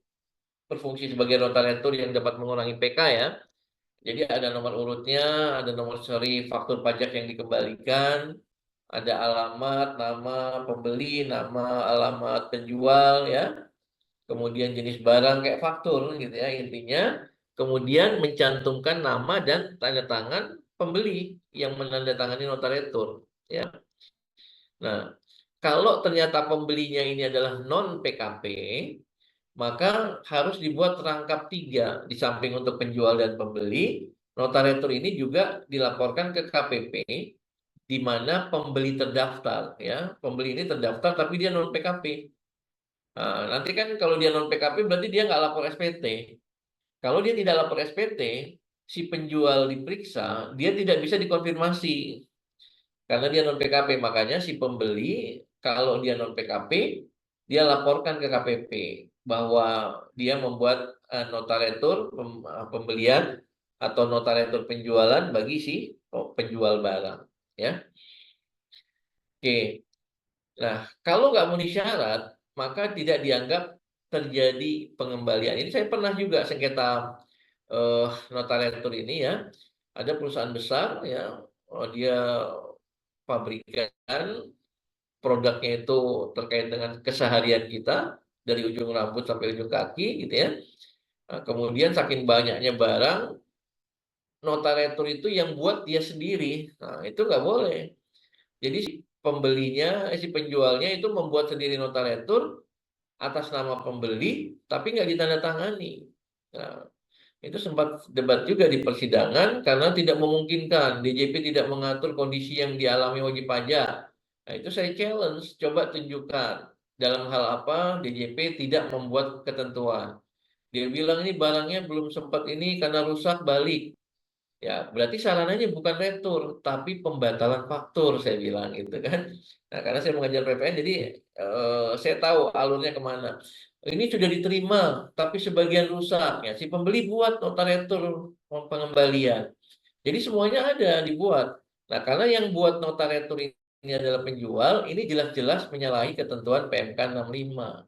berfungsi sebagai notaretur yang dapat mengurangi PK ya. Jadi ada nomor urutnya, ada nomor seri faktur pajak yang dikembalikan, ada alamat, nama pembeli, nama alamat penjual ya. Kemudian jenis barang kayak faktur gitu ya intinya. Kemudian mencantumkan nama dan tanda tangan pembeli yang menandatangani notaretur ya. Nah, kalau ternyata pembelinya ini adalah non PKP, maka harus dibuat rangkap 3 di samping untuk penjual dan pembeli. Notaretur ini juga dilaporkan ke KPP di mana pembeli terdaftar ya. Pembeli ini terdaftar tapi dia non PKP. Nah, nanti kan kalau dia non PKP berarti dia nggak lapor SPT. Kalau dia tidak lapor SPT, si penjual diperiksa, dia tidak bisa dikonfirmasi karena dia non PKP. Makanya si pembeli kalau dia non PKP, dia laporkan ke KPP bahwa dia membuat notaretur pembelian atau notaretur penjualan bagi si penjual barang, ya. Oke. Nah, kalau nggak memenuhi syarat, maka tidak dianggap terjadi pengembalian. Ini saya pernah juga sengketa notaretur ini, ya. Ada perusahaan besar, ya, dia pabrikan produknya itu terkait dengan keseharian kita dari ujung rambut sampai ujung kaki, gitu ya. Nah, kemudian saking banyaknya barang, notaretur itu yang buat dia sendiri. Nah, itu nggak boleh. Jadi si pembelinya, si penjualnya itu membuat sendiri notaretur atas nama pembeli, tapi nggak ditandatangani. Nah, itu sempat debat juga di persidangan karena tidak memungkinkan. DJP tidak mengatur kondisi yang dialami wajib pajak. Nah, itu saya challenge, coba tunjukkan dalam hal apa DJP tidak membuat ketentuan. Dia bilang ini barangnya belum sempat ini karena rusak, balik. Ya, berarti sarananya bukan retur, tapi pembatalan faktur, saya bilang gitu kan. Nah, karena saya mengajar PPN, jadi saya tahu alurnya kemana. Ini sudah diterima, tapi sebagian rusak. Ya, si pembeli buat nota retur pengembalian. Jadi semuanya ada dibuat. Nah, karena yang buat nota retur ini adalah penjual, ini jelas-jelas menyalahi ketentuan PMK 65.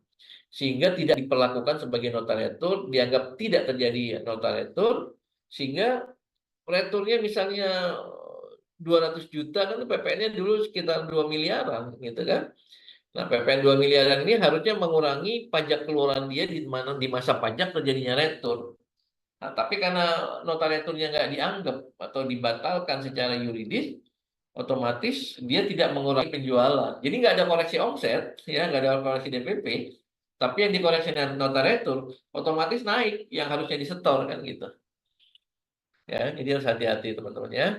Sehingga tidak diperlakukan sebagai nota retur, dianggap tidak terjadi nota retur, sehingga returnya misalnya 200 juta kan PPN-nya dulu sekitar 2 miliaran gitu kan. Nah, PPN 2 miliaran ini harusnya mengurangi pajak keluaran dia di mana di masa pajak terjadinya retur. Nah, tapi karena nota returnya nggak dianggap atau dibatalkan secara yuridis, otomatis dia tidak mengurangi penjualan. Jadi nggak ada koreksi omset, ya nggak ada koreksi DPP, tapi yang dikoreksi dengan nota retur otomatis naik yang harusnya disetor kan gitu. Ya, jadi harus hati-hati teman-teman ya.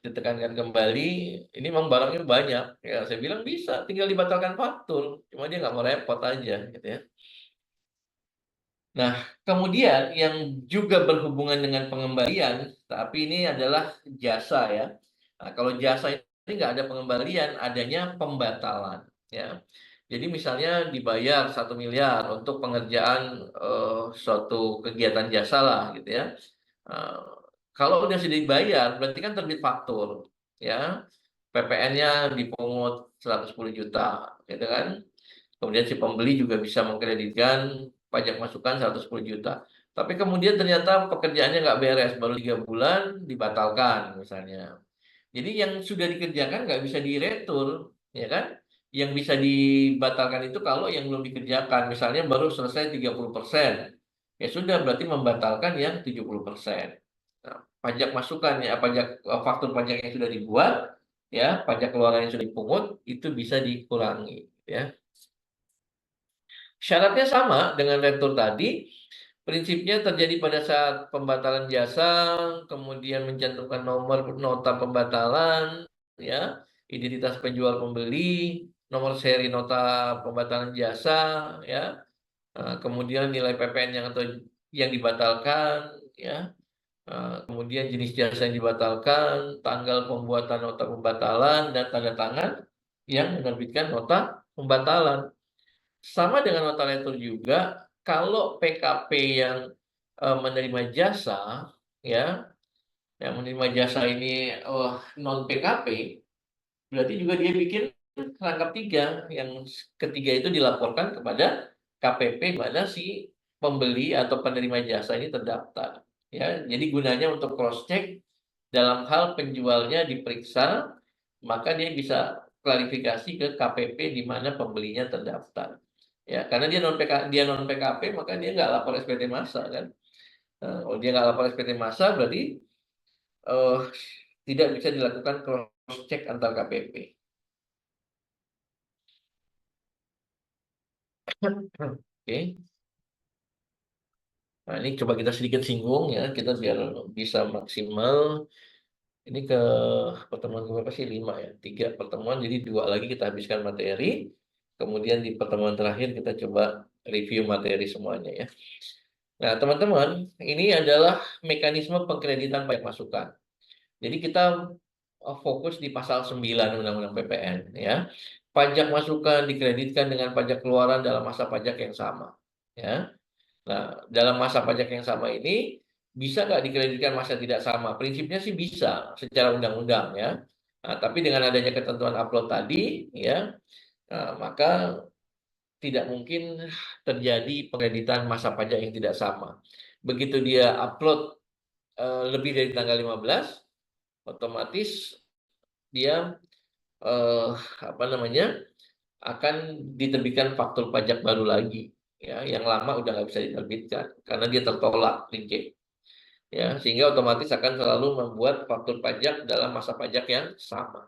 Ditekankan kembali, ini memang barangnya banyak. Ya, saya bilang bisa, tinggal dibatalkan faktur. Cuma dia nggak mau repot aja, gitu ya. Nah, kemudian yang juga berhubungan dengan pengembalian, tapi ini adalah jasa ya. Nah, kalau jasa ini nggak ada pengembalian, adanya pembatalan. Ya, jadi misalnya dibayar 1 miliar untuk pengerjaan suatu kegiatan jasa lah, gitu ya. Kalau udah sudah dibayar, berarti kan terbit faktur, ya. PPN-nya dipungut 110 juta, gitu kan. Kemudian si pembeli juga bisa mengkreditkan pajak masukan 110 juta. Tapi kemudian ternyata pekerjaannya nggak beres, baru 3 bulan dibatalkan misalnya. Jadi yang sudah dikerjakan nggak bisa diretur, ya kan? Yang bisa dibatalkan itu kalau yang belum dikerjakan, misalnya baru selesai 30%. Ya sudah, berarti membatalkan yang 70%. Nah, pajak masukan ya, faktur pajak yang sudah dibuat, ya, pajak keluaran yang sudah dipungut itu bisa dikurangi, ya. Syaratnya sama dengan retur tadi, prinsipnya terjadi pada saat pembatalan jasa, kemudian mencantumkan nomor nota pembatalan, ya, identitas penjual pembeli, nomor seri nota pembatalan jasa, ya, kemudian nilai PPN yang dibatalkan, ya, kemudian jenis jasa yang dibatalkan, tanggal pembuatan nota pembatalan, dan tanda tangan yang menerbitkan nota pembatalan. Sama dengan nota retur juga, kalau PKP yang menerima jasa, ya, yang menerima jasa ini non PKP, berarti juga dia bikin rangkap 3. Yang ketiga itu dilaporkan kepada KPP di mana si pembeli atau penerima jasa ini terdaftar. Ya, jadi gunanya untuk cross check dalam hal penjualnya diperiksa, maka dia bisa klarifikasi ke KPP di mana pembelinya terdaftar. Ya, karena dia non PKP, maka dia nggak lapor SPT massa kan. Kalau dia nggak lapor SPT massa, berarti tidak bisa dilakukan cross check antar KPP. Oke. Nah, ini coba kita sedikit singgung ya, kita biar bisa maksimal. Ini ke pertemuan berapa sih? 5 ya, 3 pertemuan, jadi 2 lagi kita habiskan materi. Kemudian di pertemuan terakhir kita coba review materi semuanya ya. Nah, teman-teman, ini adalah mekanisme pengkreditan pajak masukan. Jadi kita fokus di pasal 9 Undang-Undang PPN ya. Pajak masukan dikreditkan dengan pajak keluaran dalam masa pajak yang sama ya. Nah, dalam masa pajak yang sama ini bisa nggak dikreditkan masa tidak sama? Prinsipnya sih bisa secara undang-undang ya. Nah, tapi dengan adanya ketentuan upload tadi ya, maka tidak mungkin terjadi pengkreditan masa pajak yang tidak sama. Begitu dia upload lebih dari tanggal 15, otomatis dia akan diterbitkan faktur pajak baru lagi ya, yang lama udah nggak bisa diterbitkan karena dia tertolak rinci ya, sehingga otomatis akan selalu membuat faktur pajak dalam masa pajak yang sama.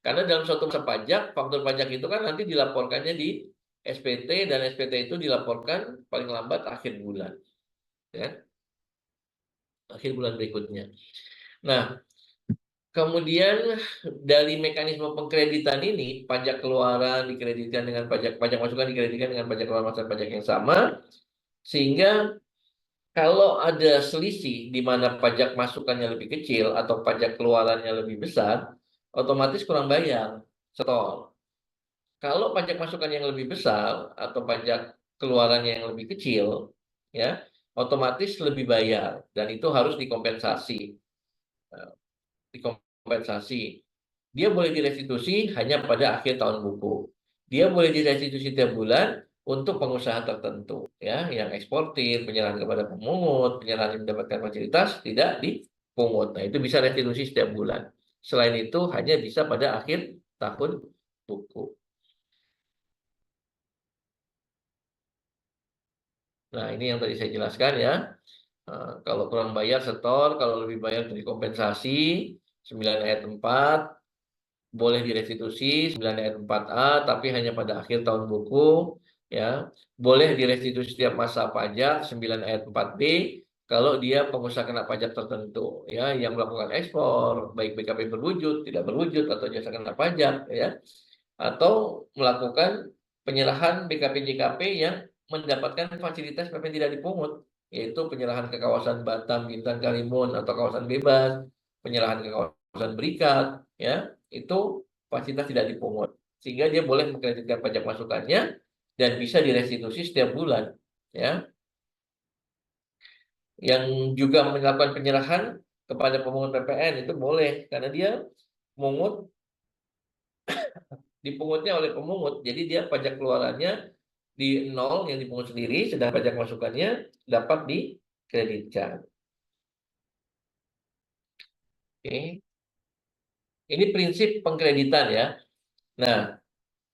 Karena dalam suatu masa pajak, faktur pajak itu kan nanti dilaporkannya di SPT, dan SPT itu dilaporkan paling lambat akhir bulan ya, akhir bulan berikutnya. Nah, kemudian dari mekanisme pengkreditan ini, pajak keluaran dikreditkan dengan pajak masukan dikreditkan dengan pajak keluaran masa pajak yang sama, sehingga kalau ada selisih di mana pajak masukannya lebih kecil atau pajak keluarannya lebih besar, otomatis kurang bayar, setor. Kalau pajak masukan yang lebih besar atau pajak keluarannya yang lebih kecil, ya, otomatis lebih bayar, dan itu harus dikompensasi. Dia boleh direstitusi hanya pada akhir tahun buku. Dia boleh direstitusi tiap bulan untuk pengusaha tertentu, ya, yang eksportir, penyerahan kepada pemungut, penyerahan yang mendapatkan fasilitas tidak dipungut. Nah, itu bisa restitusi setiap bulan. Selain itu hanya bisa pada akhir tahun buku. Nah, ini yang tadi saya jelaskan ya. Kalau kurang bayar setor, kalau lebih bayar dikompensasi. 9 ayat 4 boleh direstitusi 9 ayat 4A, tapi hanya pada akhir tahun buku ya. Boleh direstitusi setiap masa pajak 9 ayat 4B kalau dia pengusaha kena pajak tertentu ya, yang melakukan ekspor baik BKP berwujud, tidak berwujud, atau jasa kena pajak ya, atau melakukan penyerahan BKP JKP yang mendapatkan fasilitas PPN tidak dipungut, yaitu penyerahan ke kawasan Batam, Bintan, Karimun atau kawasan bebas, penyerahan ke kawasan berikat ya, itu fasilitas tidak dipungut, sehingga dia boleh mengkreditkan pajak masukannya dan bisa direstitusi setiap bulan ya. Yang juga melakukan penyerahan kepada pemungut PPN itu boleh, karena dia dipungutnya oleh pemungut, jadi dia pajak keluarannya di nol yang dipungut sendiri, sedang pajak masukannya dapat dikreditkan. Oke. Ini prinsip pengkreditan ya. Nah,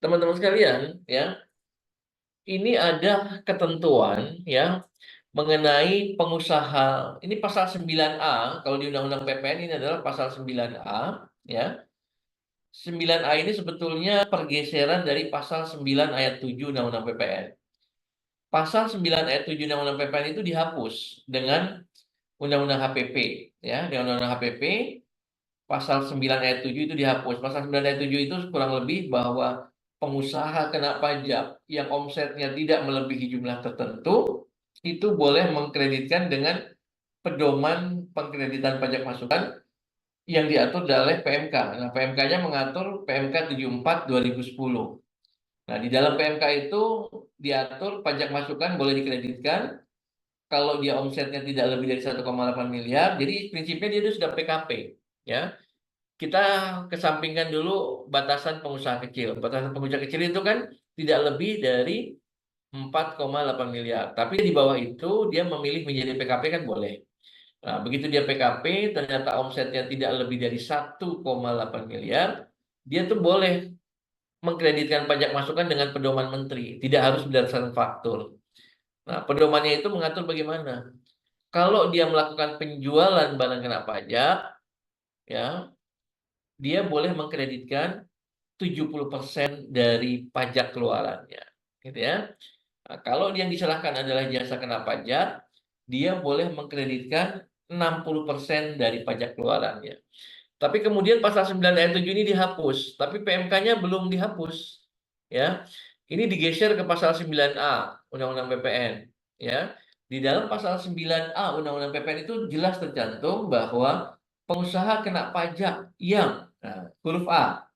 teman-teman sekalian ya, ini ada ketentuan ya mengenai pengusaha. Ini pasal 9A, kalau di Undang-Undang PPN ini adalah pasal 9A ya. 9A ini sebetulnya pergeseran dari pasal 9 ayat 7 Undang-Undang PPN. Pasal 9 ayat 7 Undang-Undang PPN itu dihapus dengan Undang-Undang HPP ya. Dengan Undang-Undang HPP pasal 9 ayat 7 itu dihapus. Pasal 9 ayat 7 itu kurang lebih bahwa pengusaha kena pajak yang omsetnya tidak melebihi jumlah tertentu itu boleh mengkreditkan dengan pedoman pengkreditan pajak masukan yang diatur oleh PMK. Nah, PMK-nya mengatur PMK 74 2010. Nah, di dalam PMK itu diatur pajak masukan boleh dikreditkan kalau dia omsetnya tidak lebih dari 1,8 miliar. Jadi prinsipnya dia itu sudah PKP ya. Kita kesampingkan dulu batasan pengusaha kecil. Batasan pengusaha kecil itu kan tidak lebih dari 4,8 miliar. Tapi di bawah itu dia memilih menjadi PKP kan boleh. Nah, begitu dia PKP ternyata omsetnya tidak lebih dari 1,8 miliar, dia tuh boleh mengkreditkan pajak masukan dengan pedoman menteri, tidak harus berdasarkan faktur. Nah, pedomannya itu mengatur bagaimana? Kalau dia melakukan penjualan barang kena pajak, ya, dia boleh mengkreditkan 70% dari pajak keluarannya, gitu ya. Nah, kalau yang diserahkan adalah jasa kena pajak, dia boleh mengkreditkan 60% dari pajak keluarannya. Tapi kemudian pasal 9 ayat 7 ini dihapus, tapi PMK-nya belum dihapus. Ya. Ini digeser ke pasal 9A Undang-Undang PPN, ya. Di dalam pasal 9A Undang-Undang PPN itu jelas tercantum bahwa pengusaha kena pajak yang, huruf A,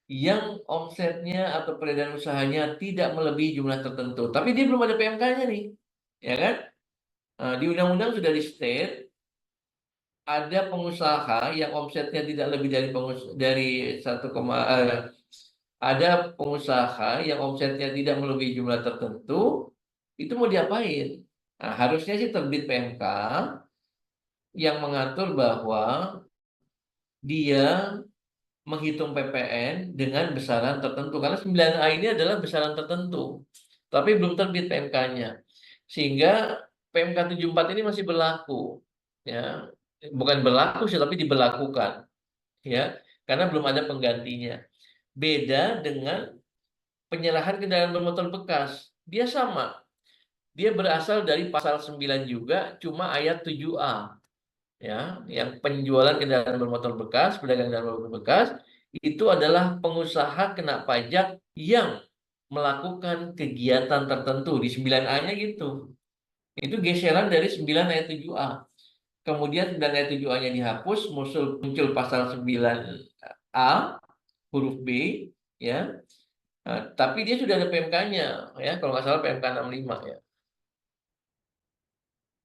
yang omsetnya atau peredaran usahanya tidak melebihi jumlah tertentu. Tapi dia belum ada PMK-nya nih, ya kan? Di undang-undang sudah di-state ada pengusaha yang omsetnya tidak lebih dari 1, ada pengusaha yang omsetnya tidak melebihi jumlah tertentu, itu mau diapain? Nah, harusnya sih terbit PMK yang mengatur bahwa dia menghitung PPN dengan besaran tertentu. Karena 9A ini adalah besaran tertentu. Tapi belum terbit PMK-nya. Sehingga PMK 74 ini masih berlaku. Ya. Bukan berlaku sih, tapi diberlakukan. Ya. Karena belum ada penggantinya. Beda dengan penyerahan kendaraan bermotor bekas. Dia sama. Dia berasal dari pasal 9 juga, cuma ayat 7A. Ya, yang penjualan kendaraan bermotor bekas, pedagang kendaraan bermotor bekas, itu adalah pengusaha kena pajak yang melakukan kegiatan tertentu. Di 9A-nya gitu. Itu geseran dari 9 ayat 7A. Kemudian 9 ayat 7A-nya dihapus, muncul pasal 9A, huruf B, ya. Nah, tapi dia sudah ada PMK-nya, ya. Kalau nggak salah PMK 65, ya.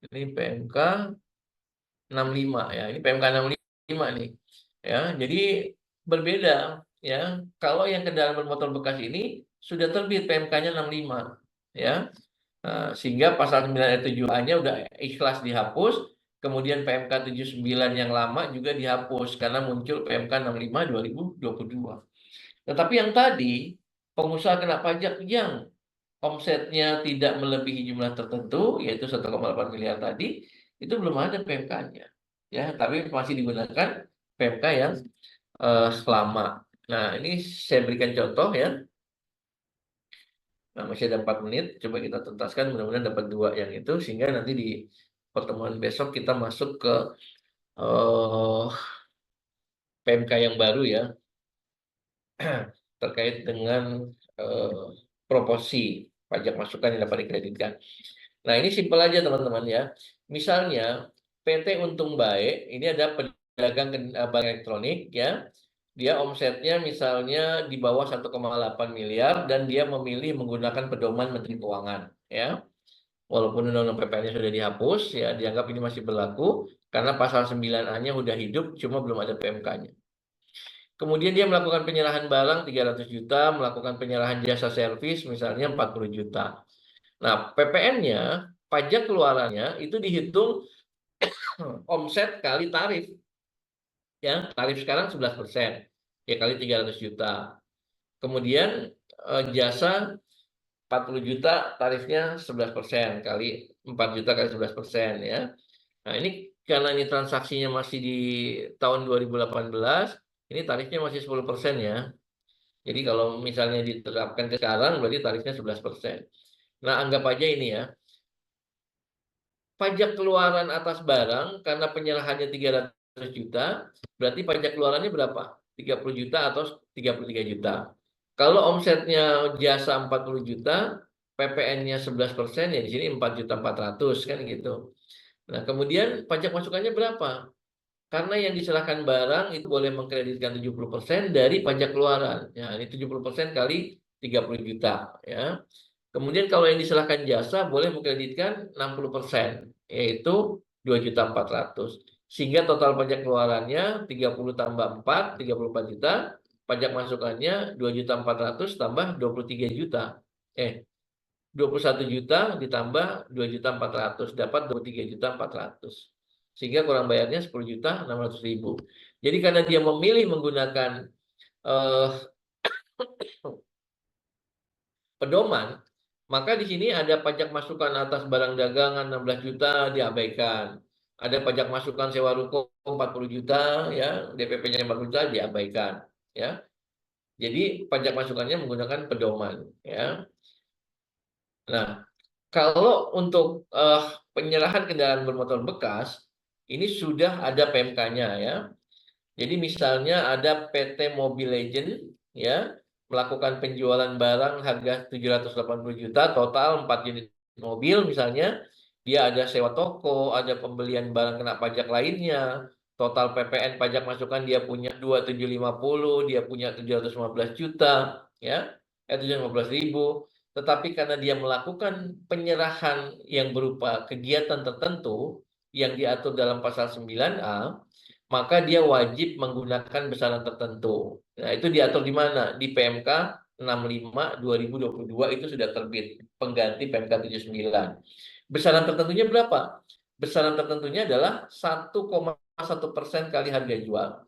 Ini PMK 65, ya. Ini PMK 65 nih. Ya, jadi berbeda, ya. Kalau yang kendaraan bermotor bekas ini sudah terbit PMK-nya 65, ya. Sehingga pasal 9 ayat 7A-nya udah ikhlas dihapus, kemudian PMK 79 yang lama juga dihapus karena muncul PMK 65 2022. Tetapi yang tadi, pengusaha kena pajak yang omsetnya tidak melebihi jumlah tertentu, yaitu 1,8 miliar tadi, itu belum ada PMK-nya. Ya, tapi masih digunakan PMK yang lama. Nah, ini saya berikan contoh, ya. Nah, masih ada 4 menit, coba kita tuntaskan, mudah-mudahan dapat 2 yang itu, sehingga nanti di pertemuan besok kita masuk ke PMK yang baru, ya, terkait dengan proporsi pajak masukan yang dapat dikreditkan. Nah, ini simpel aja teman-teman, ya. Misalnya PT Untung Baik, ini ada pedagang barang elektronik, ya. Dia omsetnya misalnya di bawah 1,8 miliar dan dia memilih menggunakan pedoman Menteri Keuangan, ya. Walaupun undang-undang PPN-nya sudah dihapus, ya dianggap ini masih berlaku karena pasal 9A-nya sudah hidup, cuma belum ada PMK-nya. Kemudian dia melakukan penyerahan barang 300 juta, melakukan penyerahan jasa servis misalnya 40 juta. Nah, PPN-nya, pajak keluarannya itu dihitung omset kali tarif. Ya, tarif sekarang 11%. Ya kali 300 juta. Kemudian jasa 40 juta tarifnya 11% kali 4 juta kali 11%, ya. Nah, ini karena ini transaksinya masih di tahun 2018, ini tarifnya masih 10%, ya. Jadi kalau misalnya diterapkan ke sekarang berarti tarifnya 11%. Nah, anggap aja ini, ya. Pajak keluaran atas barang karena penyerahannya 300 juta, berarti pajak keluarannya berapa? 30 juta atau 33 juta. Kalau omsetnya jasa 40 juta, PPN-nya 11%, ya di sini 4.400.000 kan gitu. Nah, kemudian pajak masukannya berapa? Karena yang diserahkan barang itu boleh mengkreditkan 70% dari pajak keluaran. Ya, ini 70% kali 30 juta, ya. Kemudian kalau yang diserahkan jasa boleh mengkreditkan 60%, yaitu 2.400.000. Sehingga total pajak keluarannya 30 tambah 4, 34 juta. Pajak masukannya 2.400.000 tambah 23 juta. 21 juta ditambah 2.400.000, dapat 23.400.000. Sehingga kurang bayarnya 10.600.000. Jadi karena dia memilih menggunakan pedoman, maka di sini ada pajak masukan atas barang dagangan 16 juta diabaikan. Ada pajak masukan sewa ruko 40 juta, ya, DPP-nya 40 juta diabaikan, ya. Jadi pajak masukannya menggunakan pedoman, ya. Nah, kalau untuk penyerahan kendaraan bermotor bekas, ini sudah ada PMK-nya, ya. Jadi misalnya ada PT Mobil Legend, ya, melakukan penjualan barang harga 780 juta, total 4 unit mobil misalnya, dia ada sewa toko, ada pembelian barang kena pajak lainnya, total PPN pajak masukan dia punya 2.750, dia punya 715 juta, ya, 715.000. Tetapi karena dia melakukan penyerahan yang berupa kegiatan tertentu yang diatur dalam pasal 9A, maka dia wajib menggunakan besaran tertentu. Nah, itu diatur di mana? Di PMK 65 2022 itu sudah terbit, pengganti PMK 79. Besaran tertentunya berapa? Besaran tertentunya adalah 1,1% kali harga jual.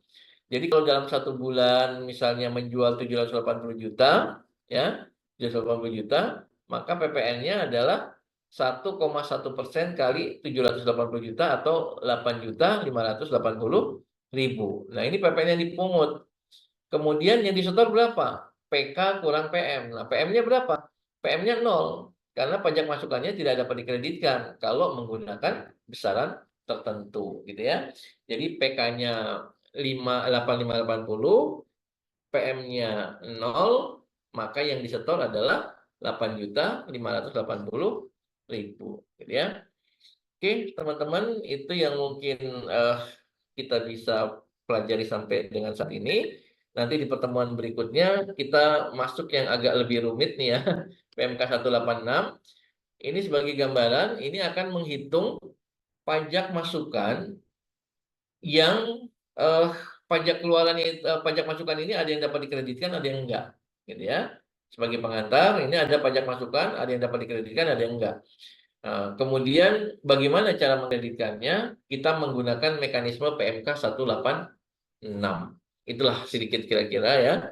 Jadi kalau dalam satu bulan misalnya menjual 780 juta, ya, 780 juta, maka PPN-nya adalah 1,1% kali 780 juta atau 8.580.000. Nah, ini PPN yang dipungut. Kemudian yang disetor berapa? PK kurang PM. Nah, PM-nya berapa? PM-nya 0. Karena pajak masukannya tidak dapat dikreditkan kalau menggunakan besaran tertentu, gitu ya. Jadi PK-nya 8.580, PM-nya 0, maka yang disetor adalah 8.580.000, gitu ya. Oke, teman-teman, itu yang mungkin kita bisa pelajari sampai dengan saat ini. Nanti di pertemuan berikutnya kita masuk yang agak lebih rumit nih ya, PMK 186. Ini sebagai gambaran, ini akan menghitung pajak masukan yang pajak keluaran pajak masukan ini ada yang dapat dikreditkan, ada yang enggak, gitu ya. Sebagai pengantar, ini ada pajak masukan, ada yang dapat dikreditkan, ada yang enggak. Kemudian bagaimana cara mengkreditkannya? Kita menggunakan mekanisme PMK 186. Itulah sedikit kira-kira ya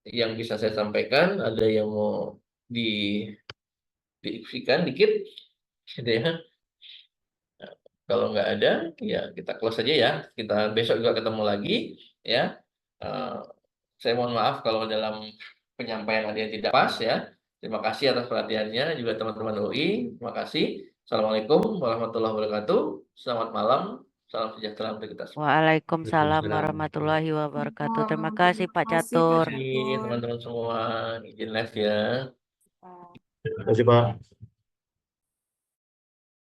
yang bisa saya sampaikan. Ada yang mau diisikan dikit, gitu ya. Kalau nggak ada, ya kita close saja ya. Kita besok juga ketemu lagi, ya. Saya mohon maaf kalau dalam penyampaian ada yang tidak pas ya. Terima kasih atas perhatiannya juga teman-teman UI. Terima kasih. Assalamualaikum warahmatullahi wabarakatuh. Selamat malam. Salam sejahtera untuk kita semua. Waalaikumsalam Waalaikumsalam. warahmatullahi wabarakatuh. Terima Terima kasih Pak kasih, Pak Catur. Terima kasih teman-teman semua. Izin live ya. Catur. Terima kasih Pak.